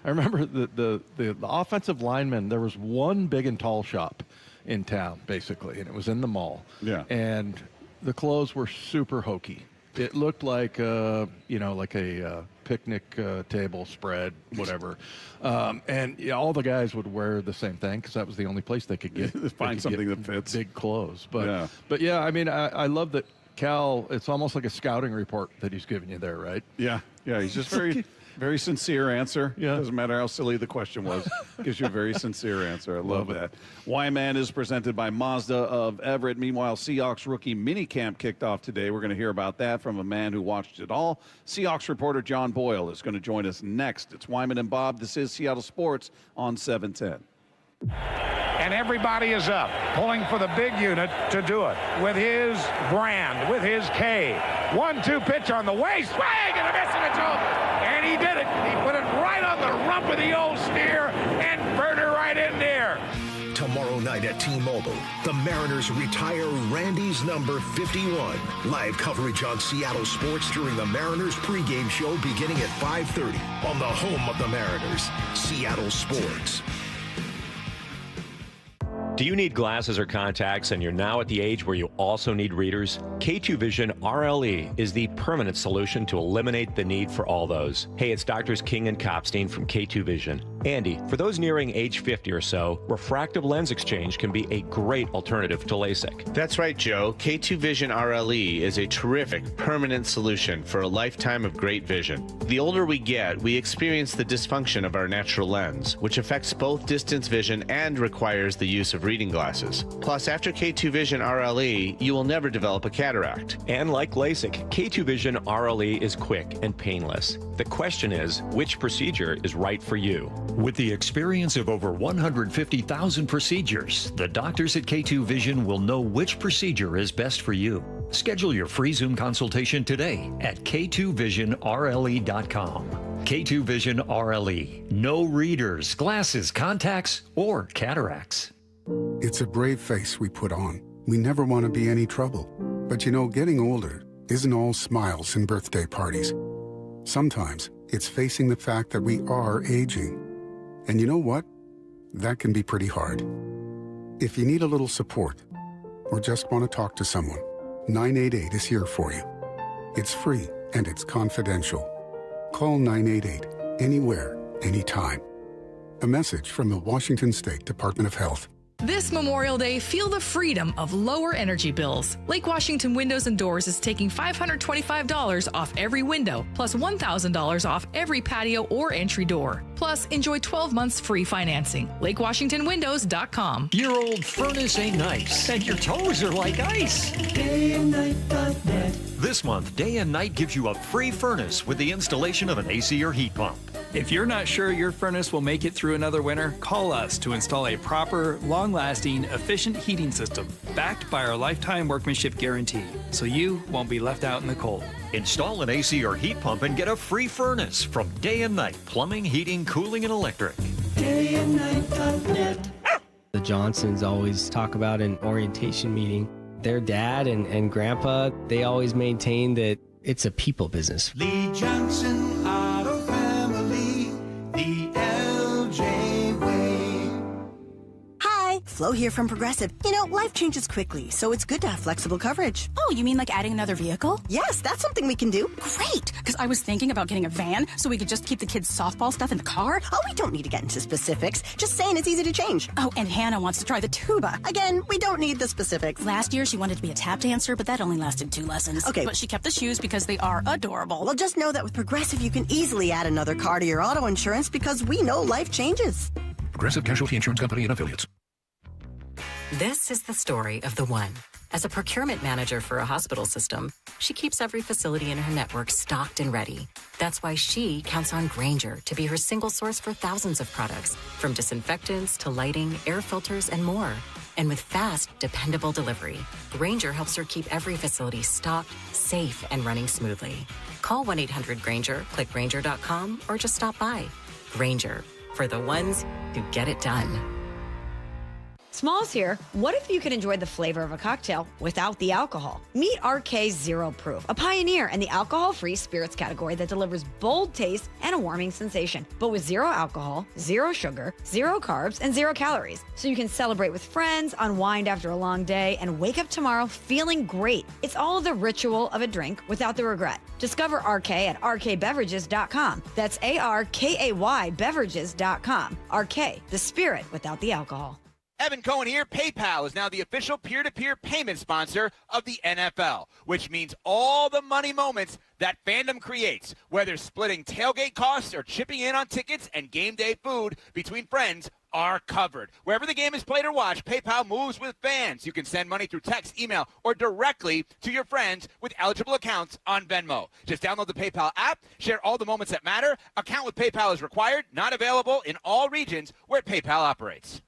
I remember the offensive lineman, there was one big and tall shop in town, basically, and it was in the mall. Yeah. And the clothes were super hokey. It looked like like a picnic table spread, whatever. And all the guys would wear the same thing because that was the only place they could get find something that fits. Big clothes. But I mean, I love that Cal. It's almost like a scouting report that he's giving you there, right? Yeah. He's just very sincere answer. Yeah. Doesn't matter how silly the question was. Gives you a very sincere answer. I love that. Wyman is presented by Mazda of Everett. Meanwhile, Seahawks rookie minicamp kicked off today. We're going to hear about that from a man who watched it all. Seahawks reporter John Boyle is going to join us next. It's Wyman and Bob. This is Seattle Sports on 710. And everybody is up, pulling for the big unit to do it with his brand, with his K. 1-2 pitch on the way, swing and a miss and it's over. And he did it. He put it right on the rump of the old steer and burned her right in there. Tomorrow night at T-Mobile, the Mariners retire Randy's number 51. Live coverage on Seattle Sports during the Mariners pregame show beginning at 5:30 on the home of the Mariners, Seattle Sports. Do you need glasses or contacts and you're now at the age where you also need readers? K2 Vision RLE is the permanent solution to eliminate the need for all those. Hey, it's Doctors King and Kopstein from K2 Vision. Andy, for those nearing age 50 or so, refractive lens exchange can be a great alternative to LASIK. That's right, Joe. K2 Vision RLE is a terrific permanent solution for a lifetime of great vision. The older we get, we experience the dysfunction of our natural lens, which affects both distance vision and requires the use of reading glasses. Plus, after K2 Vision RLE, you will never develop a cataract. And like LASIK, K2 Vision RLE is quick and painless. The question is, which procedure is right for you? With the experience of over 150,000 procedures, the doctors at K2 Vision will know which procedure is best for you. Schedule your free Zoom consultation today at k2visionrle.com. K2 Vision RLE. No readers, glasses, contacts, or cataracts. It's a brave face we put on. We never want to be any trouble. But you know, getting older isn't all smiles and birthday parties. Sometimes it's facing the fact that we are aging. And you know what? That can be pretty hard. If you need a little support or just want to talk to someone, 988 is here for you. It's free and it's confidential. Call 988 anywhere, anytime. A message from the Washington State Department of Health. This Memorial Day, feel the freedom of lower energy bills. Lake Washington Windows and Doors is taking $525 off every window, plus $1,000 off every patio or entry door. Plus, enjoy 12 months free financing. LakeWashingtonWindows.com. Your old furnace ain't nice, and your toes are like ice. DayandNight.net. This month, Day and Night gives you a free furnace with the installation of an AC or heat pump. If you're not sure your furnace will make it through another winter, call us to install a proper, long-lasting, efficient heating system backed by our lifetime workmanship guarantee, so you won't be left out in the cold. Install an AC or heat pump and get a free furnace from Day and Night Plumbing, Heating, Cooling, and Electric. DayandNight.net. The Johnsons always talk about an orientation meeting. Their dad and grandpa, they always maintain that it's a people business. Lee Johnson Auto Family, the LJ way. Hi, Flo here from Progressive. You know, life changes quickly, so it's good to have flexible coverage. Oh, you mean like adding another vehicle? Yes, that's something we can do. Great, because I was thinking about getting a van so we could just keep the kids' softball stuff in the car. Oh, we don't need to get into specifics. Just saying it's easy to change. Oh, and Hannah wants to try the tuba. Again, we don't need the specifics. Last year, she wanted to be a tap dancer, but that only lasted 2 lessons. Okay. But she kept the shoes because they are adorable. Well, just know that with Progressive, you can easily add another car to your auto insurance because we know life changes. Progressive Casualty Insurance Company and Affiliates. This is the story of the one. As a procurement manager for a hospital system, she keeps every facility in her network stocked and ready. That's why she counts on Grainger to be her single source for thousands of products, from disinfectants to lighting, air filters, and more. And with fast, dependable delivery, Grainger helps her keep every facility stocked, safe, and running smoothly. Call 1-800-GRAINGER, click Grainger.com, or just stop by. Grainger, for the ones who get it done. Smalls here. What if you could enjoy the flavor of a cocktail without the alcohol? Meet RK Zero Proof, a pioneer in the alcohol-free spirits category that delivers bold taste and a warming sensation, but with zero alcohol, zero sugar, zero carbs, and 0 calories. So you can celebrate with friends, unwind after a long day, and wake up tomorrow feeling great. It's all the ritual of a drink without the regret. Discover RK at rkbeverages.com. That's ARKAY beverages.com. RK, the spirit without the alcohol. Evan Cohen here. PayPal is now the official peer-to-peer payment sponsor of the NFL, which means all the money moments that fandom creates, whether splitting tailgate costs or chipping in on tickets and game day food between friends, are covered. Wherever the game is played or watched, PayPal moves with fans. You can send money through text, email, or directly to your friends with eligible accounts on Venmo. Just download the PayPal app, share all the moments that matter. Account with PayPal is required, not available in all regions where PayPal operates.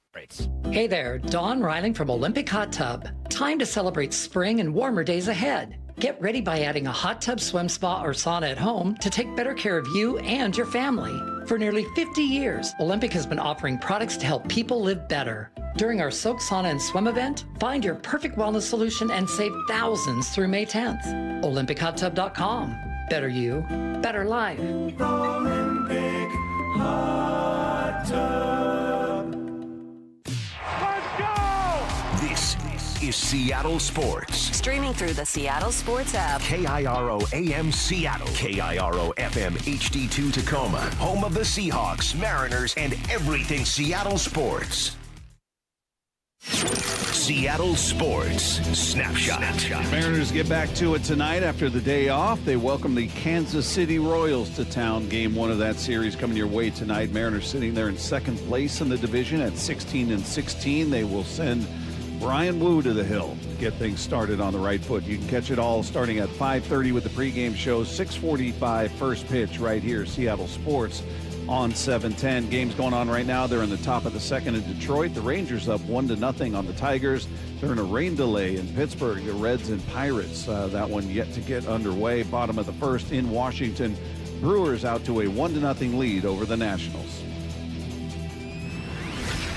Hey there, Dawn Riling from Olympic Hot Tub. Time to celebrate spring and warmer days ahead. Get ready by adding a hot tub, swim spa, or sauna at home to take better care of you and your family. For nearly 50 years, Olympic has been offering products to help people live better. During our Soak, Sauna, and Swim event, find your perfect wellness solution and save thousands through May 10th. OlympicHotTub.com. Better you, better life. Olympic Hot Tub. This is Seattle Sports. Streaming through the Seattle Sports app. KIRO AM Seattle. KIRO FM HD2 Tacoma. Home of the Seahawks, Mariners, and everything Seattle sports. Seattle Sports Snapshot. Mariners get back to it tonight after the day off. They welcome the Kansas City Royals to town. Game 1 of that series coming your way tonight. Mariners sitting there in second place in the division at 16-16. They will send Brian Wu to the hill, get things started on the right foot. You can catch it all starting at 5:30 with the pregame show, 6:45 first pitch right here, Seattle Sports on 710. Games going on right now. They're in the top of the second in Detroit. The Rangers up 1-0 on the Tigers. They're in a rain delay in Pittsburgh. The Reds and Pirates, that one yet to get underway. Bottom of the first in Washington. Brewers out to a 1-0 lead over the Nationals.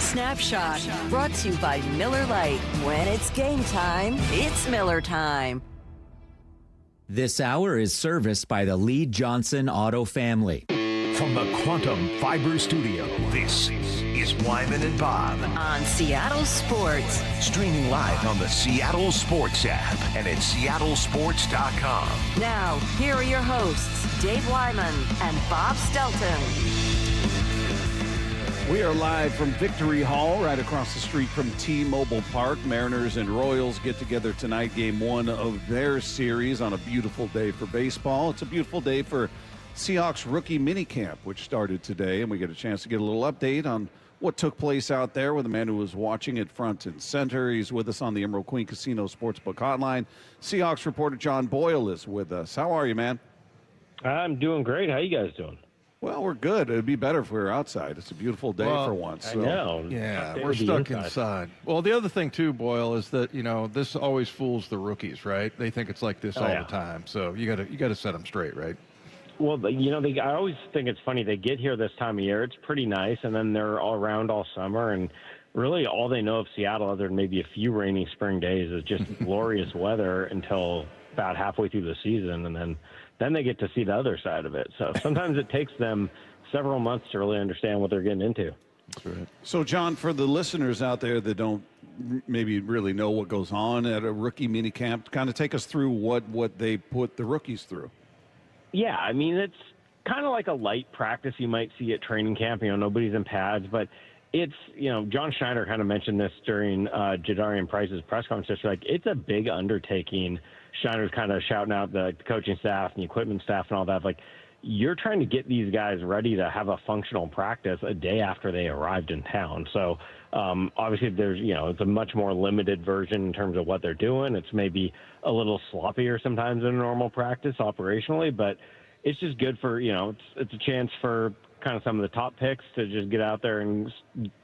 Snapshot brought to you by Miller Lite. When it's game time, it's Miller time. This hour is serviced by the Lee Johnson Auto family. From the Quantum Fiber Studio, this is Wyman and Bob on Seattle Sports. Streaming live on the Seattle Sports app and at seattlesports.com. Now, here are your hosts, Dave Wyman and Bob Stelton. We are live from Victory Hall, right across the street from T-Mobile Park. Mariners and Royals get together tonight, game 1 of their series on a beautiful day for baseball. It's a beautiful day for Seahawks rookie minicamp, which started today, and we get a chance to get a little update on what took place out there with a man who was watching it front and center. He's with us on the Emerald Queen Casino Sportsbook Hotline. Seahawks reporter John Boyle is with us. How are you, man? I'm doing great. How you guys doing? Well, we're good. It'd be better if we were outside. It's a beautiful day for once. So. I know. Yeah, we're stuck inside. Well, the other thing, too, Boyle, is that, this always fools the rookies, right? They think it's like this all the time. So you got to set them straight, right? Well, I always think it's funny. They get here this time of year. It's pretty nice, and then they're all around all summer. And really all they know of Seattle, other than maybe a few rainy spring days, is just glorious weather until about halfway through the season. And then they get to see the other side of it. So sometimes it takes them several months to really understand what they're getting into. That's right. So, John, for the listeners out there that don't maybe really know what goes on at a rookie minicamp, kind of take us through what they put the rookies through. Yeah, I mean, it's kind of like a light practice you might see at training camp. Nobody's in pads, but it's, John Schneider kind of mentioned this during Jadarian Price's press conference. Like, it's a big undertaking. Schneider's kind of shouting out the coaching staff and the equipment staff and all that. Like, you're trying to get these guys ready to have a functional practice a day after they arrived in town. So obviously there's, it's a much more limited version in terms of what they're doing. It's maybe a little sloppier sometimes than a normal practice operationally, but it's just good for, it's a chance for kind of some of the top picks to just get out there and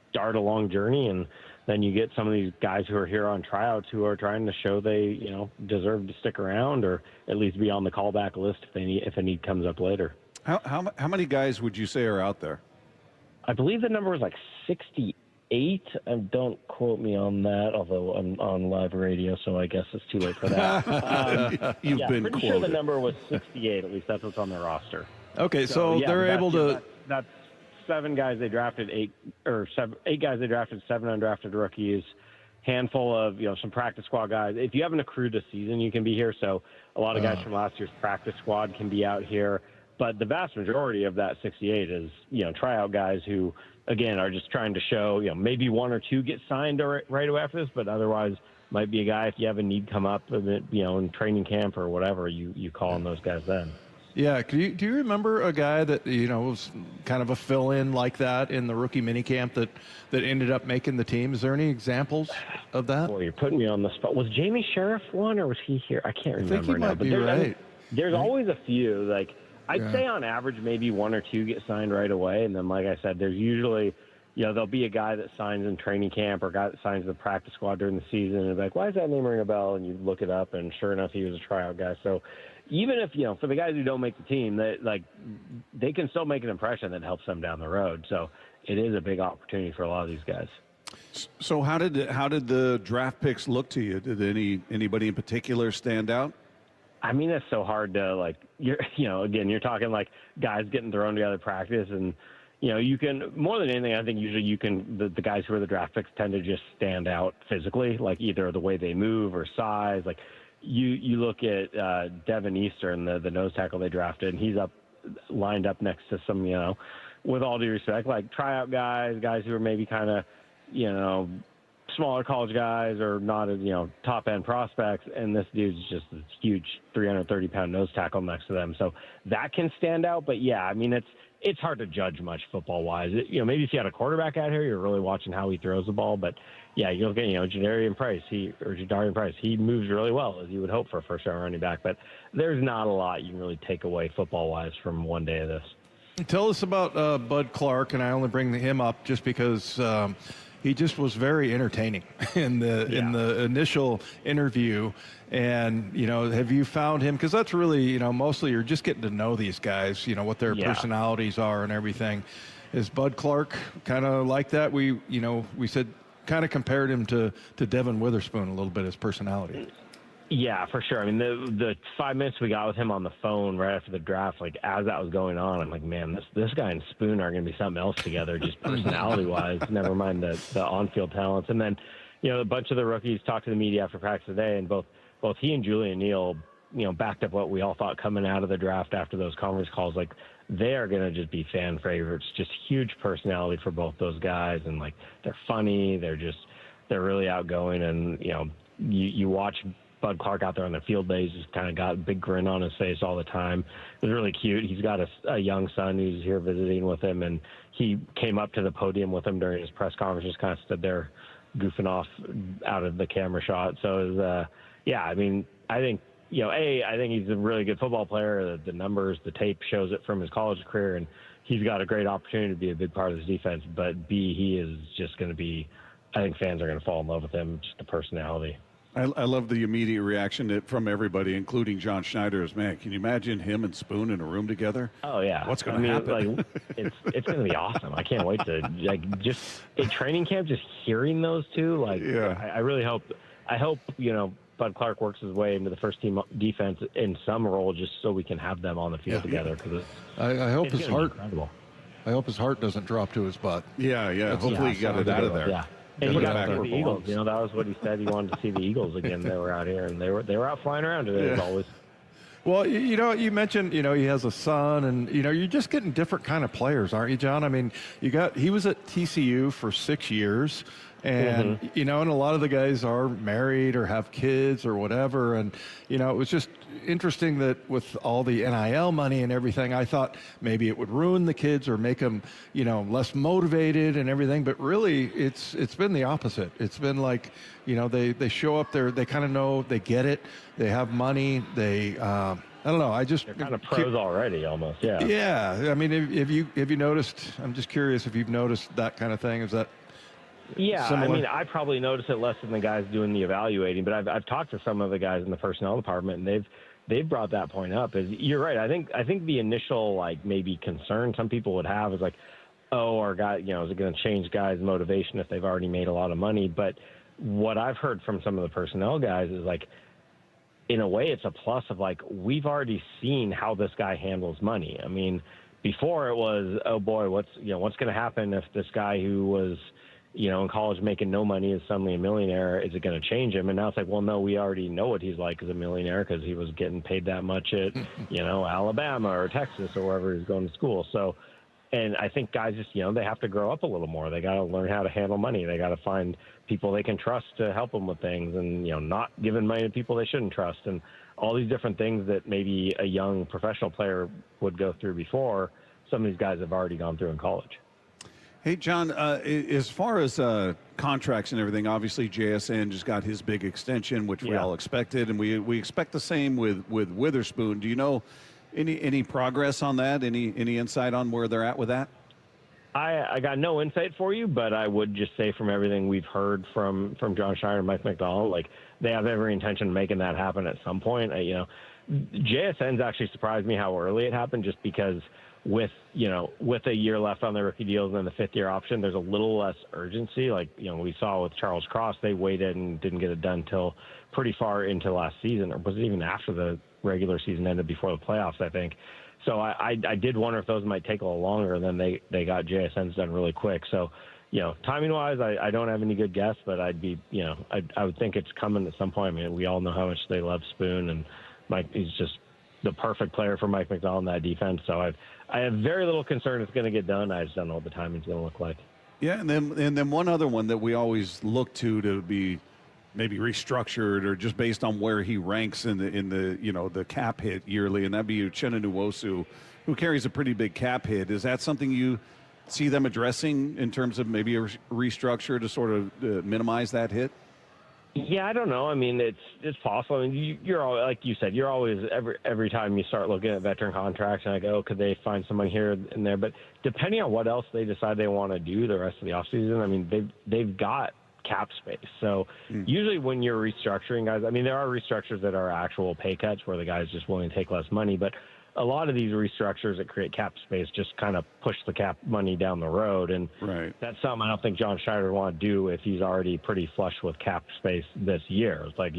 start a long journey. And then you get some of these guys who are here on tryouts who are trying to show they, deserve to stick around or at least be on the callback list if a need comes up later. How many guys would you say are out there? I believe the number was like 68. Don't quote me on that, although I'm on live radio, so I guess it's too late for that. You've been pretty quoted. sure the number was 68. At least that's what's on their roster. Okay, so they're able to. That's 7 guys they drafted, 8 guys they drafted, 7 undrafted rookies, handful of some practice squad guys. If you haven't accrued a season, you can be here. So a lot of guys from last year's practice squad can be out here. But the vast majority of that 68 is tryout guys who, again, are just trying to show maybe 1 or 2 get signed right away after this, but otherwise might be a guy if you have a need come up in training camp or whatever, you call on those guys then. Yeah, do you remember a guy that was kind of a fill-in like that in the rookie minicamp that ended up making the team? Is there any examples of that? Well, you're putting me on the spot. Was Jamie Sheriff one, or was he here? I can't remember. I think he now. might be right. There's always a few. Like I'd say on average, maybe 1 or 2 get signed right away, and then like I said, there's usually there'll be a guy that signs in training camp or a guy that signs the practice squad during the season, and like, why does that name ring a bell? And you look it up, and sure enough, he was a tryout guy. So even if, for the guys who don't make the team, they can still make an impression that helps them down the road. So it is a big opportunity for a lot of these guys. So how did the draft picks look to you? Did anybody in particular stand out? I mean, it's so hard to you're talking like guys getting thrown together practice, and you can, more than anything, I think usually the guys who are the draft picks tend to just stand out physically, like either the way they move or size. Like you look at Devin Eastern, the nose tackle they drafted, and he's lined up next to some, with all due respect, like tryout guys who are maybe kind of, smaller college guys or not as, top end prospects. And this dude's just this huge 330-pound nose tackle next to them. So that can stand out. But yeah, I mean, it's hard to judge much football wise. Maybe if you had a quarterback out here, you're really watching how he throws the ball. But yeah, you look at, Jadarian Price, he moves really well, as you would hope for a first round running back. But there's not a lot you can really take away football wise from one day of this. Tell us about Bud Clark, and I only bring him up just because he just was very entertaining in the initial interview. And, have you found him? Because that's really, mostly you're just getting to know these guys, what their personalities are and everything. Is Bud Clark kind of like that? We said kind of compared him to Devin Witherspoon a little bit, his personality. Yeah, for sure. I mean, the 5 minutes we got with him on the phone right after the draft, like as that was going on, I'm like, man, this guy and Spoon are going to be something else together, just personality-wise. Never mind the on-field talents. And then, a bunch of the rookies talked to the media after practice today, and both he and Julian Neal, backed up what we all thought coming out of the draft after those conference calls. Like, they are going to just be fan favorites. Just huge personality for both those guys, and like they're funny. They're really outgoing, and you watch Bud Clark out there on the field days, just kind of got a big grin on his face all the time. It was really cute. He's got a young son who's here visiting with him, and he came up to the podium with him during his press conference, just kind of stood there goofing off out of the camera shot. So it was, I mean, I think, I think he's a really good football player. The numbers, the tape shows it from his college career, and he's got a great opportunity to be a big part of this defense. But B, he is just going to be, I think fans are going to fall in love with him, just the personality. I love the immediate reaction from everybody, including John Schneider. Man, can you imagine him and Spoon in a room together? Oh yeah, what's going to happen? Like, it's going to be awesome. I can't wait to just in training camp, just hearing those two. I really hope. I hope Bud Clark works his way into the first team defense in some role, just so we can have them on the field together. Because I hope his heart. I hope his heart doesn't drop to his butt. Yeah. Hopefully he got it out of there. Yeah. And he got to see the Eagles. That was what he said. He wanted to see the Eagles again. They were out here, and they were out flying around today as always. Well, you mentioned, he has a son, and, you're just getting different kind of players, aren't you, John? I mean, he was at TCU for 6 years, and, and a lot of the guys are married or have kids or whatever. And, it was just interesting that with all the NIL money and everything, I thought maybe it would ruin the kids or make them, less motivated and everything. But really, it's been the opposite. It's been like, they show up there, they kind of know, they get it, they have money, they, I don't know. They're kind of pros already, almost. Yeah. Yeah. I mean, have you noticed? I'm just curious if you've noticed that kind of thing. Is that? Yeah, similar? I mean, I probably notice it less than the guys doing the evaluating, but I've talked to some of the guys in the personnel department, and they've brought that point up. You're right. I think the initial maybe concern some people would have is our guy, is it going to change guys' motivation if they've already made a lot of money? But what I've heard from some of the personnel guys is in a way, it's a plus of we've already seen how this guy handles money. I mean, before it was, oh boy, what's going to happen if this guy who was, in college making no money is suddenly a millionaire? Is it going to change him? And now it's well, no, we already know what he's like as a millionaire because he was getting paid that much at, Alabama or Texas or wherever he's going to school. So, and I think guys just, they have to grow up a little more. They got to learn how to handle money. They got to find people they can trust to help them with things and, not giving money to people they shouldn't trust. And all these different things that maybe a young professional player would go through before, some of these guys have already gone through in college. Hey, John, as far as contracts and everything, obviously JSN just got his big extension, which we all expected, and we expect the same with Witherspoon. Do you know any progress on that? Any insight on where they're at with that? I got no insight for you, but I would just say from everything we've heard from John Schneider and Mike McDonald, they have every intention of making that happen at some point. JSN's actually surprised me how early it happened, just because with a year left on the rookie deals and then the fifth-year option, there's a little less urgency. We saw with Charles Cross, they waited and didn't get it done until pretty far into last season, or was it even after the regular season ended, before the playoffs, I think. So I did wonder if those might take a little longer, and then they got JSN's done really quick. So, timing-wise, I don't have any good guess, but I'd be, I would think it's coming at some point. I mean, we all know how much they love Spoon, and Mike, he's just the perfect player for Mike McDonald in that defense. So I have very little concern it's going to get done. I just don't know what the timing's going to look like. Yeah, and then one other one that we always look to be maybe restructured or just based on where he ranks in the the cap hit yearly, and that'd be Uchenna Nwosu, who carries a pretty big cap hit. Is that something you see them addressing in terms of maybe a restructure to sort of minimize that hit? Yeah, I don't know. I mean, it's possible. I mean, you're all, like you said, you're always every time you start looking at veteran contracts, and I go, could they find someone here and there? But depending on what else they decide they want to do the rest of the offseason, I mean, they've got cap space. So usually when you're restructuring guys, I mean, there are restructures that are actual pay cuts where the guy's just willing to take less money, but a lot of these restructures that create cap space just kind of push the cap money down the road. And that's something I don't think John Schneider would want to do if he's already pretty flush with cap space this year. It's like,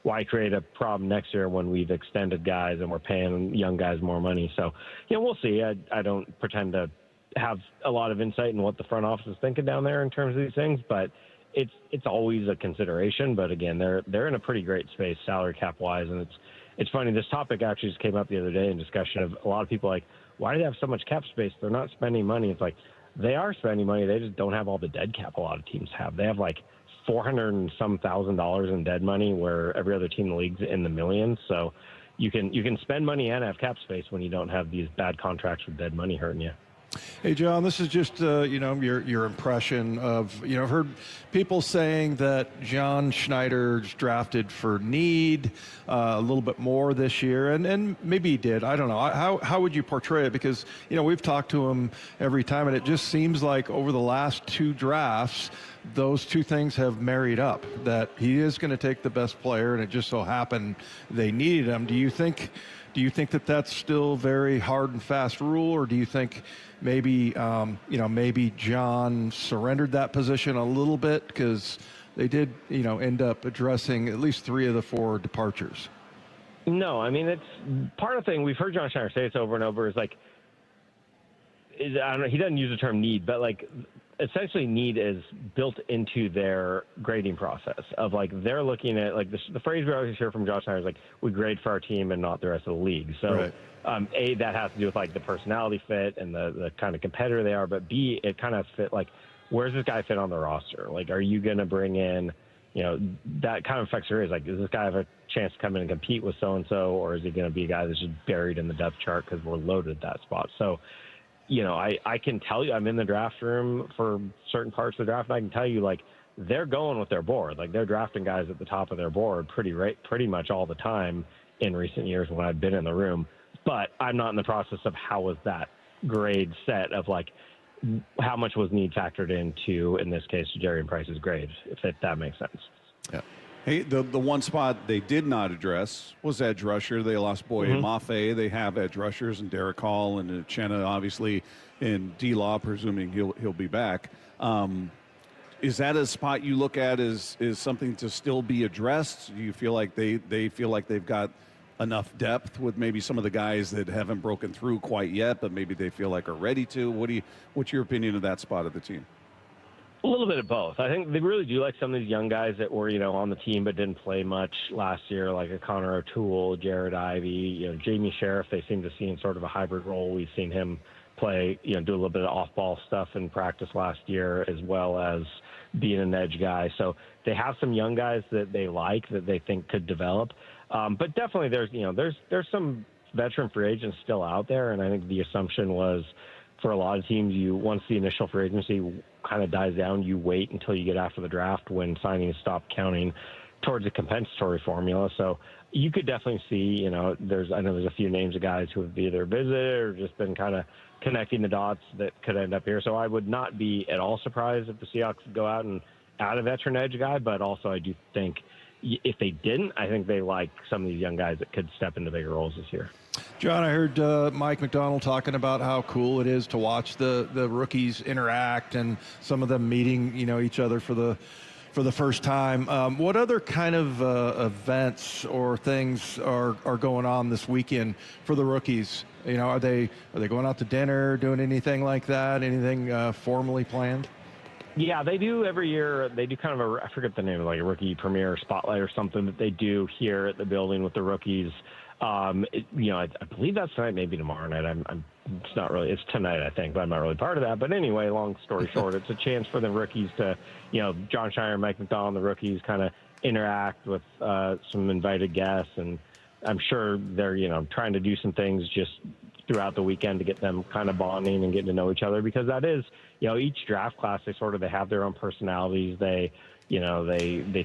why create a problem next year when we've extended guys and we're paying young guys more money? So, we'll see. I don't pretend to have a lot of insight in what the front office is thinking down there in terms of these things, but it's always a consideration. But again, they're in a pretty great space salary cap wise. And it's funny, this topic actually just came up the other day in discussion of a lot of people like, why do they have so much cap space? They're not spending money. It's like, they are spending money. They just don't have all the dead cap a lot of teams have. They have like $400 and some $1,000 in dead money, where every other team in the league's in the millions. So you can spend money and have cap space when you don't have these bad contracts with dead money hurting you. Hey, John, this is just, your impression of, I've heard people saying that John Schneider's drafted for need a little bit more this year, and maybe he did. I don't know. How would you portray it? Because, we've talked to him every time, and it just seems like over the last two drafts, those two things have married up, that he is going to take the best player, and it just so happened they needed him. Do you think that that's still very hard and fast rule, or do you think maybe John surrendered that position a little bit because they did end up addressing at least 3 of the 4 departures? No, I mean, it's part of the thing we've heard John Schneider say this over and over is like, I don't know, he doesn't use the term need, but like essentially need is built into their grading process of like, they're looking at like the phrase we always hear from John Schneider is like, we grade for our team and not the rest of the league. So that has to do with like the personality fit and the kind of competitor they are, but B, it kind of fit like, where's this guy fit on the roster? Like, are you going to bring in, that kind of affects your is like, does this guy have a chance to come in and compete with so-and-so, or is he going to be a guy that's just buried in the depth chart because we're loaded at that spot? So, I can tell you, I'm in the draft room for certain parts of the draft, and I can tell you, like, they're going with their board. Like, they're drafting guys at the top of their board pretty much all the time in recent years when I've been in the room. But I'm not in the process of how was that grade set of, like, how much was need factored into, in this case, Jadarian Price's grade, if that makes sense. Yeah. Hey, the one spot they did not address was edge rusher. They lost Boye Mafe. They have edge rushers and Derek Hall and Uchenna, obviously, and D-Law, presuming he'll be back. Is that a spot you look at as something to still be addressed? Do you feel like they feel like they've got enough depth with maybe some of the guys that haven't broken through quite yet, but maybe they feel like are ready to? What's your opinion of that spot of the team? A little bit of both. I think they really do like some of these young guys that were, on the team but didn't play much last year, like a Connor O'Toole, Jared Ivey, Jamie Sheriff. They seem to see in sort of a hybrid role. We've seen him play, do a little bit of off-ball stuff in practice last year, as well as being an edge guy. So they have some young guys that they like, that they think could develop. But definitely there's some veteran free agents still out there, and I think the assumption was, for a lot of teams, once the initial free agency kind of dies down, you wait until you get after the draft when signings stop counting towards a compensatory formula. So you could definitely see, I know there's a few names of guys who have either visited or just been kind of connecting the dots that could end up here. So I would not be at all surprised if the Seahawks go out and add a veteran edge guy, but also I do think if they didn't, I think they like some of these young guys that could step into bigger roles this year. John, I heard Mike McDonald talking about how cool it is to watch the rookies interact and some of them meeting, each other for the first time. What other kind of events or things are going on this weekend for the rookies? Are they going out to dinner, doing anything like that? Anything formally planned? Yeah, they do every year. They do kind of I forget the name, like a rookie premiere spotlight or something that they do here at the building with the rookies. I believe that's tonight, maybe tomorrow night. It's not really. It's tonight, I think, but I'm not really part of that. But anyway, long story short, it's a chance for the rookies to, John Schneider, Mike McDonald, the rookies kind of interact with some invited guests, and I'm sure they're trying to do some things just throughout the weekend to get them kind of bonding and getting to know each other, because that is, each draft class they have their own personalities. They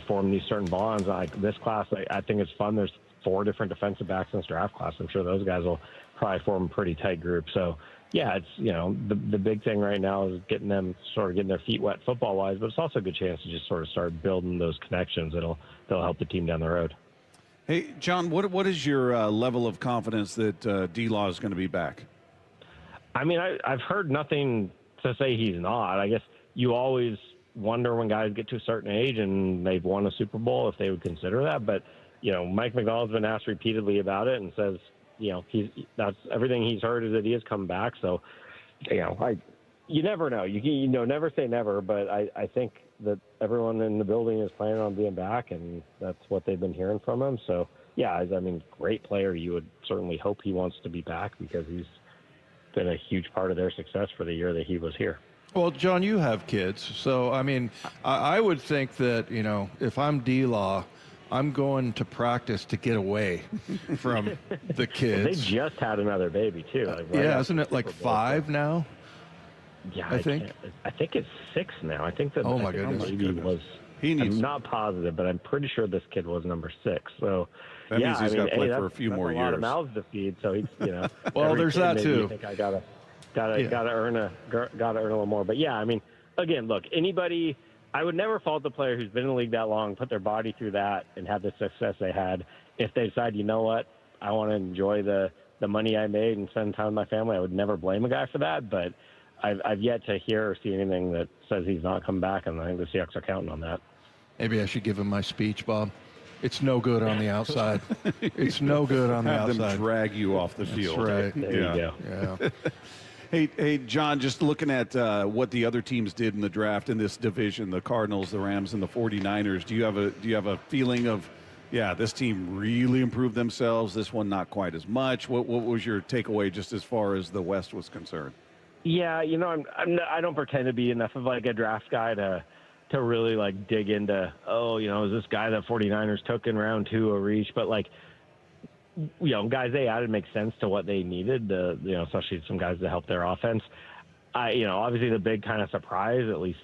form these certain bonds. Like this class, I think it's fun. There's 4 different defensive backs in this draft class. I'm sure those guys will probably form a pretty tight group. So yeah, it's, the big thing right now is getting their feet wet football wise, but it's also a good chance to just sort of start building those connections that'll help the team down the road. Hey, John, what is your level of confidence that D-Law is going to be back? I mean, I've heard nothing to say he's not. I guess you always wonder when guys get to a certain age and they've won a Super Bowl if they would consider that. But, Mike McDonald's been asked repeatedly about it and says, that's everything he's heard is that he has come back. So, you never know. You never say never, but I think that everyone in the building is planning on being back, and that's what they've been hearing from him. So, yeah, I mean, great player. You would certainly hope he wants to be back because he's been a huge part of their success for the year that he was here. Well, John, you have kids. So, I mean, I would think that, if I'm D-Law, I'm going to practice to get away from the kids. Well, they just had another baby, too. Isn't it like 5 now? Yeah, I think it's 6 now. I think that goodness. Baby was. I'm not positive, but I'm pretty sure this kid was number 6. So that means he's got to play for a few more years. A lot of mouths to feed. So he's, well, there's that too. I think I gotta earn a little more. But yeah, I mean, again, look, anybody. I would never fault the player who's been in the league that long, put their body through that, and have the success they had. If they decide, you know what, I want to enjoy the money I made and spend time with my family, I would never blame a guy for that. But I've yet to hear or see anything that says he's not come back, and I think the Seahawks are counting on that. Maybe I should give him my speech, Bob. It's no good on the outside. It's no good on the outside. Have them drag you off the field. That's right. There you go. Yeah. Hey, John, just looking at what the other teams did in the draft in this division, the Cardinals, the Rams, and the 49ers, do you have a feeling of, this team really improved themselves, this one not quite as much? What was your takeaway just as far as the West was concerned? Yeah, I don't pretend to be enough of like a draft guy to really like dig into, is this guy that 49ers took in round 2 a reach? But like, guys they added make sense to what they needed, especially some guys to help their offense. Obviously the big kind of surprise, at least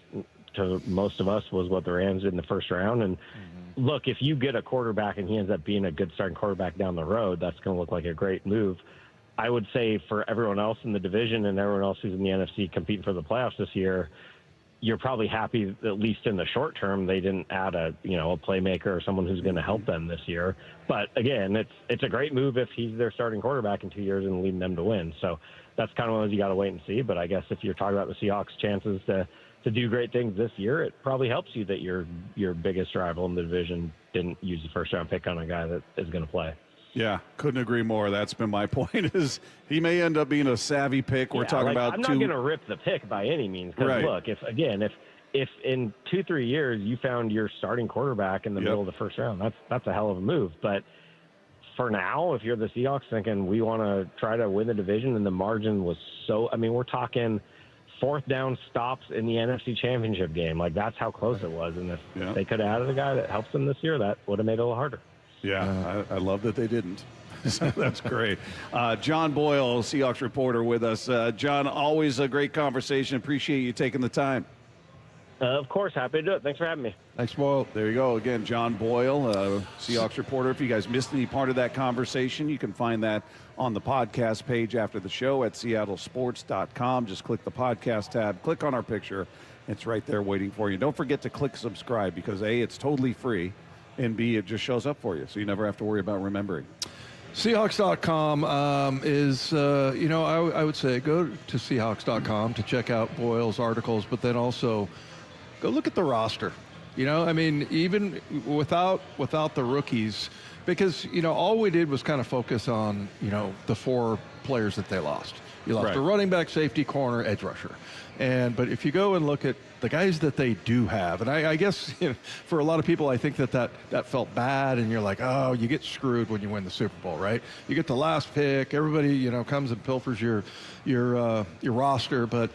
to most of us, was what the Rams did in the first round. And look, if you get a quarterback and he ends up being a good starting quarterback down the road, that's going to look like a great move. I would say for everyone else in the division and everyone else who's in the NFC competing for the playoffs this year, you're probably happy, at least in the short term, they didn't add a playmaker or someone who's going to help them this year. But again, it's a great move if he's their starting quarterback in 2 years and leading them to win. So that's kind of one of those you got to wait and see. But I guess if you're talking about the Seahawks' chances to do great things this year, it probably helps you that your biggest rival in the division didn't use the first round pick on a guy that is going to play. Yeah, couldn't agree more. That's been my point. Is he may end up being a savvy pick. We're talking about. I'm not going to rip the pick by any means. Because look, if in 2-3 years you found your starting quarterback in the middle of the first round, that's a hell of a move. But for now, if you're the Seahawks thinking we want to try to win the division, and the margin was so, I mean, we're talking 4th down stops in the NFC Championship game. Like that's how close it was. And if they could have added a guy that helps them this year, that would have made it a little harder. Yeah, I love that they didn't. So that's great. John Boyle, Seahawks reporter with us. John, always a great conversation. Appreciate you taking the time. Of course, happy to do it. Thanks for having me. Thanks, Boyle. There you go. Again, John Boyle, Seahawks reporter. If you guys missed any part of that conversation, you can find that on the podcast page after the show at seattlesports.com. Just click the podcast tab, click on our picture. It's right there waiting for you. Don't forget to click subscribe because A, it's totally free, and B, it just shows up for you, so you never have to worry about remembering. Seahawks.com is, I would say go to Seahawks.com to check out Boyle's articles, but then also go look at the roster. Even without the rookies, because, all we did was kind of focus on, the 4 players that they lost. You lost a running back, safety, corner, edge rusher. But if you go and look at the guys that they do have, and I guess for a lot of people, I think that felt bad, and you're like, oh, you get screwed when you win the Super Bowl, right? You get the last pick, everybody, comes and pilfers your roster, but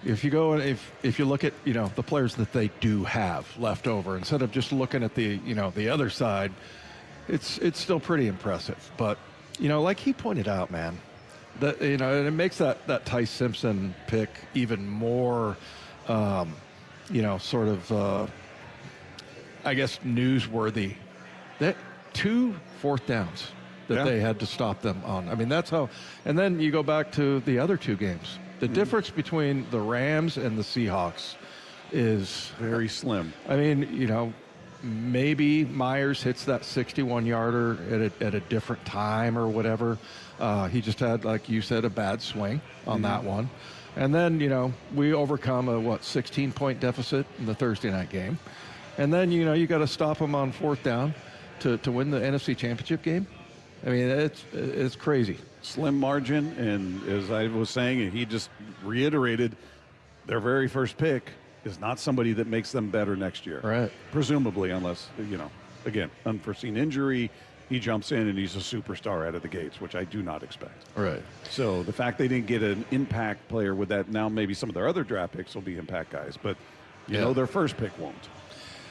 if you go and if you look at the players that they do have left over, instead of just looking at the other side, it's still pretty impressive. But like he pointed out, man, that and it makes that Ty Simpson pick even more sort of I guess newsworthy. That 2 4th downs that they had to stop them on. I mean, that's how. And then you go back to the other 2 games. The difference between the Rams and the Seahawks is very slim. I mean, maybe Myers hits that 61-yarder at a different time or whatever. He just had, like you said, a bad swing on that one. And then, we overcome a 16-point deficit in the Thursday night game. And then, you got to stop them on 4th down to win the NFC Championship game. I mean, it's crazy. Slim margin, and as I was saying, he just reiterated their very first pick is not somebody that makes them better next year. Right. Presumably, unless, again, unforeseen injury, he jumps in and he's a superstar out of the gates, which I do not expect. Right. So the fact they didn't get an impact player with that, now maybe some of their other draft picks will be impact guys, but their first pick won't.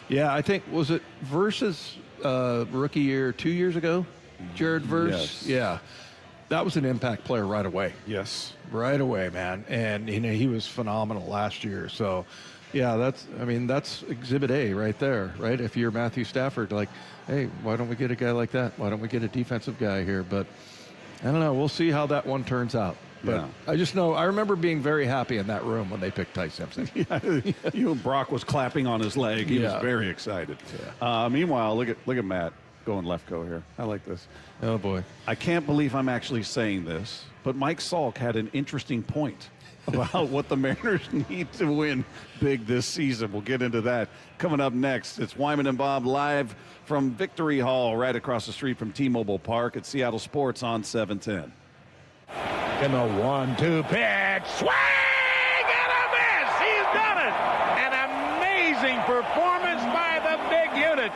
Yeah, I think, was it versus rookie year 2 years ago? Jared Verse? Yes. Yeah. That was an impact player right away. Yes. Right away, man. And, he was phenomenal last year. So, yeah, that's Exhibit A right there, right? If you're Matthew Stafford, like, hey, why don't we get a guy like that? Why don't we get a defensive guy here? But I don't know. We'll see how that one turns out. But I just know, I remember being very happy in that room when they picked Ty Simpson. Brock was clapping on his leg. He was very excited. Yeah. Meanwhile, look at Matt going Lefko here. I like this. Oh, boy. I can't believe I'm actually saying this, but Mike Salk had an interesting point about what the Mariners need to win big this season. We'll get into that coming up next. It's Wyman and Bob live from Victory Hall right across the street from T-Mobile Park at Seattle Sports on 710. In the 1-2 pitch. Swing and a miss. He's done it. An amazing performance by the big unit.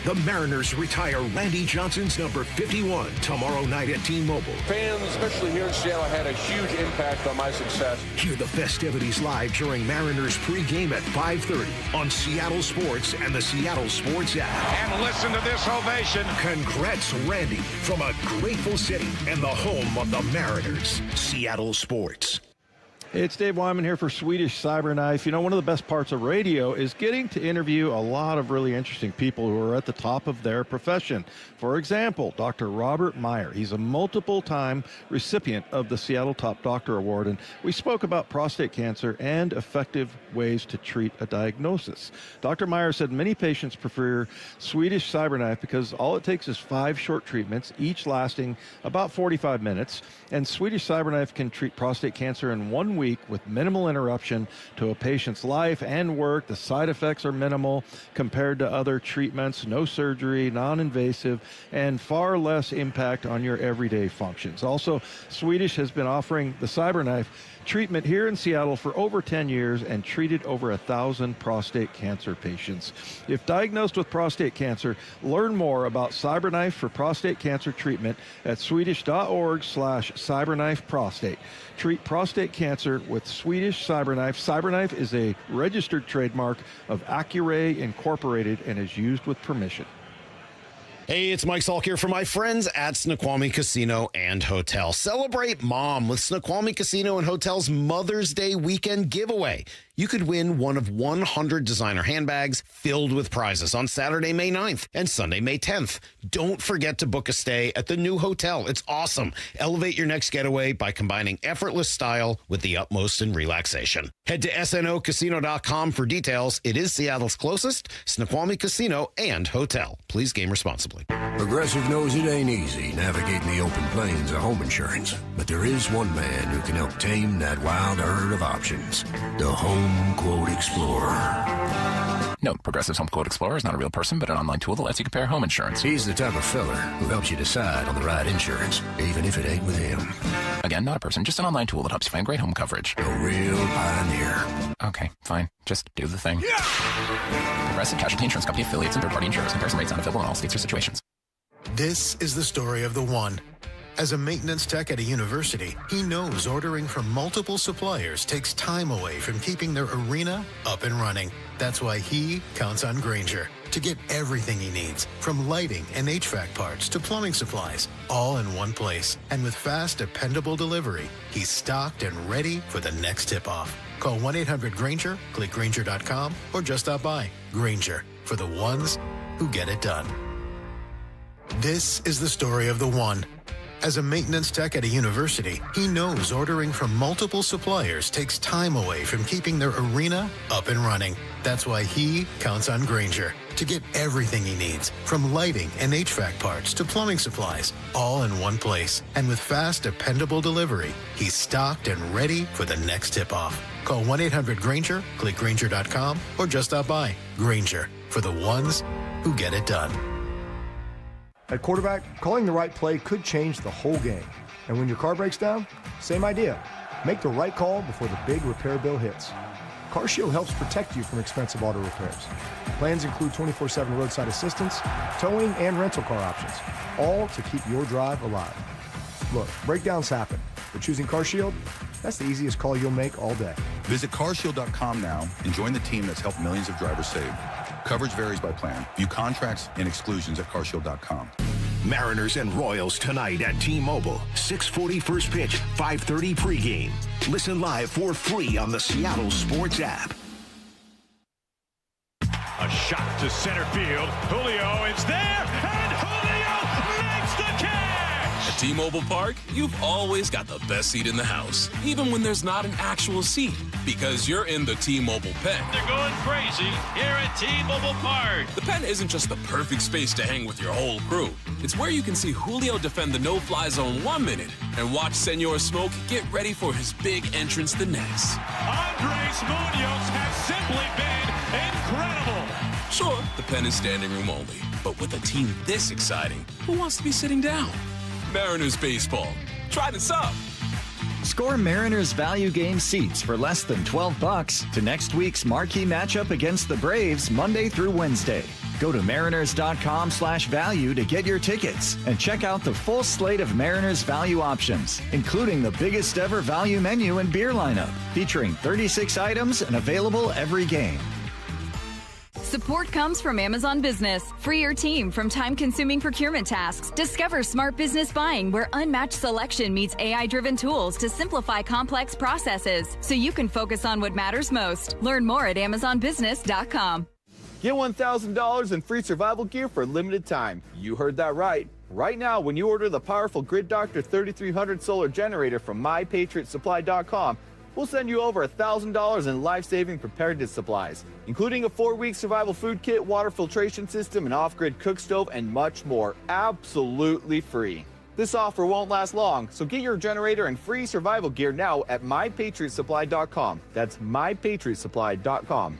The Mariners retire Randy Johnson's number 51 tomorrow night at T-Mobile. Fans, especially here in Seattle, had a huge impact on my success. Hear the festivities live during Mariners pregame at 5:30 on Seattle Sports and the Seattle Sports app. And listen to this ovation. Congrats, Randy, from a grateful city and the home of the Mariners. Seattle Sports. Hey, it's Dave Wyman here for Swedish Cyberknife. One of the best parts of radio is getting to interview a lot of really interesting people who are at the top of their profession. For example, Dr. Robert Meyer. He's a multiple-time recipient of the Seattle Top Doctor Award, and we spoke about prostate cancer and effective ways to treat a diagnosis. Dr. Meyer said many patients prefer Swedish Cyberknife because all it takes is 5 short treatments, each lasting about 45 minutes, and Swedish Cyberknife can treat prostate cancer in 1 week with minimal interruption to a patient's life and work. The side effects are minimal compared to other treatments, no surgery, non-invasive, and far less impact on your everyday functions. Also, Swedish has been offering the Cyberknife treatment here in Seattle for over 10 years and treated over 1,000 prostate cancer patients. If diagnosed with prostate cancer, learn more about Cyberknife for prostate cancer treatment at swedish.org/cyberknifeprostate. Treat prostate cancer with Swedish Cyberknife. Cyberknife is a registered trademark of Accuray Incorporated and is used with permission. Hey, it's Mike Salk here for my friends at Snoqualmie Casino and Hotel. Celebrate Mom with Snoqualmie Casino and Hotel's Mother's Day weekend giveaway. You could win one of 100 designer handbags filled with prizes on Saturday, May 9th and Sunday, May 10th. Don't forget to book a stay at the new hotel. It's awesome. Elevate your next getaway by combining effortless style with the utmost in relaxation. Head to snocasino.com for details. It is Seattle's closest Snoqualmie Casino and Hotel. Please game responsibly. Progressive knows it ain't easy navigating the open plains of home insurance, but there is one man who can help tame that wild herd of options. The Home Quote Explorer. Note, Progressive's Home Quote Explorer is not a real person, but an online tool that lets you compare home insurance. He's the type of fella who helps you decide on the right insurance, even if it ain't with him. Again, not a person, just an online tool that helps you find great home coverage. A real pioneer. Okay, fine. Just do the thing. Yeah! Progressive Casualty Insurance Company affiliates and third-party insurers. Comparison rates not available in all states or situations. This is the story of the one. As a maintenance tech at a university, he knows ordering from multiple suppliers takes time away from keeping their arena up and running. That's why he counts on Grainger to get everything he needs, from lighting and HVAC parts to plumbing supplies, all in one place. And with fast, dependable delivery, he's stocked and ready for the next tip-off. Call 1-800-GRAINGER, click Grainger.com, or just stop by. Grainger, for the ones who get it done. This is the story of the one. As a maintenance tech at a university, he knows ordering from multiple suppliers takes time away from keeping their arena up and running. That's why he counts on Grainger to get everything he needs, from lighting and HVAC parts to plumbing supplies, all in one place. And with fast, dependable delivery, he's stocked and ready for the next tip-off. Call 1-800-GRAINGER, click Grainger.com, or just stop by. Grainger, for the ones who get it done. At quarterback, calling the right play could change the whole game. And when your car breaks down, same idea. Make the right call before the big repair bill hits. CarShield helps protect you from expensive auto repairs. Plans include 24/7 roadside assistance, towing, and rental car options, all to keep your drive alive. Look, breakdowns happen, but choosing CarShield, that's the easiest call you'll make all day. Visit carshield.com now and join the team that's helped millions of drivers save. Coverage varies by plan. View contracts and exclusions at carshield.com. Mariners and Royals tonight at T-Mobile. 6:40 first pitch, 5:30 pregame. Listen live for free on the Seattle Sports app. A shot to center field. Julio is there, and Julio makes the catch! At T-Mobile Park, you've always got the best seat in the house, even when there's not an actual seat, because you're in the T-Mobile pen. They're going crazy here at T-Mobile Park. The pen isn't just the perfect space to hang with your whole crew. It's where you can see Julio defend the no-fly zone 1 minute and watch Senor Smoke get ready for his big entrance the next. Andres Munoz has simply been incredible. Sure, the pen is standing room only, but with a team this exciting, who wants to be sitting down? Mariners baseball. Try this up. Score Mariners value game seats for less than $12 to next week's marquee matchup against the Braves Monday through Wednesday. Go to mariners.com/value to get your tickets and check out the full slate of Mariners value options, including the biggest ever value menu and beer lineup, featuring 36 items and available every game. Support comes from Amazon Business. Free your team from time-consuming procurement tasks. Discover smart business buying where unmatched selection meets AI-driven tools to simplify complex processes so you can focus on what matters most. Learn more at amazonbusiness.com. Get $1,000 in free survival gear for a limited time. You heard that right. Right now, when you order the powerful Grid Doctor 3300 solar generator from MyPatriotSupply.com, we'll send you over $1,000 in life-saving preparedness supplies, including a 4-week survival food kit, water filtration system, an off-grid cook stove, and much more, absolutely free. This offer won't last long, so get your generator and free survival gear now at MyPatriotSupply.com. That's MyPatriotSupply.com.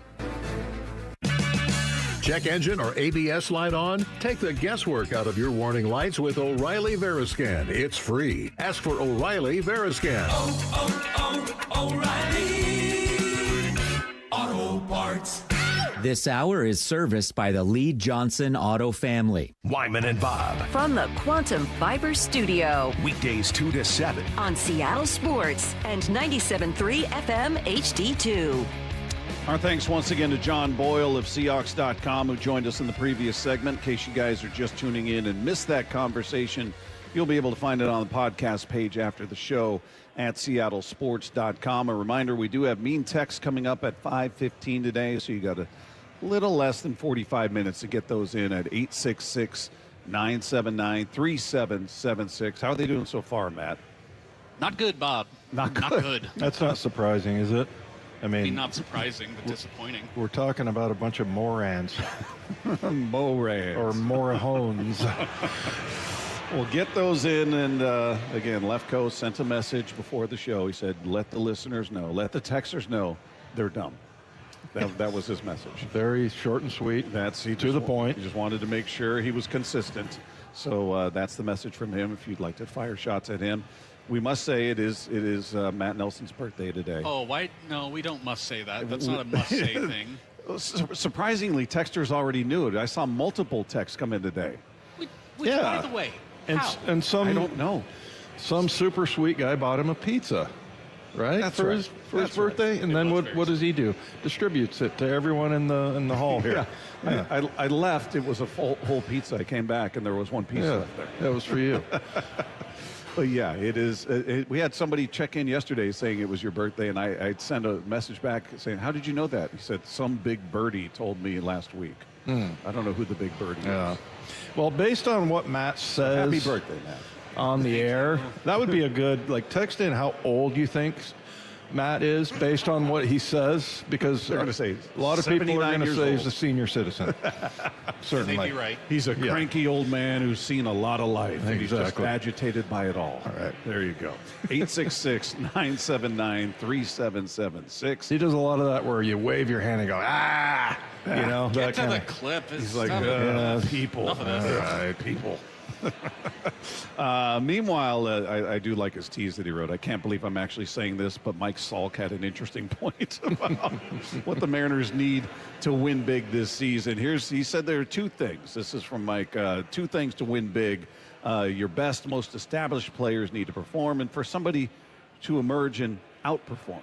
Check engine or ABS light on? Take the guesswork out of your warning lights with O'Reilly Veriscan. It's free. Ask for O'Reilly Veriscan. O'Reilly Auto Parts. This hour is serviced by the Lee Johnson Auto family. Wyman and Bob. From the Quantum Fiber Studio. Weekdays 2 to 7. On Seattle Sports and 97.3 FM HD2. Our thanks once again to John Boyle of Seahawks.com, who joined us in the previous segment. In case you guys are just tuning in and missed that conversation, you'll be able to find it on the podcast page after the show at seattlesports.com. A reminder, we do have Mean Text coming up at 5:15 today, so you got a little less than 45 minutes to get those in at 866-979-3776. How are they doing so far, Matt? Not good, Bob. Not good. That's not surprising, is it? I mean, not surprising, but disappointing. We're talking about a bunch of morons. Morans. Or morahones. We'll get those in. And again, Lefko sent a message before the show. He said, let the listeners know, let the texters know they're dumb. That was his message. Very short and sweet. To the point. He just wanted to make sure he was consistent. So that's the message from him. If you'd like to fire shots at him, we must say it is Matt Nelson's birthday today. Oh, why? No, we don't must say that. That's not a must say thing. Surprisingly, texters already knew it. I saw multiple texts come in today. Which, by the way, how? And some, I don't know. Some super sweet guy bought him a pizza, right? That's for right. his That's birthday. right. And then what does he do? Distributes it to everyone in the hall here. Yeah. I left. It was a whole pizza. I came back and there was one pizza left there. That was for you. But yeah, it is. We had somebody check in yesterday saying it was your birthday, and I sent a message back saying, "How did you know that?" He said, "Some big birdie told me last week." I don't know who the big birdie is. Well, based on what Matt says, happy birthday, Matt, on the air, that would be a good text in how old you think Matt is based on what he says, because they're going to say a lot of people are going to say old. he's a senior citizen. Certainly, they'd be right. He's a cranky old man who's seen a lot of life. Exactly. He's just agitated by it all. All right, there you go. 866-979-3776. He does a lot of that where you wave your hand and go, ah, you know. Get that to the clip. He's like, people. Enough of this. All right, people. Meanwhile, I do like his tease that he wrote. I can't believe I'm actually saying this, but Mike Salk had an interesting point about what the Mariners need to win big this season. He said there are two things. This is from Mike. Two things to win big. Your best, most established players need to perform, and for somebody to emerge and outperform.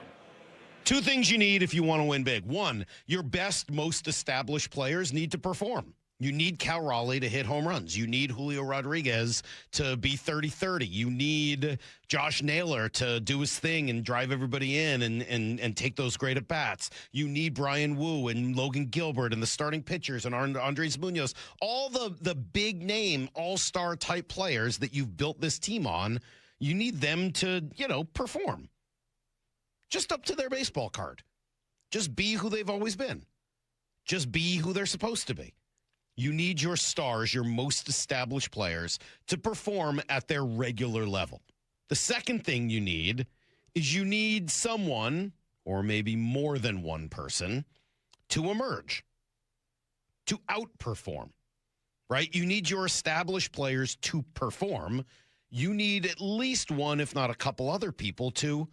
Two things you need if you want to win big. One, your best, most established players need to perform. You need Cal Raleigh to hit home runs. You need Julio Rodriguez to be 30-30. You need Josh Naylor to do his thing and drive everybody in and take those great at-bats. You need Brian Wu and Logan Gilbert and the starting pitchers and Andres Munoz. All the big-name, all-star type players that you've built this team on, you need them to, perform. Just up to their baseball card. Just be who they've always been. Just be who they're supposed to be. You need your stars, your most established players, to perform at their regular level. The second thing you need is you need someone, or maybe more than one person, to emerge, to outperform, right? You need your established players to perform. You need at least one, if not a couple other people, to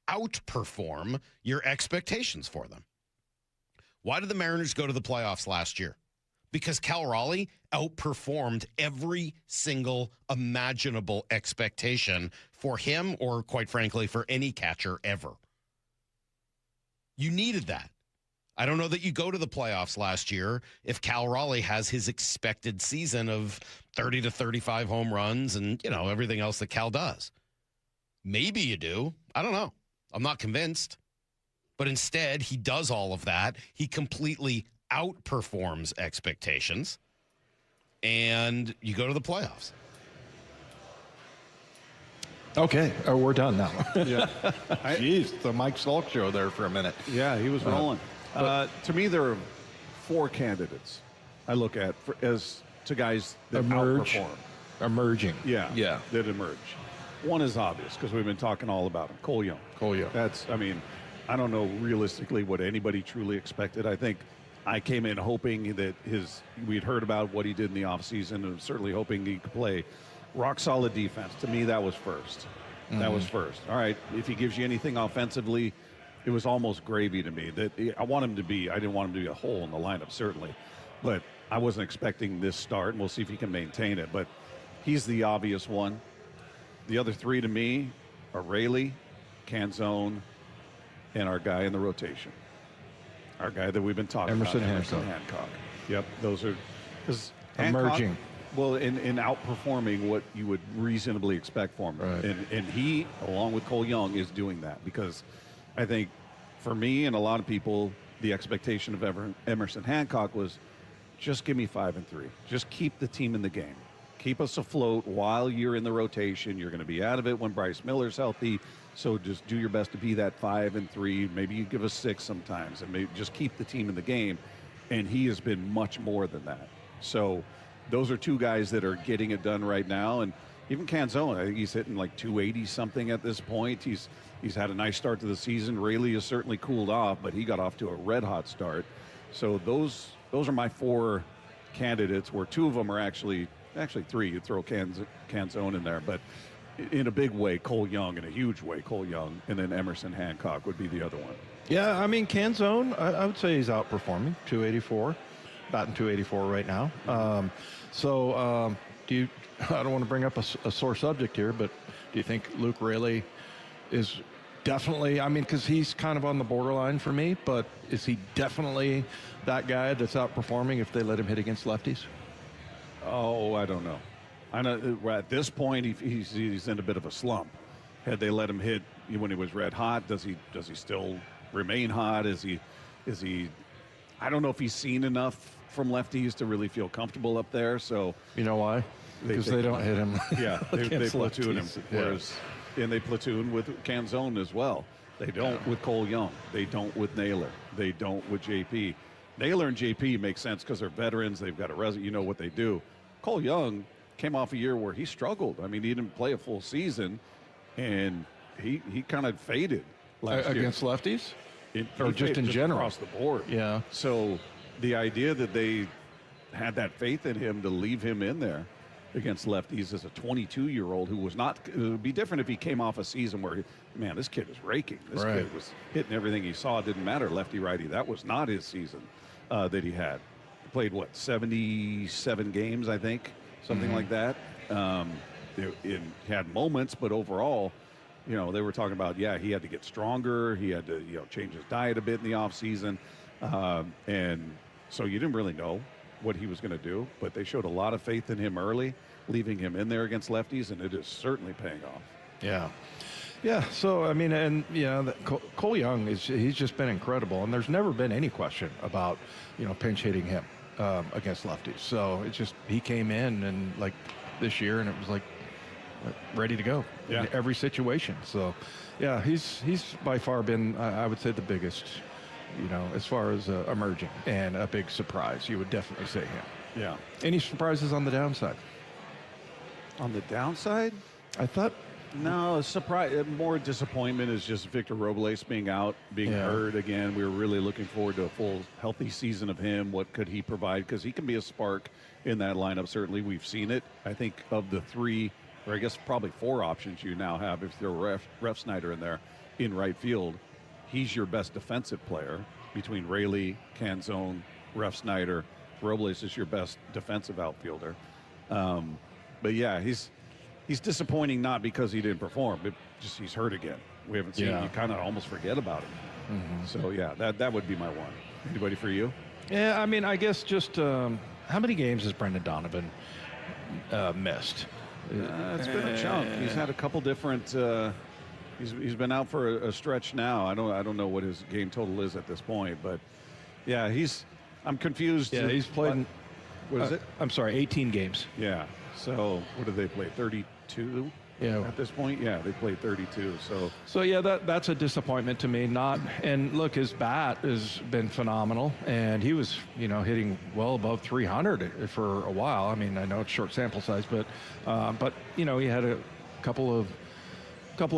outperform your expectations for them. Why did the Mariners go to the playoffs last year? Because Cal Raleigh outperformed every single imaginable expectation for him, or quite frankly, for any catcher ever. You needed that. I don't know that you go to the playoffs last year if Cal Raleigh has his expected season of 30 to 35 home runs and, everything else that Cal does. Maybe you do. I don't know. I'm not convinced. But instead, he does all of that. He completely outperforms expectations, and you go to the playoffs. Okay, we're done now. Yeah. Jeez, the Mike Salk show there for a minute. Yeah, he was rolling. To me, there are four candidates I look at as to guys that outperform. Emerging. Yeah, that emerge. One is obvious because we've been talking all about him. Cole Young. I don't know realistically what anybody truly expected. I think I came in hoping that we'd heard about what he did in the offseason and certainly hoping he could play rock solid defense. To me, that was first. That was first. All right, if he gives you anything offensively, it was almost gravy to me. I didn't want him to be a hole in the lineup, certainly. But I wasn't expecting this start, and we'll see if he can maintain it. But he's the obvious one. The other three to me are Raley, Canzone, and our guy in the rotation. Our guy that we've been talking about, Emerson Hancock. Yep, those are emerging. Well, in outperforming what you would reasonably expect from him. Right. And he, along with Cole Young, is doing that because I think for me and a lot of people, the expectation of Emerson Hancock was just give me 5 and 3. Just keep the team in the game. Keep us afloat while you're in the rotation. You're going to be out of it when Bryce Miller's healthy. So just do your best to be that 5 and 3. Maybe you give us 6 sometimes, and maybe just keep the team in the game. And he has been much more than that. So those are two guys that are getting it done right now. And even Canzone, I think he's hitting like 280 something at this point. He's had a nice start to the season. Rayleigh has certainly cooled off, but he got off to a red hot start. So those are my 4 candidates, where 2 of them are actually 3. You throw Canzone in there, but in a big way, Cole Young, in a huge way, Cole Young, and then Emerson Hancock would be the other one. Yeah, I mean, Canzone, I would say he's outperforming, 284, batting 284 right now. I don't want to bring up a sore subject here, but do you think Luke Rayleigh is definitely, I mean, because he's kind of on the borderline for me, but is he definitely that guy that's outperforming if they let him hit against lefties? Oh, I don't know. I know at this point he's in a bit of a slump. Had they let him hit when he was red hot, does he still remain hot? Is he? I don't know if he's seen enough from lefties to really feel comfortable up there. So you know why? Because they don't hit him. Yeah, they platoon him. Yeah. And they platoon with Canzone as well. They don't with Cole Young. They don't with Naylor. They don't with JP. Naylor and JP make sense because they're veterans. They've got a resume. You know what they do. Cole Young came off a year where he struggled. I mean, he didn't play a full season, and he kind of faded last year. Against lefties? Or just in general? Across the board. Yeah. So the idea that they had that faith in him to leave him in there against lefties as a 22-year-old who was not – it would be different if he came off a season where, man, this kid was raking. This kid was hitting everything he saw. It didn't matter, lefty-righty. That was not his season that he had. He played, 77 games, I think, something like that. It had moments, but overall, they were talking about, he had to get stronger. He had to, change his diet a bit in the offseason. And so you didn't really know what he was going to do, but they showed a lot of faith in him early, leaving him in there against lefties, and it is certainly paying off. Yeah. So I mean, Cole Young he's just been incredible, and there's never been any question about pinch hitting him against lefties. So it's just he came in and like this year, and it was like ready to go in every situation. So yeah, he's by far been I would say the biggest. As far as emerging and a big surprise, you would definitely say him. Yeah. Any surprises on the downside? On the downside? I thought. No, surprise. More disappointment is just Victor Robles being out, being hurt again. We were really looking forward to a full, healthy season of him. What could he provide? Because he can be a spark in that lineup. Certainly, we've seen it. I think of the 3, or I guess probably 4 options you now have, if you throw Ref Snyder in there, in right field. He's your best defensive player between Rayleigh, Canzone, Ref Snyder. Robles is your best defensive outfielder. But yeah, he's disappointing not because he didn't perform, but just he's hurt again. We haven't seen him. You kind of almost forget about him. Mm-hmm. So yeah, that would be my one. Anybody for you? Yeah, I mean, I guess just how many games has Brendan Donovan missed? It's been a chunk. He's had a couple different. He's been out for a stretch now. I don't know what his game total is at this point, but yeah, I'm confused. Yeah, he's played. What is it? I'm sorry, 18 games. Yeah. So what did they play? 32. Yeah. At this point, yeah, they played 32. So yeah, that's a disappointment to me. And look, his bat has been phenomenal, and he was hitting well above 300 for a while. I mean, I know it's short sample size, but he had a couple of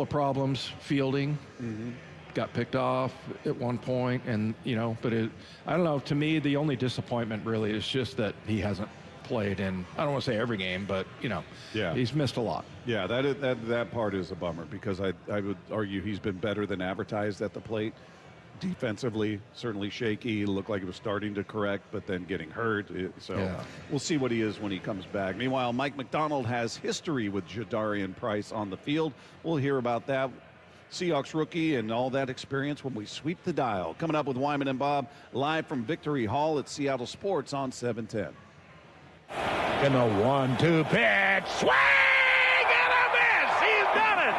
problems fielding. Mm-hmm. Got picked off at one point, and but I don't know. To me, the only disappointment really is just that he hasn't played in. I don't want to say every game, but he's missed a lot. Yeah, that part is a bummer because I would argue he's been better than advertised at the plate. Defensively, certainly shaky. Looked like he was starting to correct, but then getting hurt. We'll see what he is when he comes back. Meanwhile, Mike McDonald has history with Jadarian Price on the field. We'll hear about that. Seahawks rookie and all that experience when we sweep the dial. Coming up with Wyman and Bob live from Victory Hall at Seattle Sports on 710. In the 1-2 pitch. Swing and a miss. He's done it.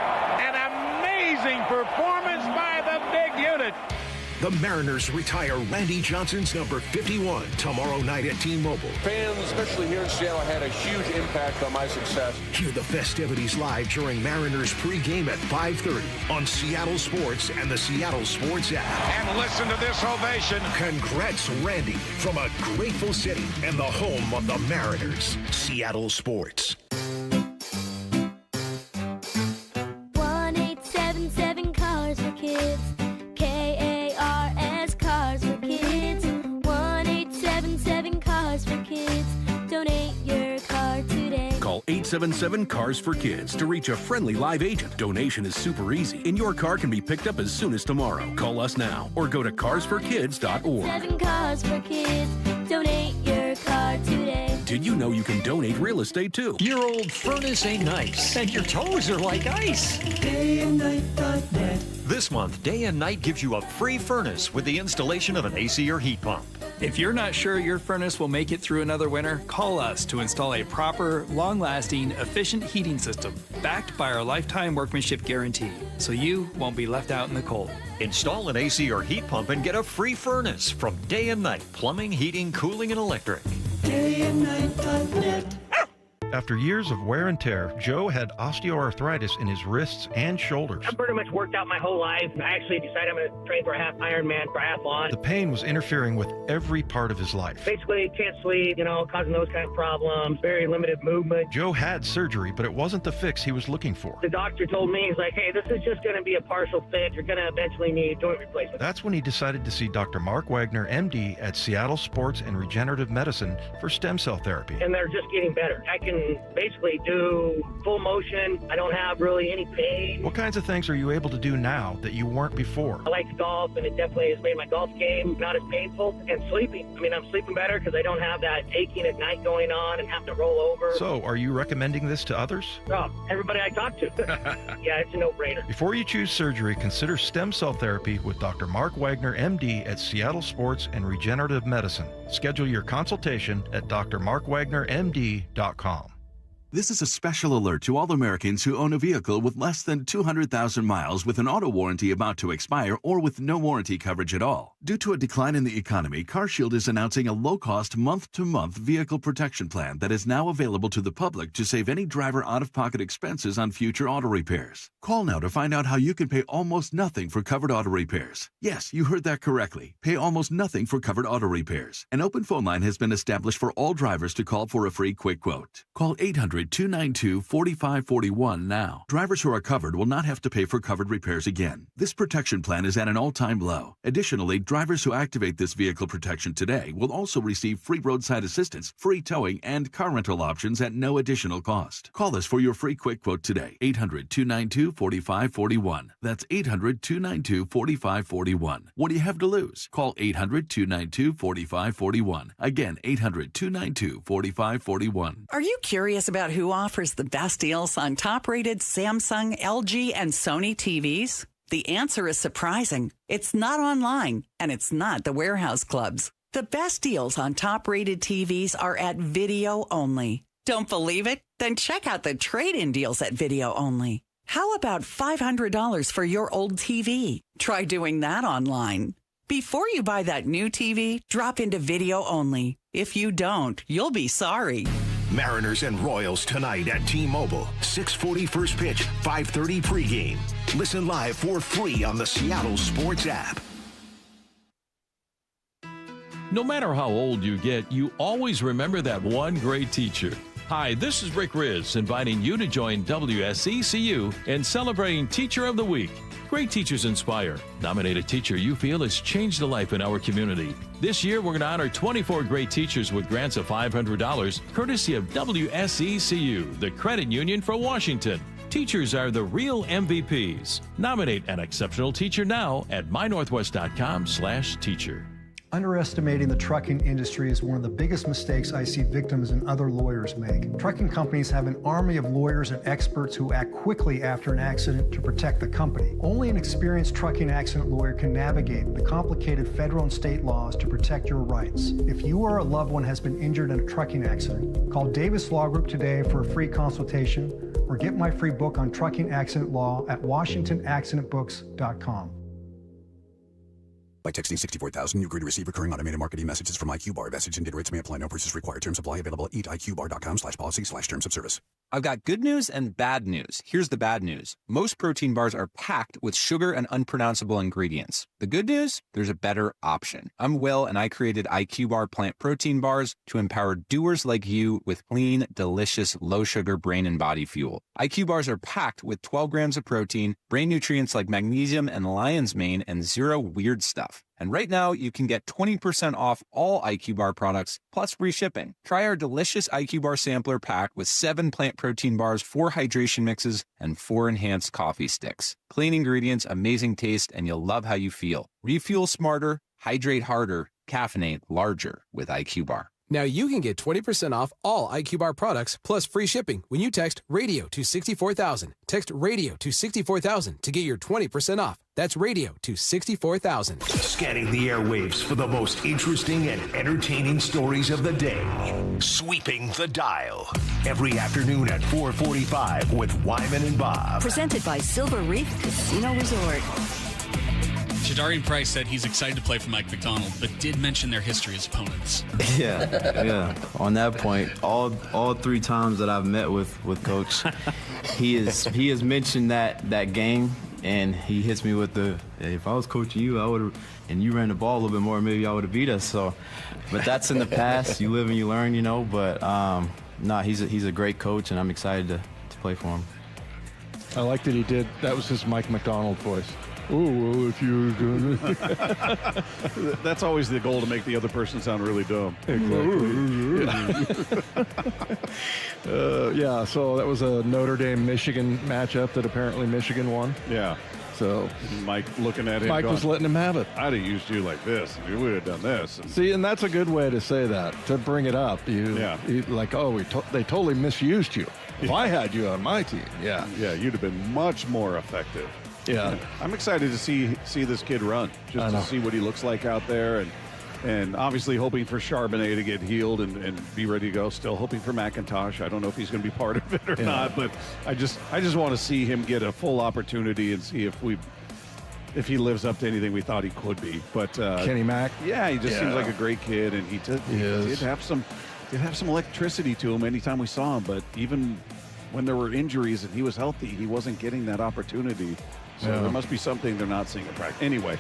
An amazing performance by the big unit. The Mariners retire Randy Johnson's number 51 tomorrow night at T-Mobile. Fans, especially here in Seattle, had a huge impact on my success. Hear the festivities live during Mariners pregame at 5:30 on Seattle Sports and the Seattle Sports app. And listen to this ovation. Congrats, Randy, from a grateful city and the home of the Mariners. Seattle Sports. 1-877-CARS-FOR-KIDS to reach a friendly live agent. Donation is super easy, and your car can be picked up as soon as tomorrow. Call us now or go to carsforkids.org. 7 Cars for Kids. Donate your car today. Did you know you can donate real estate too? Your old furnace ain't nice, and your toes are like ice. DayandNight.net. This month, Day and Night gives you a free furnace with the installation of an AC or heat pump. If you're not sure your furnace will make it through another winter, call us to install a proper, long-lasting, efficient heating system backed by our lifetime workmanship guarantee, so you won't be left out in the cold. Install an AC or heat pump and get a free furnace from Day and Night Plumbing, Heating, Cooling, and Electric. DayandNight.net. After years of wear and tear, Joe had osteoarthritis in his wrists and shoulders. I've pretty much worked out my whole life. I actually decided I'm going to train for a half Ironman triathlon. The pain was interfering with every part of his life. Basically, can't sleep, causing those kind of problems, very limited movement. Joe had surgery, but it wasn't the fix he was looking for. The doctor told me, he's like, hey, this is just going to be a partial fix. You're going to eventually need joint replacement. That's when he decided to see Dr. Mark Wagner, MD, at Seattle Sports and Regenerative Medicine for stem cell therapy. And they're just getting better. I can basically do full motion. I don't have really any pain. What kinds of things are you able to do now that you weren't before? I like to golf, and it definitely has made my golf game not as painful. And sleeping. I'm sleeping better because I don't have that aching at night going on and have to roll over. So, are you recommending this to others? Oh, everybody I talk to. Yeah, it's a no-brainer. Before you choose surgery, consider stem cell therapy with Dr. Mark Wagner, MD, at Seattle Sports and Regenerative Medicine. Schedule your consultation at drmarkwagnermd.com. This is a special alert to all Americans who own a vehicle with less than 200,000 miles with an auto warranty about to expire or with no warranty coverage at all. Due to a decline in the economy, CarShield is announcing a low-cost month-to-month vehicle protection plan that is now available to the public to save any driver out-of-pocket expenses on future auto repairs. Call now to find out how you can pay almost nothing for covered auto repairs. Yes, you heard that correctly. Pay almost nothing for covered auto repairs. An open phone line has been established for all drivers to call for a free quick quote. Call 800-292-4541 now. Drivers who are covered will not have to pay for covered repairs again. This protection plan is at an all-time low. Additionally, drivers who activate this vehicle protection today will also receive free roadside assistance, free towing, and car rental options at no additional cost. Call us for your free quick quote today. 800-292-4541. That's 800-292-4541. What do you have to lose? Call 800-292-4541. Again, 800-292-4541. Are you curious about who offers the best deals on top-rated Samsung, LG, and Sony TVs? The answer is surprising. It's not online, and it's not the warehouse clubs. The best deals on top-rated TVs are at Video Only. Don't believe it? Then check out the trade-in deals at Video Only. How about $500 for your old TV? Try doing that online. Before you buy that new TV, drop into Video Only. If you don't, you'll be sorry. Mariners and Royals tonight at T-Mobile. 6:40 first pitch, 5:30 pregame. Listen live for free on the Seattle Sports app. No matter how old you get, you always remember that one great teacher. Hi, this is Rick Riz, inviting you to join WSECU in celebrating Teacher of the Week. Great teachers inspire. Nominate a teacher you feel has changed a life in our community. This year, we're going to honor 24 great teachers with grants of $500, courtesy of WSECU, the credit union for Washington. Teachers are the real MVPs. Nominate an exceptional teacher now at mynorthwest.com/teacher. Underestimating the trucking industry is one of the biggest mistakes I see victims and other lawyers make. Trucking companies have an army of lawyers and experts who act quickly after an accident to protect the company. Only an experienced trucking accident lawyer can navigate the complicated federal and state laws to protect your rights. If you or a loved one has been injured in a trucking accident, call Davis Law Group today for a free consultation or get my free book on trucking accident law at washingtonaccidentbooks.com. By texting 64,000, you agree to receive recurring automated marketing messages from IQ Bar. Message and data rates may apply. No purchase required. Terms apply. Available at eatiqbar.com/policy/terms of service. I've got good news and bad news. Here's the bad news. Most protein bars are packed with sugar and unpronounceable ingredients. The good news? There's a better option. I'm Will, and I created IQ Bar plant protein bars to empower doers like you with clean, delicious, low-sugar brain and body fuel. IQ Bars are packed with 12 grams of protein, brain nutrients like magnesium and lion's mane, and zero weird stuff. And right now, you can get 20% off all IQ Bar products, plus free shipping. Try our delicious IQ Bar sampler pack with 7 plant protein bars, 4 hydration mixes, and 4 enhanced coffee sticks. Clean ingredients, amazing taste, and you'll love how you feel. Refuel smarter, hydrate harder, caffeinate larger with IQ Bar. Now you can get 20% off all IQ Bar products plus free shipping when you text radio to 64,000. Text radio to 64,000 to get your 20% off. That's radio to 64,000. Scanning the airwaves for the most interesting and entertaining stories of the day. Sweeping the Dial. Every afternoon at 4:45 with Wyman and Bob. Presented by Silver Reef Casino Resort. Jadarian Price said he's excited to play for Mike McDonald, but did mention their history as opponents. Yeah. On that point, all 3 times that I've met with Coach, he has mentioned that game, and he hits me with the, hey, if I was coaching you, I would have, and you ran the ball a little bit more, maybe I would have beat us. So, but that's in the past. You live and you learn, But he's a great coach, and I'm excited to play for him. I like that he did. That was his Mike McDonald voice. Oh, if you were doing it. That's always the goal, to make the other person sound really dumb. Exactly. Yeah, so that was a Notre Dame-Michigan matchup that apparently Michigan won. Yeah. So Mike looking at him. Mike was letting him have it. I'd have used you like this. We would have done this. See, and that's a good way to say that, to bring it up. You like, they totally misused you. If I had you on my team, yeah, you'd have been much more effective. Yeah, I'm excited to see this kid run, just to see what he looks like out there, and obviously hoping for Charbonnet to get healed and be ready to go. Still hoping for McIntosh. I don't know if he's going to be part of it or not, but I just want to see him get a full opportunity and see if he lives up to anything we thought he could be. But Kenny Mack, he just seems like a great kid, and he did have some electricity to him anytime we saw him. But even when there were injuries and he was healthy, he wasn't getting that opportunity. So there must be something they're not seeing in practice. Anyway,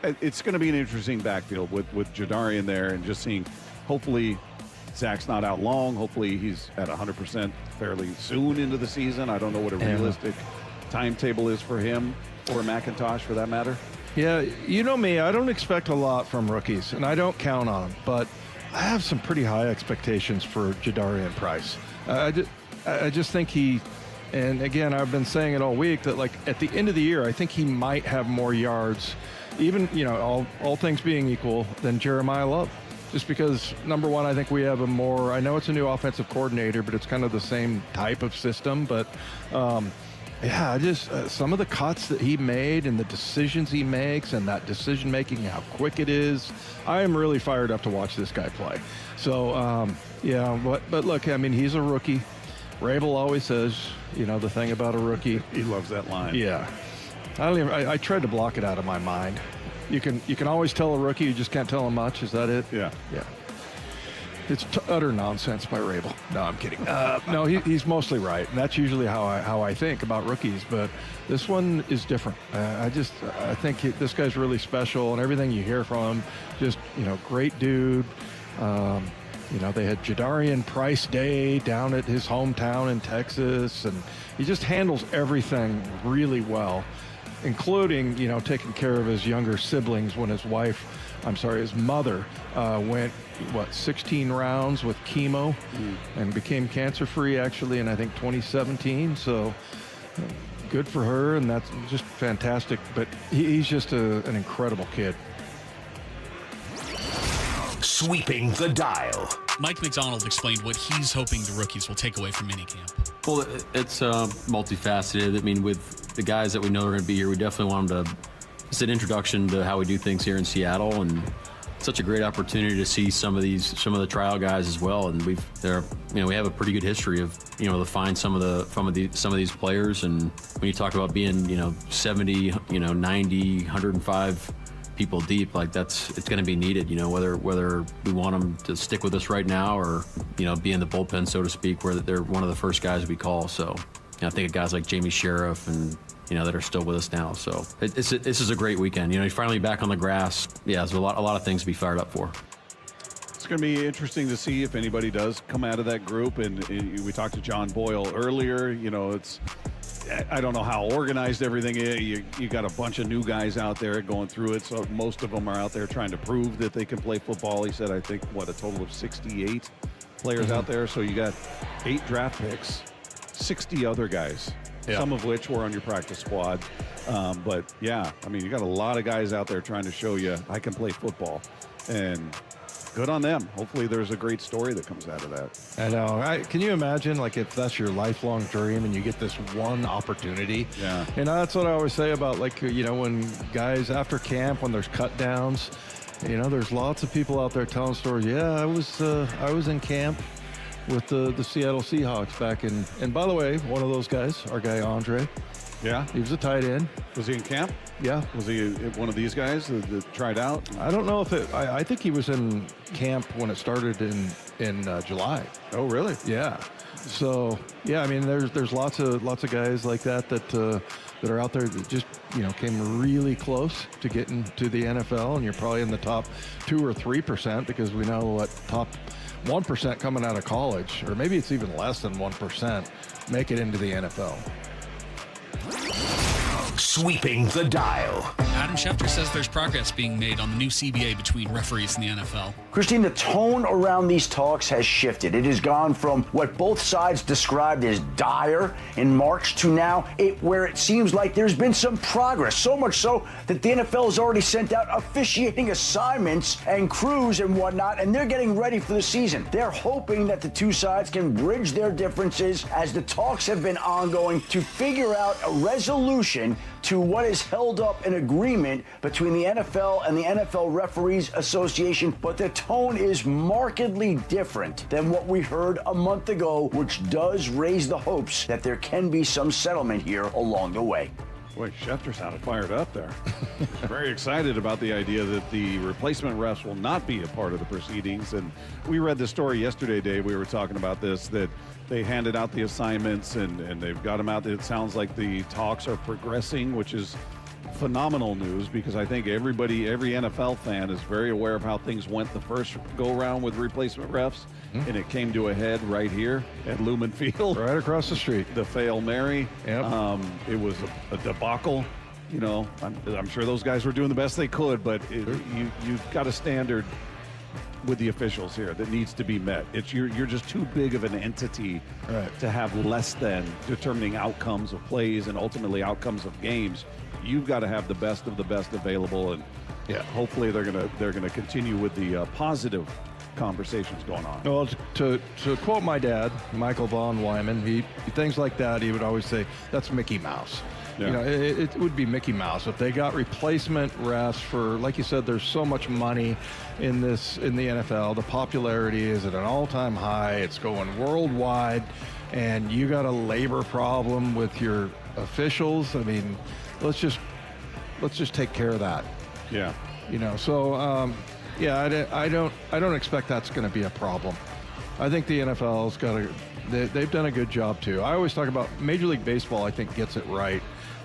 it's going to be an interesting backfield with Jadarian there, and just seeing, hopefully Zach's not out long. Hopefully he's at 100% fairly soon into the season. I don't know what a realistic timetable is for him, or McIntosh for that matter. Yeah, you know me, I don't expect a lot from rookies, and I don't count on them, but I have some pretty high expectations for Jadarian Price. I just think and again, I've been saying it all week, that like at the end of the year, I think he might have more yards, even, all things being equal, than Jeremiah Love. Just because, number one, I think we have I know it's a new offensive coordinator, but it's kind of the same type of system. But some of the cuts that he made and the decisions he makes and that decision making, how quick it is, I am really fired up to watch this guy play. So, but look, I mean, he's a rookie. Rabel always says, the thing about a rookie. He loves that line. Yeah. I tried to block it out of my mind. You can always tell a rookie, you just can't tell him much. Is that it? Yeah. Yeah. It's utter nonsense by Rabel. No, I'm kidding. No, he's mostly right. And that's usually how I think about rookies. But this one is different. I think this guy's really special, and everything you hear from him, just, great dude. They had Jadarian Price Day down at his hometown in Texas, and he just handles everything really well, including, taking care of his younger siblings when his mother went, 16 rounds with chemo and became cancer-free, actually, in, I think, 2017. So good for her, and that's just fantastic. But he's just an incredible kid. Sweeping the Dial. Mike McDonald explained what he's hoping the rookies will take away from minicamp. Well, it's multifaceted. I mean, with the guys that we know are going to be here, we definitely want them to. It's an introduction to how we do things here in Seattle, and it's such a great opportunity to see some of the trial guys as well. And we have a pretty good history of to find some of these players. And when you talk about being 70, 90, 105. People deep, like it's going to be needed, whether we want them to stick with us right now or, be in the bullpen, so to speak, where they're one of the first guys we call. So I think of guys like Jamie Sheriff and, that are still with us now. So this is a great weekend. He's finally back on the grass. Yeah, there's a lot of things to be fired up for. It's going to be interesting to see if anybody does come out of that group. And we talked to John Boyle earlier. I don't know how organized everything is. You got a bunch of new guys out there going through it, so most of them are out there trying to prove that they can play football. He said, I think, a total of 68 players out there. So you got 8 draft picks, 60 other guys, some of which were on your practice squad. But, yeah, I mean, you got a lot of guys out there trying to show you I can play football. And good on them. Hopefully there's a great story that comes out of that. I know. Can you imagine, like, if that's your lifelong dream and you get this one opportunity? Yeah. And that's what I always say about, like, when guys after camp, when there's cut downs, there's lots of people out there telling stories. Yeah, I was in camp with the Seattle Seahawks back in. And by the way, one of those guys, our guy Andre. Yeah. He was a tight end. Was he in camp? Yeah. Was he one of these guys that tried out? I don't know if I think he was in camp when it started in July. Oh, really? Yeah. So, yeah, I mean, there's lots of guys like that are out there that just, came really close to getting to the NFL, and you're probably in the top 2 or 3% because we know what top 1% coming out of college, or maybe it's even less than 1%, make it into the NFL. Sweeping the dial. Adam Schefter says there's progress being made on the new CBA between referees and the NFL. Christine, the tone around these talks has shifted. It has gone from what both sides described as dire in March to now where it seems like there's been some progress, so much so that the NFL has already sent out officiating assignments and crews and whatnot, and they're getting ready for the season. They're hoping that the two sides can bridge their differences as the talks have been ongoing to figure out a resolution to what is held up an agreement between the NFL and the NFL Referees Association, but the tone is markedly different than what we heard a month ago, which does raise the hopes that there can be some settlement here along the way. Boy, Schefter sounded fired up there. Very excited about the idea that the replacement refs will not be a part of the proceedings. And we read the story yesterday, Dave. We were talking about this, that they handed out the assignments and they've got them out. It sounds like the talks are progressing, which is phenomenal news because I think every NFL fan is very aware of how things went the first go-around with replacement refs. And it came to a head right here at Lumen Field. Right across the street. The Fail Mary. Yep. It was a debacle. I'm sure those guys were doing the best they could, but you've got a standard with the officials here that needs to be met. You're just too big of an entity to have less than determining outcomes of plays and ultimately outcomes of games. You've got to have the best of the best available, and hopefully they're gonna continue with the positive conversations going on. Well, to quote my dad, Michael Von Wyman, things like that, he would always say, that's Mickey Mouse. Yeah. It would be Mickey Mouse if they got replacement refs for, like you said, there's so much money in the NFL. The popularity is at an all-time high. It's going worldwide, and you got a labor problem with your officials. I mean, let's just take care of that. Yeah. I don't expect that's going to be a problem. I think the NFL's they've done a good job too. I always talk about Major League Baseball, I think, gets it right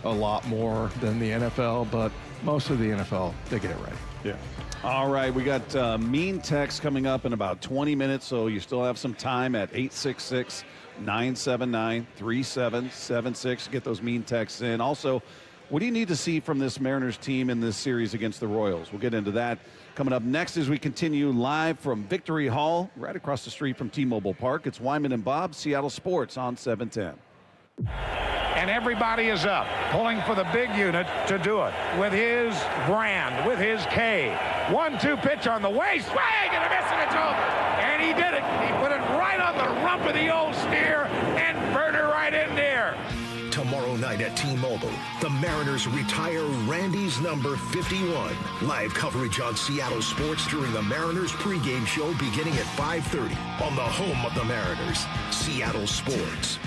a lot more than the NFL, but most of the NFL, they get it right. Yeah. All right, we got mean text coming up in about 20 minutes, so you still have some time at 866-979-3776. Get those mean texts in. Also, what do you need to see from this Mariners team in this series against the Royals? We'll get into that coming up next as we continue live from Victory Hall, right across the street from T-Mobile Park. It's Wyman and Bob, Seattle Sports on 710. And everybody is up, pulling for the big unit to do it with his brand, with his K. 1-2 pitch on the way, swing and a miss, and it's over. And he did it. He put it right on the rump of the old steer and burned it right in there. Tomorrow night at T-Mobile, the Mariners retire Randy's number 51. Live coverage on Seattle Sports during the Mariners pregame show beginning at 5:30 on the home of the Mariners, Seattle Sports.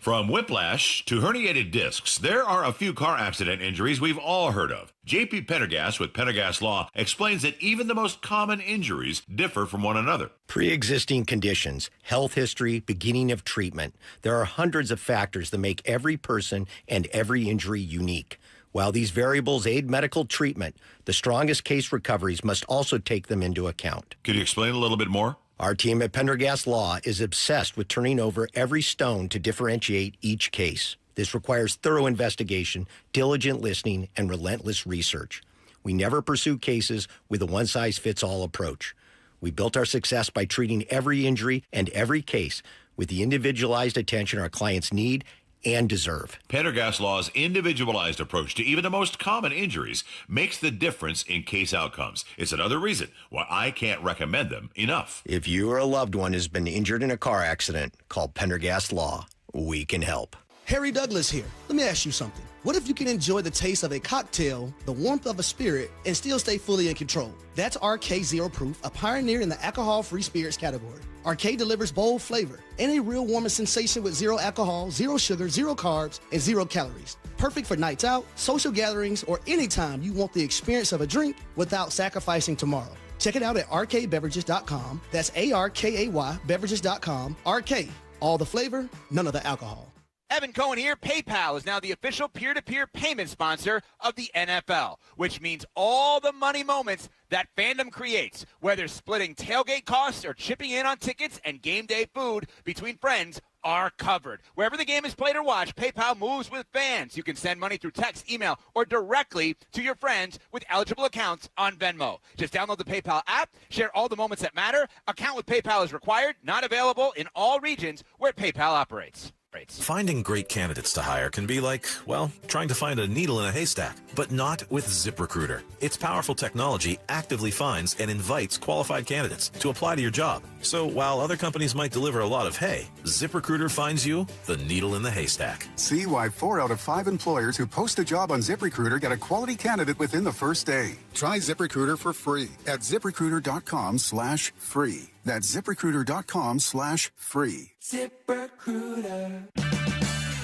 From whiplash to herniated discs, there are a few car accident injuries we've all heard of. J.P. Pendergast with Pendergast Law explains that even the most common injuries differ from one another. Pre-existing conditions, health history, beginning of treatment. There are hundreds of factors that make every person and every injury unique. While these variables aid medical treatment, the strongest case recoveries must also take them into account. Could you explain a little bit more? Our team at Pendergast Law is obsessed with turning over every stone to differentiate each case. This requires thorough investigation, diligent listening, and relentless research. We never pursue cases with a one-size-fits-all approach. We built our success by treating every injury and every case with the individualized attention our clients need and deserve. Pendergast Law's individualized approach to even the most common injuries makes the difference in case outcomes. It's another reason why I can't recommend them enough. If you or a loved one has been injured in a car accident, call Pendergast Law. We can help. Harry Douglas here. Let me ask you something. What if you can enjoy the taste of a cocktail, the warmth of a spirit, and still stay fully in control? That's RK Zero Proof, a pioneer in the alcohol-free spirits category. RK delivers bold flavor and a real warming sensation with zero alcohol, zero sugar, zero carbs, and zero calories. Perfect for nights out, social gatherings, or anytime you want the experience of a drink without sacrificing tomorrow. Check it out at rkbeverages.com. That's ARKAY beverages.com. RK, all the flavor, none of the alcohol. Evan Cohen here. PayPal is now the official peer-to-peer payment sponsor of the NFL, which means all the money moments that fandom creates, whether splitting tailgate costs or chipping in on tickets and game day food between friends, are covered. Wherever the game is played or watched, PayPal moves with fans. You can send money through text, email, or directly to your friends with eligible accounts on Venmo. Just download the PayPal app, share all the moments that matter. Account with PayPal is required, not available in all regions where PayPal operates. Finding great candidates to hire can be like, well, trying to find a needle in a haystack, but not with ZipRecruiter. Its powerful technology actively finds and invites qualified candidates to apply to your job. So while other companies might deliver a lot of hay, ZipRecruiter finds you the needle in the haystack. See why 4 out of 5 employers who post a job on ZipRecruiter get a quality candidate within the first day. Try ZipRecruiter for free at ZipRecruiter.com/free. That's ZipRecruiter.com/free. ZipRecruiter.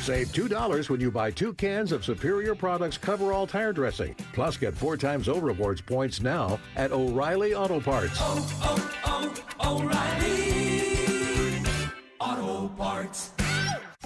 Save $2 when you buy 2 cans of Superior Products Coverall Tire Dressing. Plus, get 4 times O-Rewards points now at O'Reilly Auto Parts. O'Reilly Auto Parts.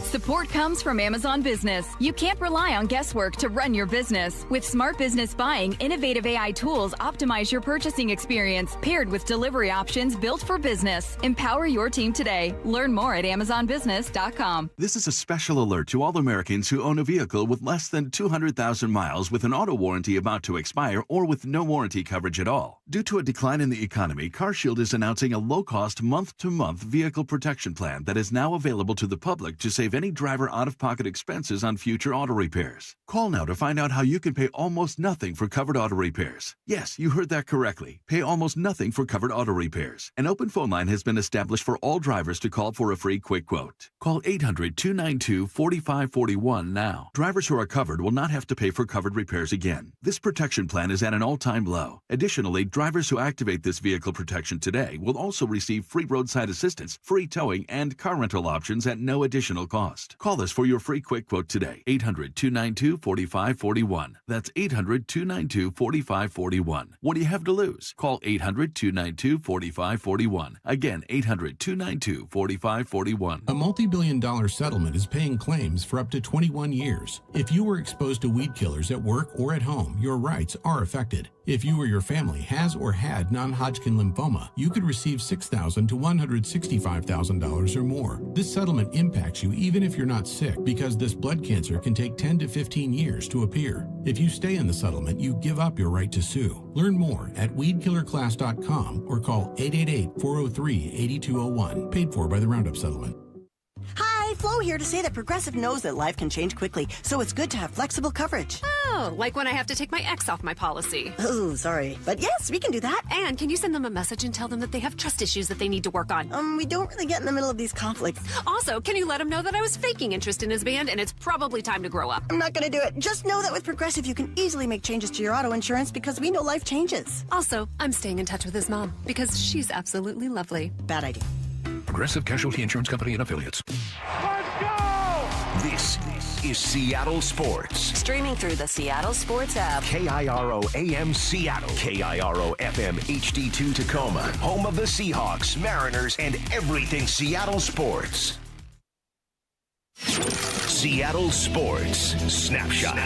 Support comes from Amazon Business. You can't rely on guesswork to run your business. With smart business buying, innovative AI tools optimize your purchasing experience, paired with delivery options built for business. Empower your team today. Learn more at AmazonBusiness.com. This is a special alert to all Americans who own a vehicle with less than 200,000 miles with an auto warranty about to expire or with no warranty coverage at all. Due to a decline in the economy, CarShield is announcing a low-cost month-to-month vehicle protection plan that is now available to the public to save any driver out-of-pocket expenses on future auto repairs. Call now to find out how you can pay almost nothing for covered auto repairs. Yes, you heard that correctly. Pay almost nothing for covered auto repairs. An open phone line has been established for all drivers to call for a free quick quote. Call 800-292-4541 now. Drivers who are covered will not have to pay for covered repairs again. This protection plan is at an all-time low. Additionally, drivers who activate this vehicle protection today will also receive free roadside assistance, free towing, and car rental options at no additional cost. Call us for your free quick quote today. 800-292-4541. That's 800-292-4541. What do you have to lose? Call 800-292-4541. Again, 800-292-4541. A multi-billion-dollar settlement is paying claims for up to 21 years. If you were exposed to weed killers at work or at home, your rights are affected. If you or your family has or had non-Hodgkin lymphoma, you could receive $6,000 to $165,000 or more. This settlement impacts you even if you're not sick, because this blood cancer can take 10 to 15 years to appear. If you stay in the settlement, you give up your right to sue. Learn more at weedkillerclass.com or call 888-403-8201. Paid for by the Roundup Settlement. Hi, Flo here to say that Progressive knows that life can change quickly, so it's good to have flexible coverage. Oh, like when I have to take my ex off my policy. Oh, sorry. But yes, we can do that. And can you send them a message and tell them that they have trust issues that they need to work on? We don't really get in the middle of these conflicts. Also, can you let him know that I was faking interest in his band and it's probably time to grow up? I'm not going to do it. Just know that with Progressive, you can easily make changes to your auto insurance because we know life changes. Also, I'm staying in touch with his mom because she's absolutely lovely. Bad idea. Progressive Casualty Insurance Company and Affiliates. Let's go! This is Seattle Sports. Streaming through the Seattle Sports app. KIRO AM Seattle. KIRO FM HD2 Tacoma. Home of the Seahawks, Mariners, and everything Seattle sports. Seattle Sports Snapshot.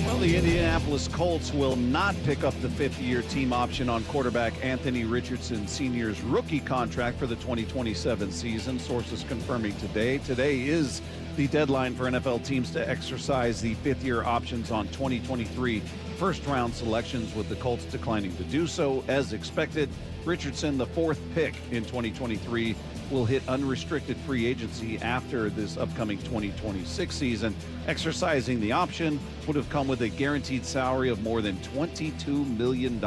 Well, the Indianapolis Colts will not pick up the fifth-year team option on quarterback Anthony Richardson Sr.'s rookie contract for the 2027 season. Sources confirming today. Today is the deadline for NFL teams to exercise the fifth-year options on 2023 first-round selections, with the Colts declining to do so. As expected, Richardson, the fourth pick in 2023, will hit unrestricted free agency after this upcoming 2026 season. Exercising the option would have come with a guaranteed salary of more than $22 million.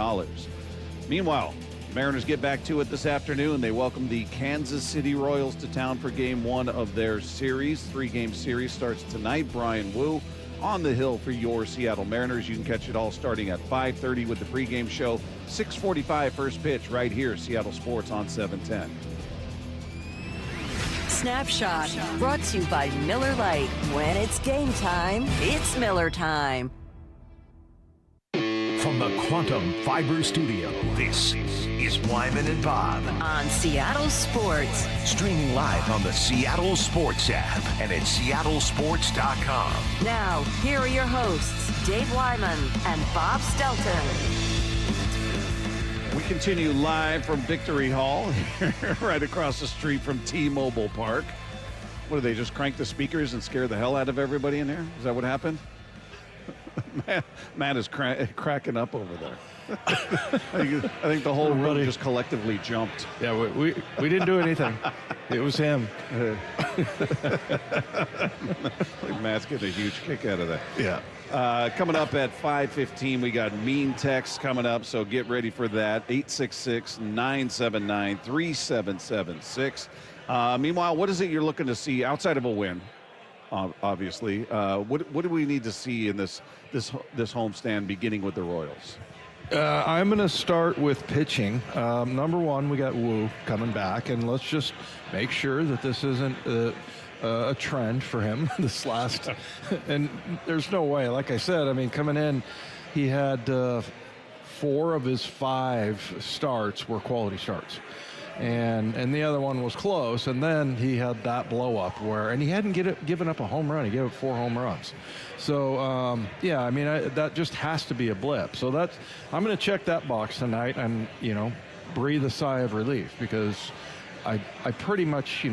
Meanwhile, Mariners get back to it this afternoon. They welcome the Kansas City Royals to town for game one of their series. Three-game series starts tonight. Brian Wu on the hill for your Seattle Mariners. You can catch it all starting at 5:30 with the pregame show. 6:45 first pitch right here, Seattle Sports on 710. Snapshot brought to you by Miller Lite. When it's game time, it's Miller time. From the Quantum Fiber Studio, this is Wyman and Bob on Seattle Sports. Streaming live on the Seattle Sports app and at seattlesports.com. Now, here are your hosts, Dave Wyman and Bob Stelton. We continue live from Victory Hall, right across the street from T-Mobile Park. What, do they just crank the speakers and scare the hell out of everybody in here? Is that what happened? Matt is cracking up over there. I think the whole room just collectively jumped. Yeah, we didn't do anything. It was him. Matt's getting a huge kick out of that. Yeah. Coming up at 5:15, we got mean text coming up, so get ready for that. 866-979-3776. Meanwhile, what is it you're looking to see outside of a win? Obviously, what do we need to see in this homestand, beginning with the Royals? I'm going to start with pitching. Number one, we got Wu coming back, and let's just make sure that this isn't a trend for him this last. And there's no way. Like I said, I mean, coming in, he had 4 of his 5 starts were quality starts. And the other one was close, and then he had that blow up and he hadn't given up a home run. He gave up 4 home runs. So yeah, I mean, that just has to be a blip. So I'm going to check that box tonight and breathe a sigh of relief, because I pretty much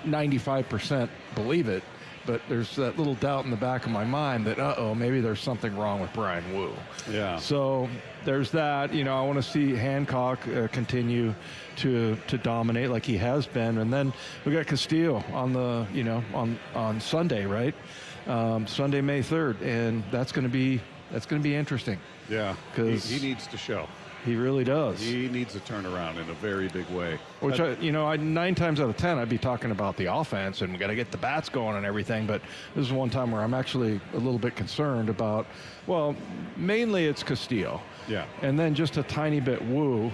95% believe it. But there's that little doubt in the back of my mind that, maybe there's something wrong with Brian Wu. Yeah. So there's that. I want to see Hancock continue to dominate like he has been. And then we got Castillo on the, on Sunday, right? Sunday, May 3rd. And that's going to be interesting. Yeah. Because he needs to show. He really does. He needs to turn around in a very big way. Which, 9 times out of 10, I'd be talking about the offense and we got to get the bats going and everything. But this is one time where I'm actually a little bit concerned about, well, mainly it's Castillo. Yeah. And then just a tiny bit Wu.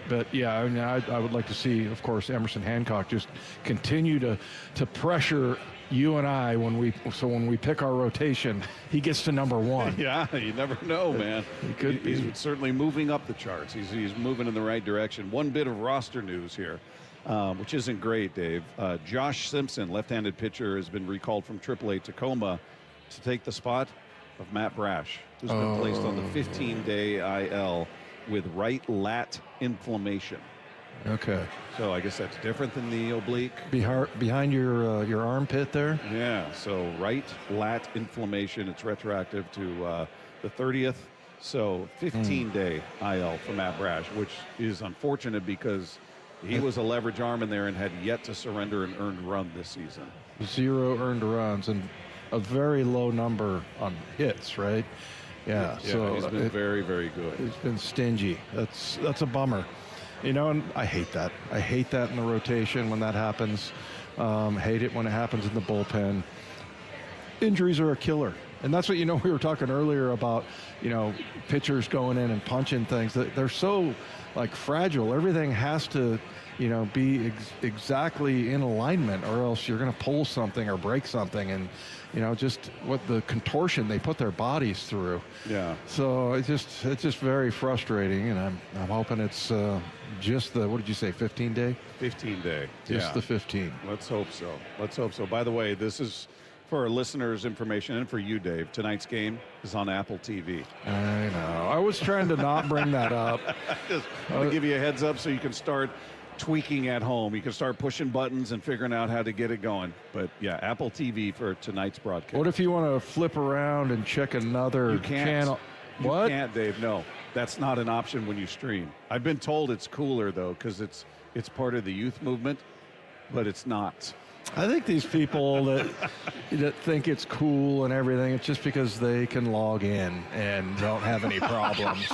But, yeah, I mean, I would like to see, of course, Emerson Hancock just continue to pressure you and I when we pick our rotation, he gets to number 1. Yeah, you never know, man. He's certainly moving up the charts. He's moving in the right direction. One bit of roster news here, which isn't great, Dave. Josh Simpson, left-handed pitcher, has been recalled from AAA Tacoma to take the spot of Matt Brash, who's been placed on the 15-day IL with right lat inflammation. Okay. So I guess that's different than the oblique. Behind your armpit there? Yeah, so right lat inflammation. It's retroactive to the 30th. So 15-day IL for Matt Brash, which is unfortunate because he was a leverage arm in there and had yet to surrender an earned run this season. 0 earned runs and a very low number on hits, right? Yeah, so he's been very, very good. He's been stingy. That's a bummer. And I hate that. I hate that in the rotation when that happens. Hate it when it happens in the bullpen. Injuries are a killer. And that's what, we were talking earlier about, pitchers going in and punching things. They're so, fragile. Everything has to, be exactly in alignment, or else you're going to pull something or break something. And, just what the contortion they put their bodies through. Yeah. So it's just very frustrating. And I'm hoping it's just the, what did you say, 15-day? 15-day. Just the 15. Let's hope so. By the way, this is For our listeners' information and for you, Dave, tonight's game is on Apple TV. I know. I was trying to not bring that up. Just to give you a heads up so you can start tweaking at home. You can start pushing buttons and figuring out how to get it going. But, yeah, Apple TV for tonight's broadcast. What if you want to flip around and check another channel? What? You can't, Dave. No, that's not an option when you stream. I've been told it's cooler, though, because it's part of the youth movement, but it's not. I think these people that think it's cool and everything, it's just because they can log in and don't have any problems.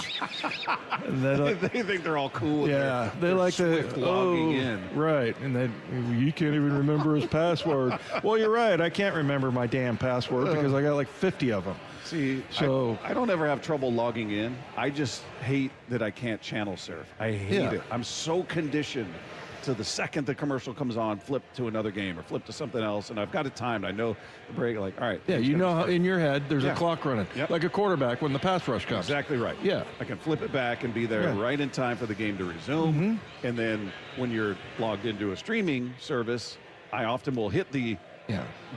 They think they're all cool. Yeah, they like to logging in. Right, and then you can't even remember his password. Well, you're right. I can't remember my damn password because I got like 50 of them. See, so I don't ever have trouble logging in. I just hate that I can't channel surf. I hate it. I'm so conditioned to the second the commercial comes on, flip to another game or flip to something else, and I've got it timed. I know the break, like, all right. Yeah, you know how in your head there's a clock running, like a quarterback when the pass rush comes. Exactly right. Yeah. I can flip it back and be there right in time for the game to resume. And then when you're logged into a streaming service, I often will hit the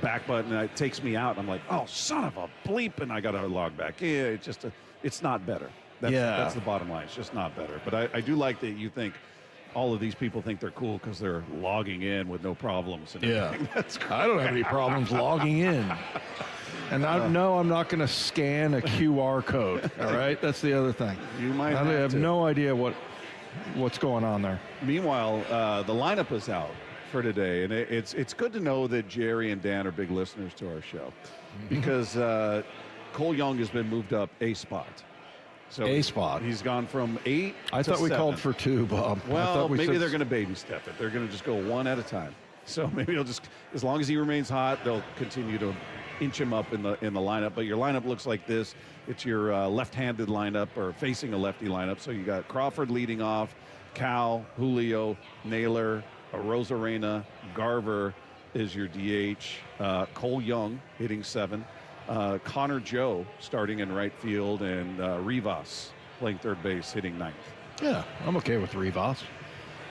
back button and it takes me out. I'm like, oh, son of a bleep, and I got to log back. Yeah, it's just it's not better. That's the bottom line. It's just not better. But I do like that you think all of these people think they're cool because they're logging in with no problems. And everything. That's I don't have any problems logging in. And I know I'm not going to scan a QR code. All right, that's the other thing. You might I have no idea what's going on there. Meanwhile, the lineup is out for today, and it's good to know that Jerry and Dan are big listeners to our show because Cole Young has been moved up a spot. So a spot. He's gone from 8 I to thought we 7. called for 2, Bob. Well, maybe they're going to baby step it. They're going to just go one at a time. So maybe they'll just, as long as he remains hot, they'll continue to inch him up in the lineup. But your lineup looks like this. It's your left-handed lineup or facing a lefty lineup. So you got Crawford leading off, Cal, Julio, Naylor, Rosarena, Garver is your DH, Cole Young hitting 7. Connor Joe starting in right field, and Rivas playing third base, hitting 9th. Yeah, I'm okay with Rivas.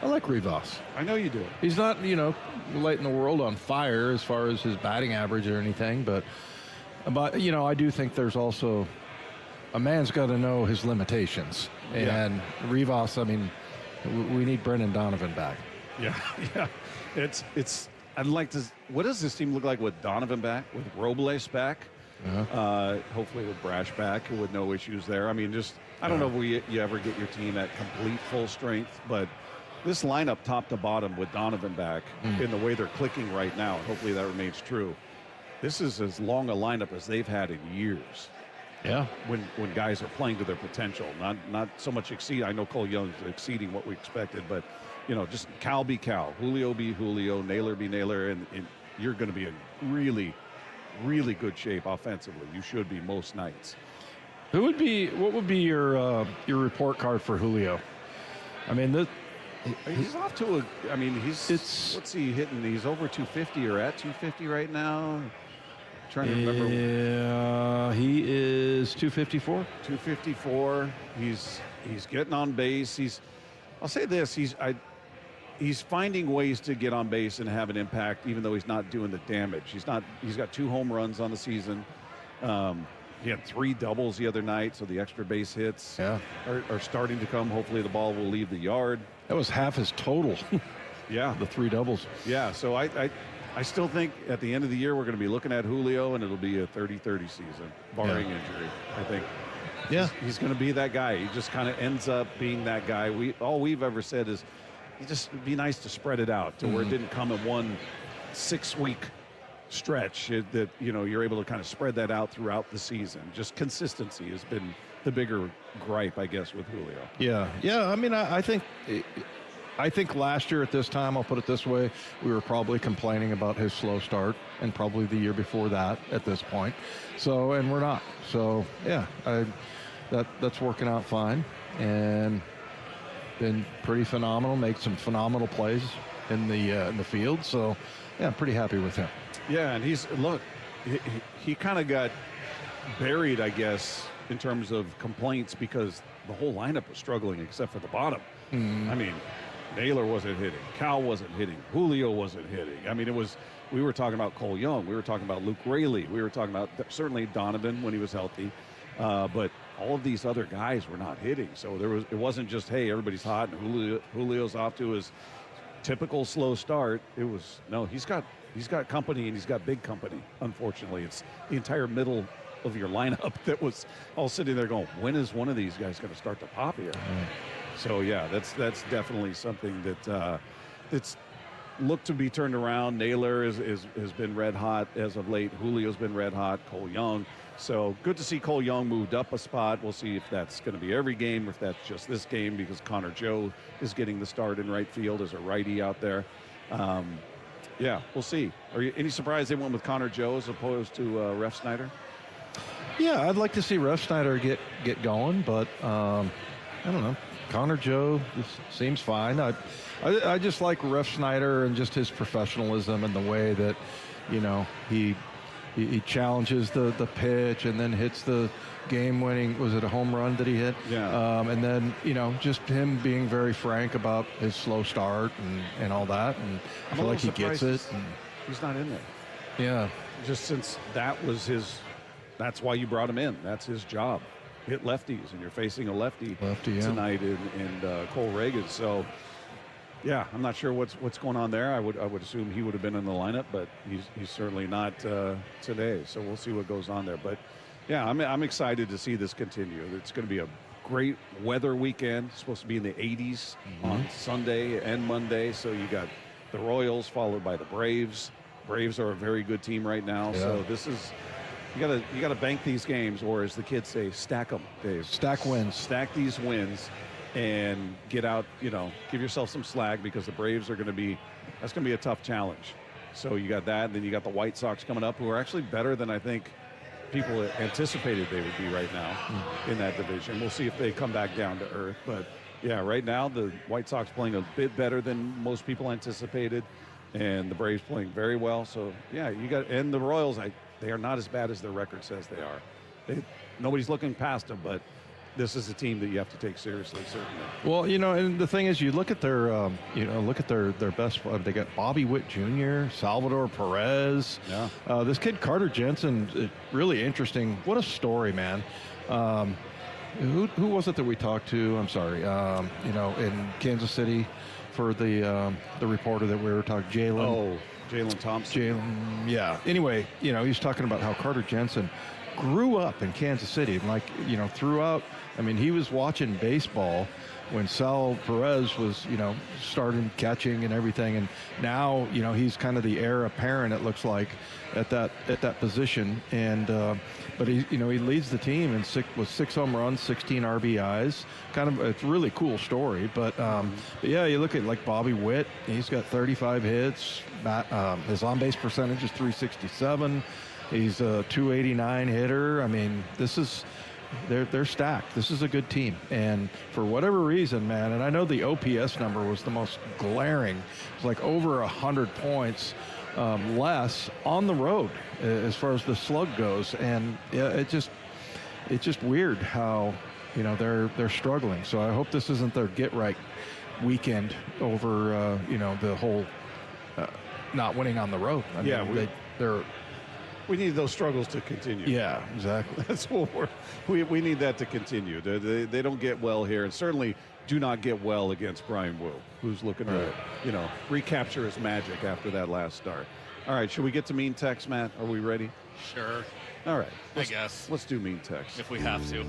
I like Rivas. I know you do. He's not, lighting the world on fire as far as his batting average or anything, but I do think there's also a man's got to know his limitations. And Rivas, we need Brendan Donovan back. Yeah. It's. I'd like to. What does this team look like with Donovan back, with Robles back? Hopefully with Brash back, with no issues there. I don't know if you ever get your team at complete full strength, but this lineup top to bottom with Donovan back in the way they're clicking right now, hopefully that remains true. This is as long a lineup as they've had in years. Yeah. When guys are playing to their potential, not so much exceed. I know Cole Young's exceeding what we expected, but just Cal be Cal, Julio be Julio, Naylor be Naylor, and you're going to be in really, really good shape offensively. You should be most nights. What would be your report card for Julio? He's off to what's he hitting? He's over 250 or at 250 right now. I'm trying to remember. Yeah, he is 254. 254. He's getting on base. I'll say this. He's finding ways to get on base and have an impact, even though he's not doing the damage. He's got 2 home runs on the season. He had 3 doubles the other night, so the extra base hits are starting to come. Hopefully the ball will leave the yard. That was half his total. Yeah. The 3 doubles. Yeah, so I still think at the end of the year we're going to be looking at Julio, and it'll be a 30-30 season, barring injury, I think. Yeah. He's going to be that guy. He just kind of ends up being that guy. All we've ever said is it'd be nice to spread it out to where it didn't come in one 6-week stretch, that you're able to kind of spread that out throughout the season. Just consistency has been the bigger gripe, I guess, with Julio. Yeah. I think last year at this time, I'll put it this way, we were probably complaining about his slow start, and probably the year before that at this point. So, and we're not. So yeah, that's working out fine, and been pretty phenomenal. Made some phenomenal plays in the field. So yeah, I'm pretty happy with him. Yeah, and he kind of got buried, I guess, in terms of complaints because the whole lineup was struggling except for the bottom. Naylor wasn't hitting, Cal wasn't hitting, Julio wasn't hitting. It we were talking about Cole Young. We were talking about Luke Raley. We were talking about certainly Donovan when he was healthy. But all of these other guys were not hitting. So it wasn't just, hey, everybody's hot and Julio's off to his typical slow start. It was, no, he's got company, and he's got big company. Unfortunately, it's the entire middle of your lineup that was all sitting there going, when is one of these guys going to start to pop here? So yeah, that's definitely something that that's looked to be turned around. Naylor has been red hot as of late. Julio's been red hot. Cole Young. So good to see Cole Young moved up a spot. We'll see if that's going to be every game or if that's just this game, because Connor Joe is getting the start in right field as a righty out there. Yeah, we'll see. Are you any surprise they went with Connor Joe as opposed to Ref Snyder? Yeah, I'd like to see Ref Snyder get going, but I don't know. Connor Joe seems fine. I just like Ref Snyder and just his professionalism and the way that, you know, he challenges the pitch and then hits the game-winning, was it a home run that he hit? Yeah. And then, you know, just him being very frank about his slow start and all that. And I feel like he gets it. He's not in there. Yeah. Just since that was that's why you brought him in. That's his job. Hit lefties, and you're facing a lefty tonight in Cole Reagan. So, yeah, I'm not sure what's going on there. I would assume he would have been in the lineup, but he's certainly not today. So we'll see what goes on there. But yeah, I'm excited to see this continue. It's going to be a great weather weekend. It's supposed to be in the 80s on Sunday and Monday. So you got the Royals followed by the Braves. Braves are a very good team right now. Yeah. So this is. You gotta bank these games, or as the kids say, stack them, Dave. Stack wins. Stack these wins, and get out. You know, give yourself some slack, because the Braves are going to be. That's going to be a tough challenge. So you got that, and then you got the White Sox coming up, who are actually better than I think people anticipated they would be right now in that division. We'll see if they come back down to earth. But yeah, right now the White Sox playing a bit better than most people anticipated, and the Braves playing very well. So yeah, you got, and the Royals. They are not as bad as their record says they are. Nobody's looking past them, but this is a team that you have to take seriously, certainly. Well, you know, and the thing is, you look at their, their best. They got Bobby Witt Jr., Salvador Perez. Yeah. This kid Carter Jensen, really interesting. What a story, man. Who was it that we talked to? I'm sorry. In Kansas City, for the reporter that we were talking, Jalen. Oh. Jalen Thompson. Yeah. Anyway, you know, he's talking about how Carter Jensen grew up in Kansas City. Like, you know, throughout, I mean, he was watching baseball when Sal Perez was, you know, starting catching and everything. And now, you know, he's kind of the heir apparent, it looks like, at that position. And, but he leads the team with 6 home runs, 16 RBIs. It's a really cool story. But yeah, you look at like Bobby Witt, he's got 35 hits. His on-base percentage is .367. He's a .289 hitter. I mean, they're stacked. This is a good team. And for whatever reason, man, and I know the OPS number was the most glaring. It's like over 100 points less on the road as far as the slug goes. And yeah, it's just weird how, you know, they're struggling. So I hope this isn't their get right weekend over, the whole not winning on the road. I mean, we need those struggles to continue. Yeah, exactly. That's what we need that to continue. They don't get well here, and certainly do not get well against Brian Wu, who's looking to, recapture his magic after that last start. All right, should we get to mean text, Matt? Are we ready? Sure. All right. I guess. Let's do mean text. If we have to.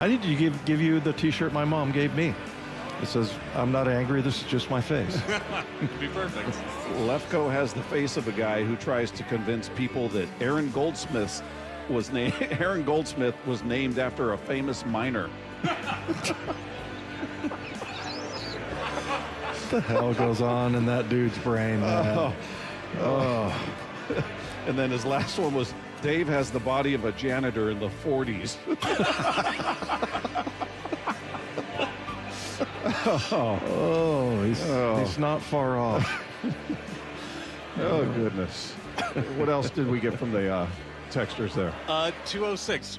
I need to give you the T-shirt my mom gave me. It says, "I'm not angry. This is just my face." Be perfect. Lefko has the face of a guy who tries to convince people that Aaron Goldsmith was named after a famous miner. What the hell goes on in that dude's brain, man? Oh. And then his last one was, Dave has the body of a janitor in the 40s. He's not far off. Oh, goodness. What else did we get from the texters there? 206.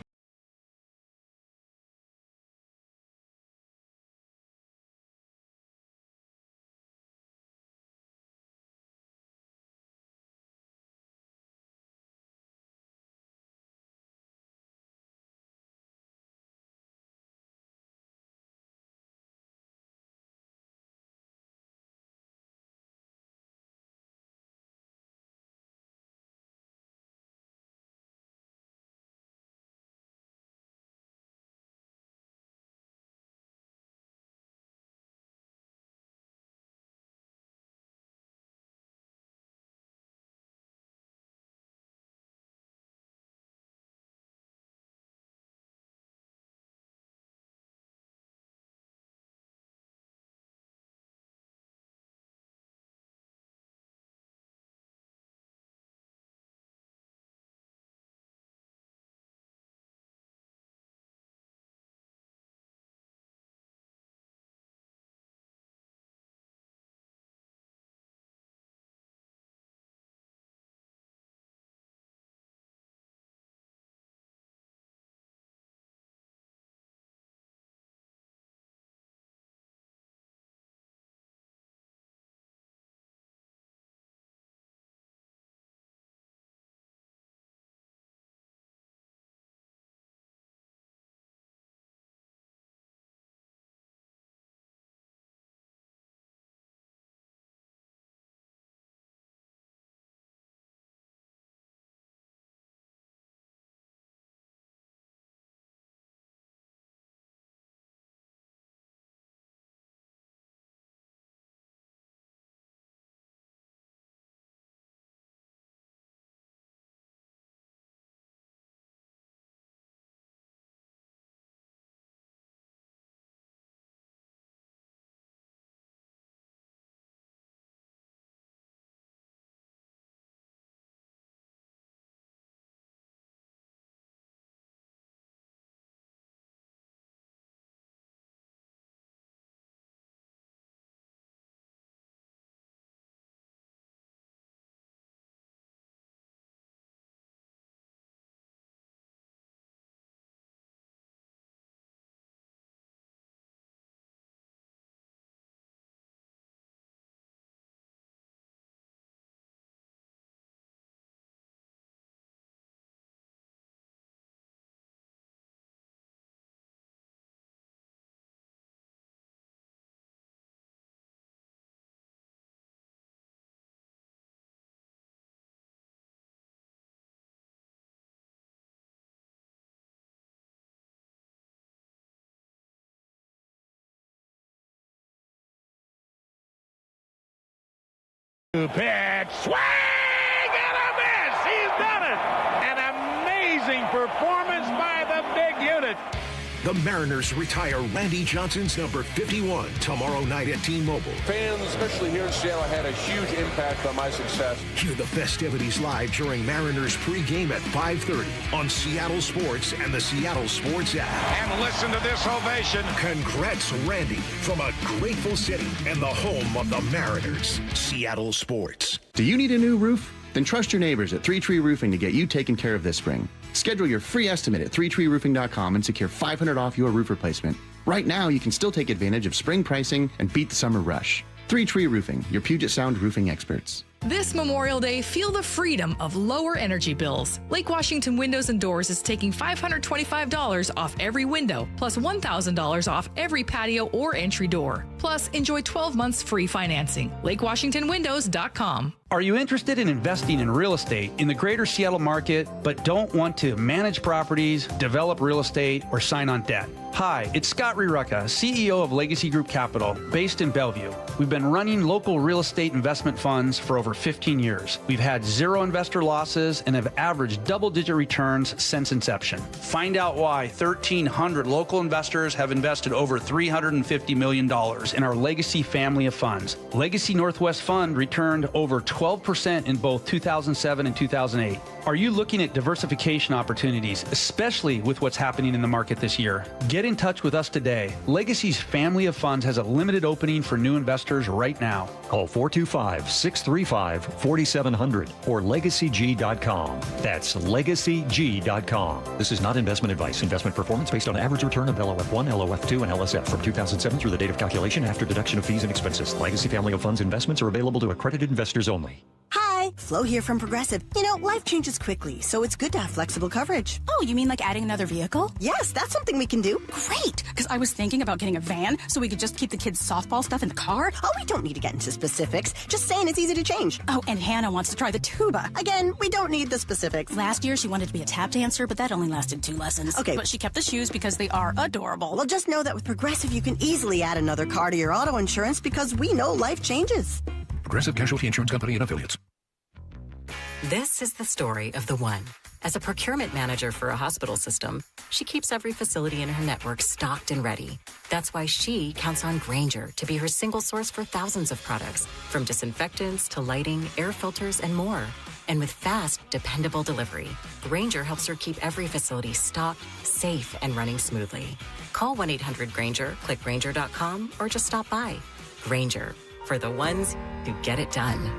Pitch, swing and a miss. He's done it. An amazing performance by the big unit. The Mariners retire Randy Johnson's number 51 tomorrow night at T-Mobile. Fans, especially here in Seattle, had a huge impact on my success. Hear the festivities live during Mariners pregame at 5:30 on Seattle Sports and the Seattle Sports app. And listen to this ovation. Congrats, Randy, from a grateful city and the home of the Mariners. Seattle Sports. Do you need a new roof? Then trust your neighbors at 3 Tree Roofing to get you taken care of this spring. Schedule your free estimate at 3treeroofing.com and secure $500 off your roof replacement. Right now, you can still take advantage of spring pricing and beat the summer rush. 3 Tree Roofing, your Puget Sound roofing experts. This Memorial Day, feel the freedom of lower energy bills. Lake Washington Windows and Doors is taking $525 off every window, plus $1,000 off every patio or entry door. Plus, enjoy 12 months free financing. LakeWashingtonWindows.com. Are you interested in investing in real estate in the greater Seattle market, but don't want to manage properties, develop real estate, or sign on debt? Hi, it's Scott Rirucka, CEO of Legacy Group Capital, based in Bellevue. We've been running local real estate investment funds for over 15 years. We've had 0 investor losses and have averaged double-digit returns since inception. Find out why 1,300 local investors have invested over $350 million in our Legacy family of funds. Legacy Northwest Fund returned over 12% in both 2007 and 2008. Are you looking at diversification opportunities, especially with what's happening in the market this year? Get in touch with us today. Legacy's family of funds has a limited opening for new investors right now. Call 425-635-4700 or legacyg.com. That's legacyg.com. This is not investment advice. Investment performance based on average return of LOF1, LOF2, and LSF from 2007 through the date of calculation after deduction of fees and expenses. Legacy family of funds investments are available to accredited investors only. Hi, Flo here from Progressive. You know, life changes quickly, so it's good to have flexible coverage. Oh, you mean like adding another vehicle? Yes, that's something we can do. Great, because I was thinking about getting a van so we could just keep the kids' softball stuff in the car. Oh, we don't need to get into specifics. Just saying it's easy to change. Oh, and Hannah wants to try the tuba. Again, we don't need the specifics. Last year, she wanted to be a tap dancer, but that only lasted 2 lessons. Okay. But she kept the shoes because they are adorable. Well, just know that with Progressive, you can easily add another car to your auto insurance because we know life changes. Progressive Casualty Insurance Company and Affiliates. This is the story of the one. As a procurement manager for a hospital system, she keeps every facility in her network stocked and ready. That's why she counts on Grainger to be her single source for thousands of products, from disinfectants to lighting, air filters, and more. And with fast, dependable delivery, Grainger helps her keep every facility stocked, safe, and running smoothly. Call 1-800-GRAINGER, click Grainger.com, or just stop by. Grainger, for the ones who get it done.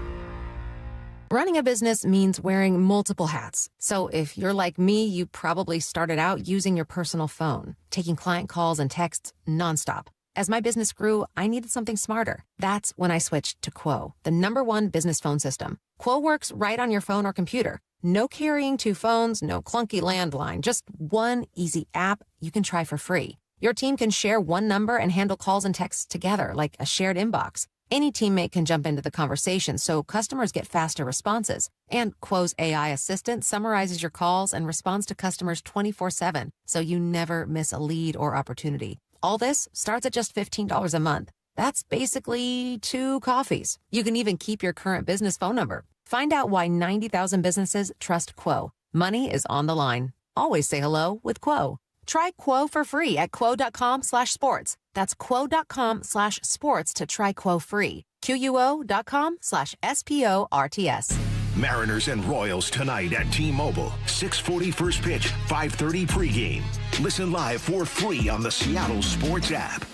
Running a business means wearing multiple hats. So if you're like me, you probably started out using your personal phone, taking client calls and texts nonstop. As my business grew, I needed something smarter. That's when I switched to Quo, the #1 business phone system. Quo works right on your phone or computer. No carrying 2 phones, no clunky landline, just one easy app you can try for free. Your team can share one number and handle calls and texts together like a shared inbox. Any teammate can jump into the conversation, so customers get faster responses. And Quo's AI assistant summarizes your calls and responds to customers 24/7, so you never miss a lead or opportunity. All this starts at just $15 a month. That's basically 2 coffees. You can even keep your current business phone number. Find out why 90,000 businesses trust Quo. Money is on the line. Always say hello with Quo. Try Quo for free at quo.com/sports. That's quo.com/sports to try Quo free. QUO.com/SPORTS. Mariners and Royals tonight at T-Mobile. 6:40 first pitch, 5:30 pregame. Listen live for free on the Seattle Sports app.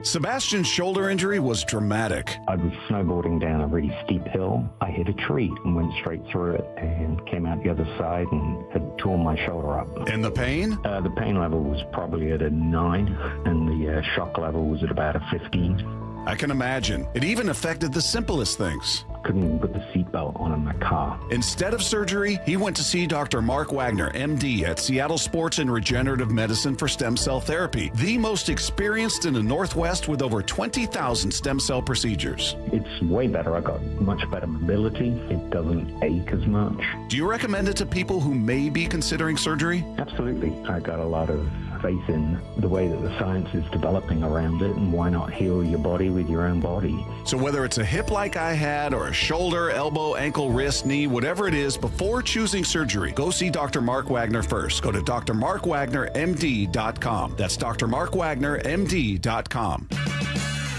Sebastian's shoulder injury was dramatic. I was snowboarding down a really steep hill. I hit a tree and went straight through it and came out the other side and had torn my shoulder up. And the pain? The pain level was probably at a 9 and the shock level was at about a 15. I can imagine. It even affected the simplest things. Couldn't even put the seatbelt on in my car. Instead of surgery, he went to see Dr. Mark Wagner, MD, at Seattle Sports and Regenerative Medicine for Stem Cell Therapy, the most experienced in the Northwest with over 20,000 stem cell procedures. It's way better. I got much better mobility. It doesn't ache as much. Do you recommend it to people who may be considering surgery? Absolutely. I got a lot of faith in the way that the science is developing around it, and why not heal your body with your own body? So whether it's a hip like I had or a shoulder, elbow, ankle, wrist, knee, whatever it is, before choosing surgery, go see Dr. Mark Wagner first. Go to drmarkwagnermd.com. That's drmarkwagnermd.com.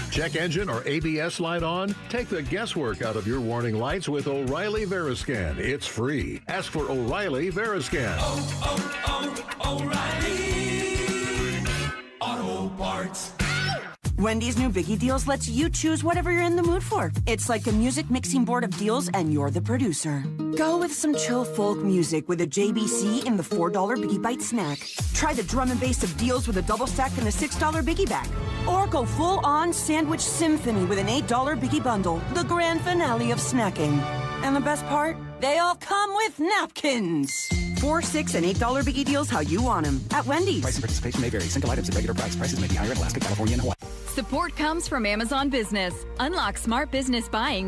Check engine or ABS light on? Take the guesswork out of your warning lights with O'Reilly Veriscan. It's free. Ask for O'Reilly Veriscan. O'Reilly Auto Parts. Wendy's new Biggie Deals lets you choose whatever you're in the mood for. It's like a music mixing board of deals, and you're the producer. Go with some chill folk music with a JBC in the $4 Biggie Bite snack. Try the drum and bass of deals with a double stack and a $6 Biggie Bag. Or go full-on sandwich symphony with an $8 Biggie Bundle, the grand finale of snacking. And the best part? They all come with napkins. $4, $6, and $8 Biggie Deals how you want them at Wendy's. Price and participation may vary. Single items at regular price. Prices may be higher in Alaska, California, and Hawaii. Support comes from Amazon Business. Unlock smart business buying